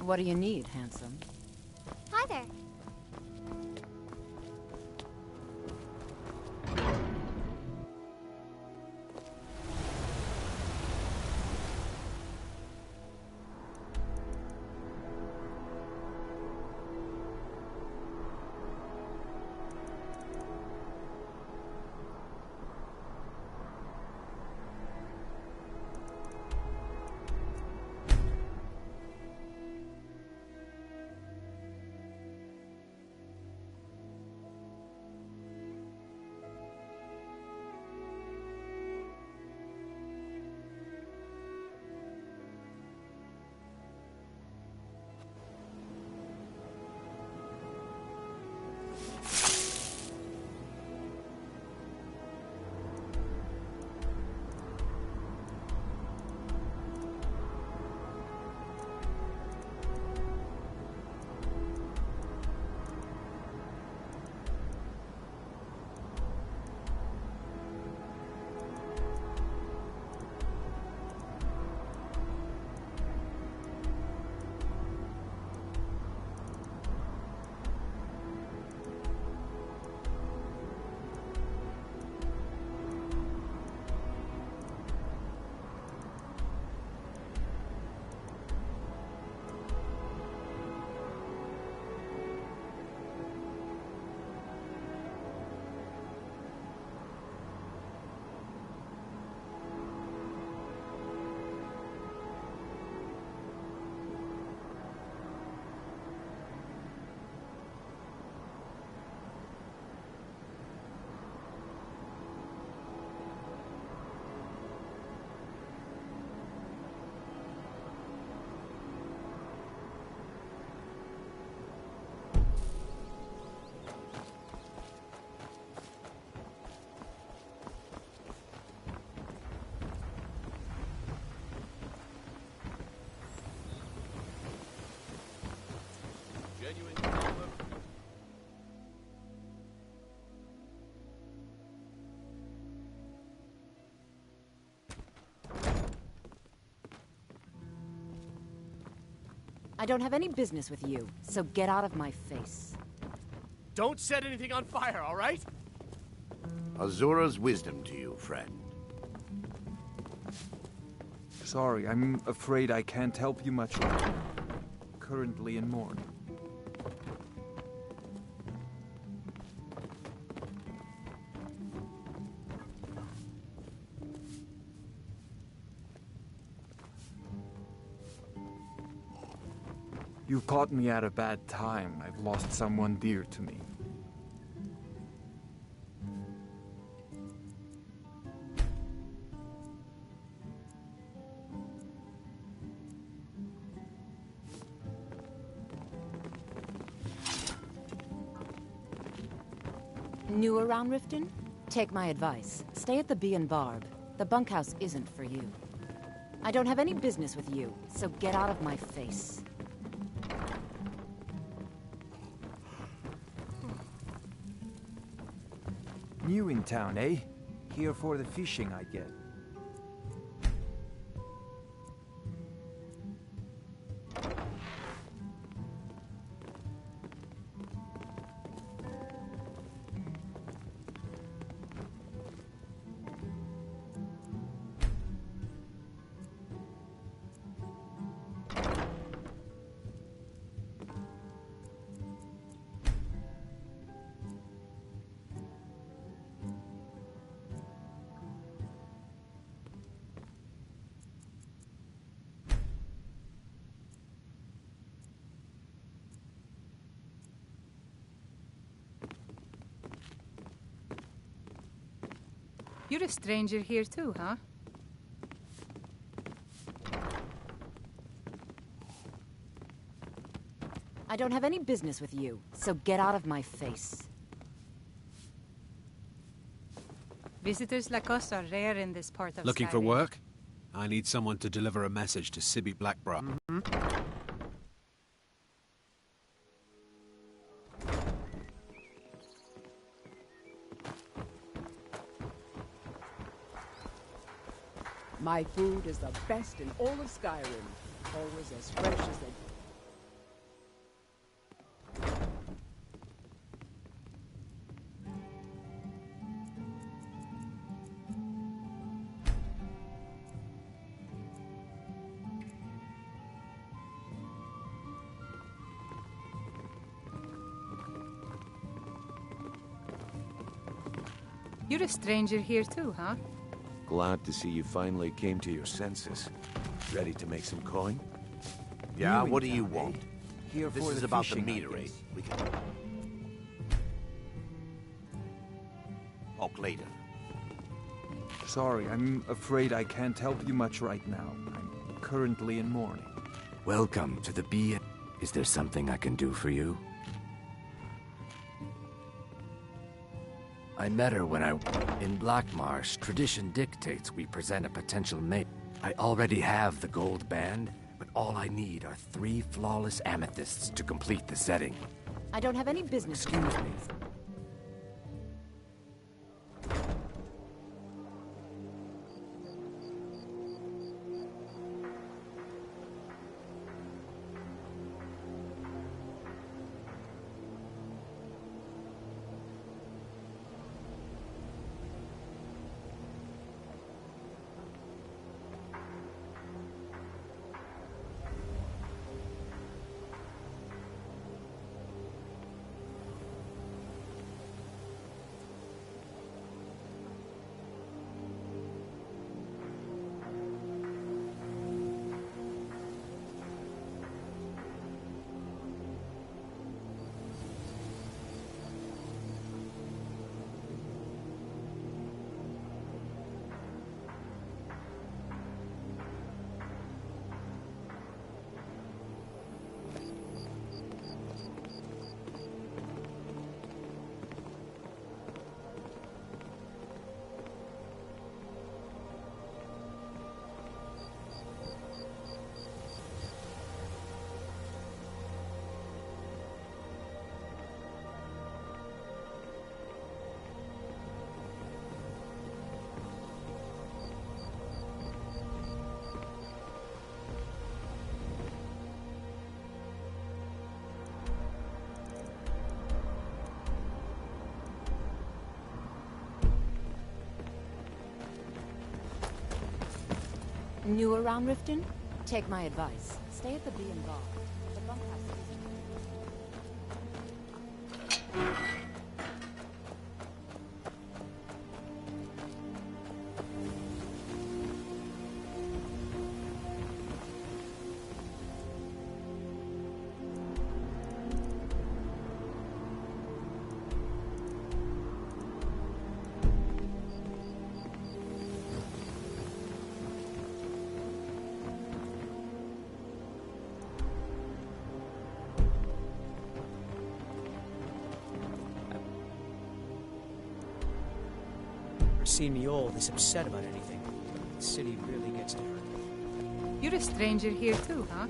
What do you need, handsome? Hi there. Genuine Alma. I don't have any business with you, so get out of my face. Don't set anything on fire, all right? Azura's wisdom to you, friend. Sorry, I'm afraid I can't help you much. Currently in mourning. You've caught me at a bad time. I've lost someone dear to me. New around Riften? Take my advice. Stay at the Bee and Barb. The bunkhouse isn't for you. I don't have any business with you, so get out of my face. New in town, eh? Here for the fishing, I get. You're a stranger here too, huh? I don't have any business with you, so get out of my face. Visitors like us are rare in this part of Looking for Skyrim. work? I need someone to deliver a message to Sibby Blackbra. My food is the best in all of Skyrim. Always as fresh as the... You're a stranger here too, huh? Glad to see you finally came to your senses. Ready to make some coin? Yeah, New what do in you town, want? eh? Here This for is the about the fishing, I metering. guess. We can talk later. Sorry, I'm afraid I can't help you much right now. I'm currently in mourning. Welcome to the Bee. Is there something I can do for you? I met her when in Blackmarsh. Tradition dictates we present a potential mate. I already have the gold band, but all I need are 3 flawless amethysts to complete the setting. I don't have any business. Excuse me. New around Riften? Take my advice. Stay at the Bee and Barb. The bunkhouse never seen me all this upset about anything. The city really gets to her. You're a stranger here too, huh?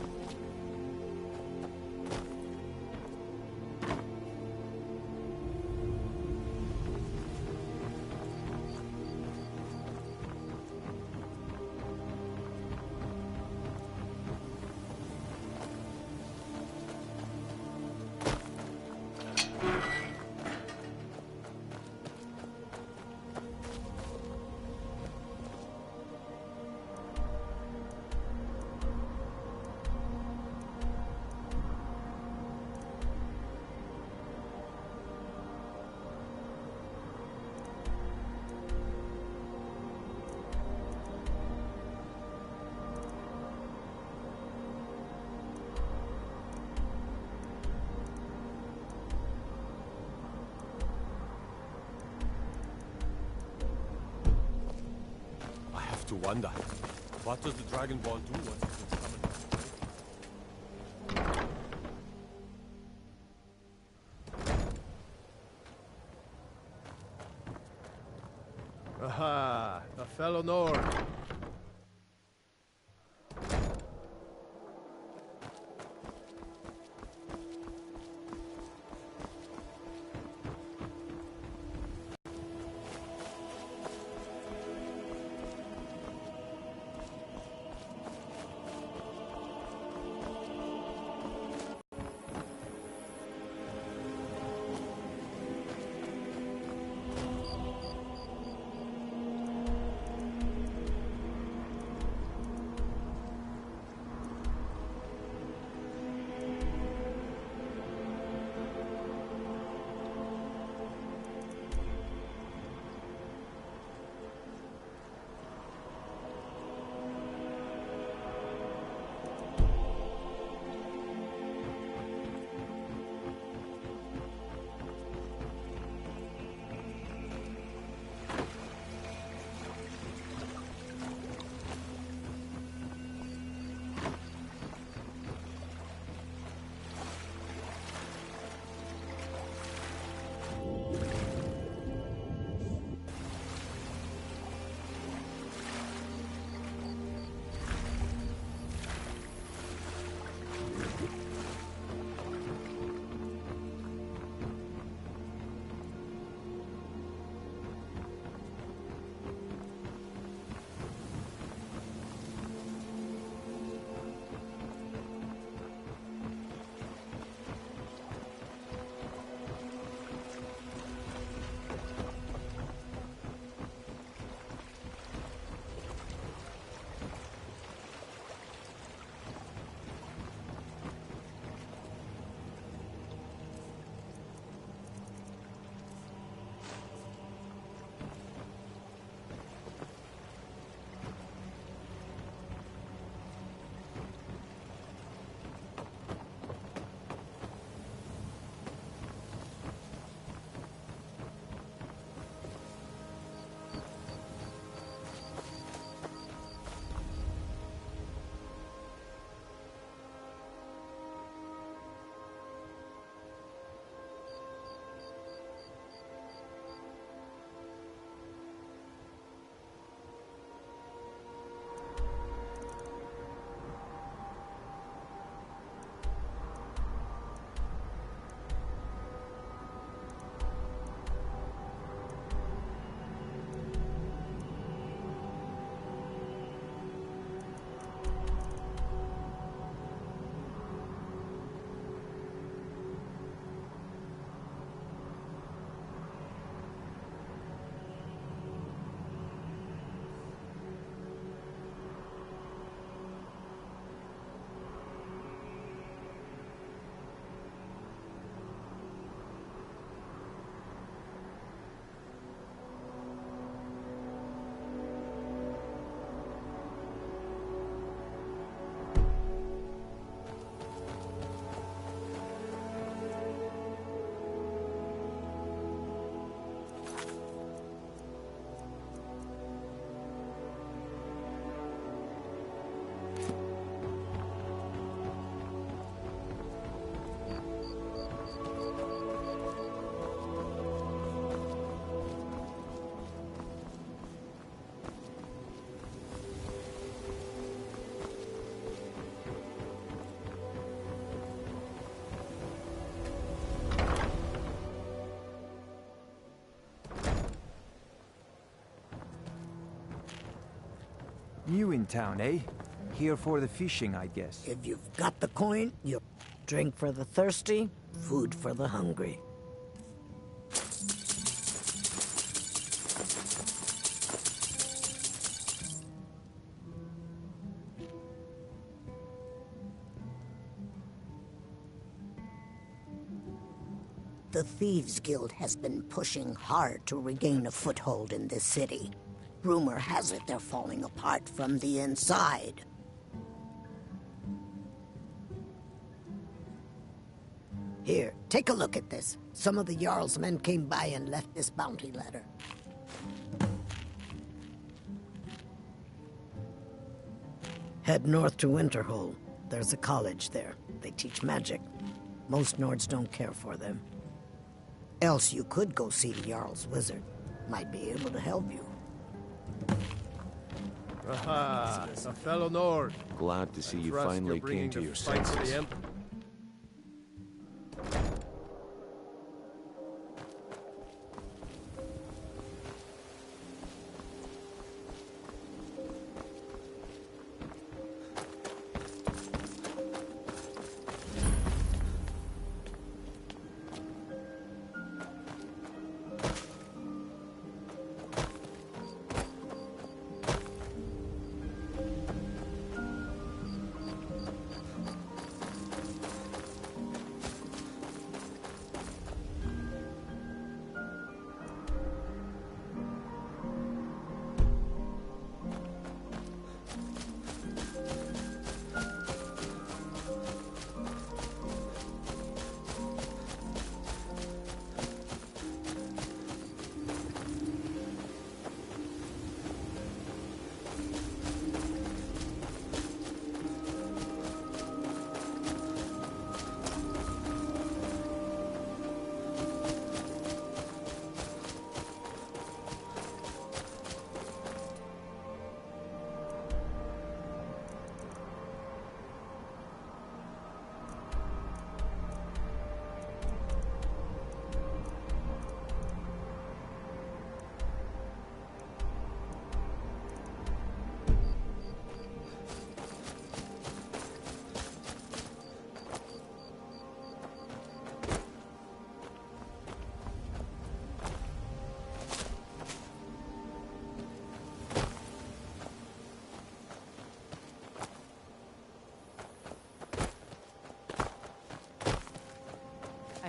To wonder, what does the Dragon Ball do once it's summoned? Aha, a fellow Nord. New in town, eh? Here for the fishing, I guess. If you've got the coin, you drink for the thirsty, food for the hungry. The Thieves' Guild has been pushing hard to regain a foothold in this city. Rumor has it they're falling apart from the inside. Here, take a look at this. Some of the Jarl's men came by and left this bounty letter. Head north to Winterhold. There's a college there. They teach magic. Most Nords don't care for them. Else you could go see the Jarl's wizard. Might be able to help you. Aha, a fellow Nord. Glad to see you Trust finally you're bringing came to the your fight for the senses. Emperor.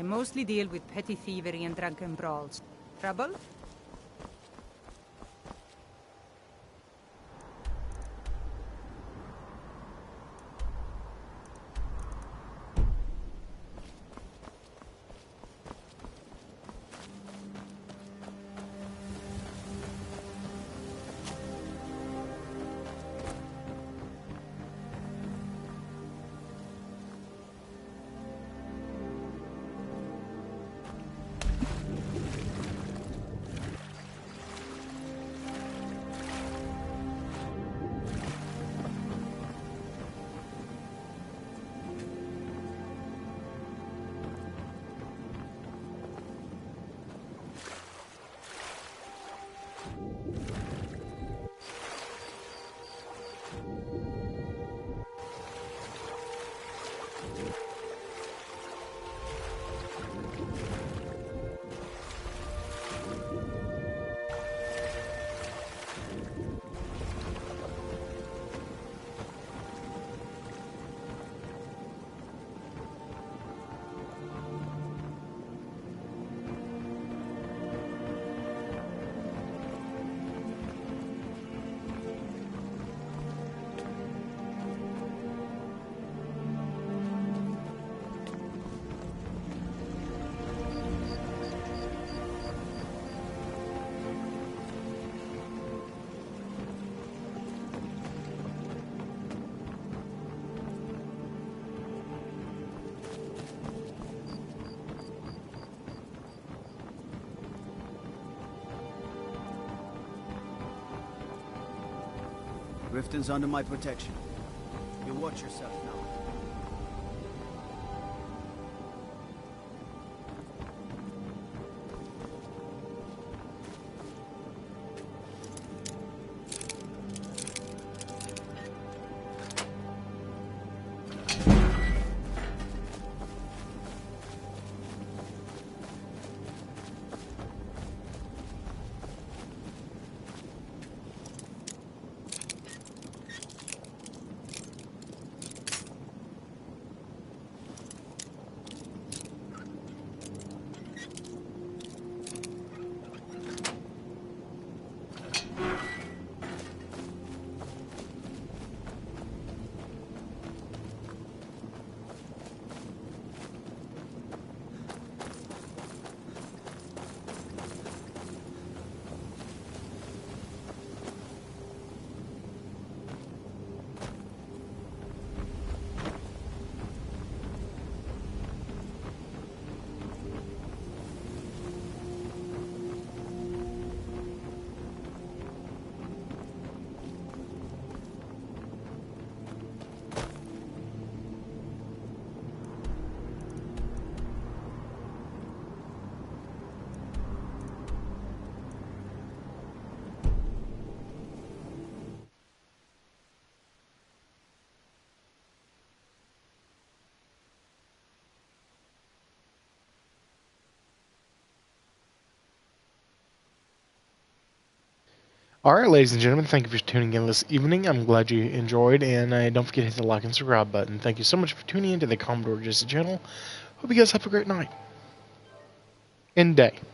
I mostly deal with petty thievery and drunken brawls. Trouble? Riften's under my protection. You watch yourself now. Alright, ladies and gentlemen, thank you for tuning in this evening. I'm glad you enjoyed, and don't forget to hit the like and subscribe button. Thank you so much for tuning into the Commodore Jesse channel. Hope you guys have a great night and day.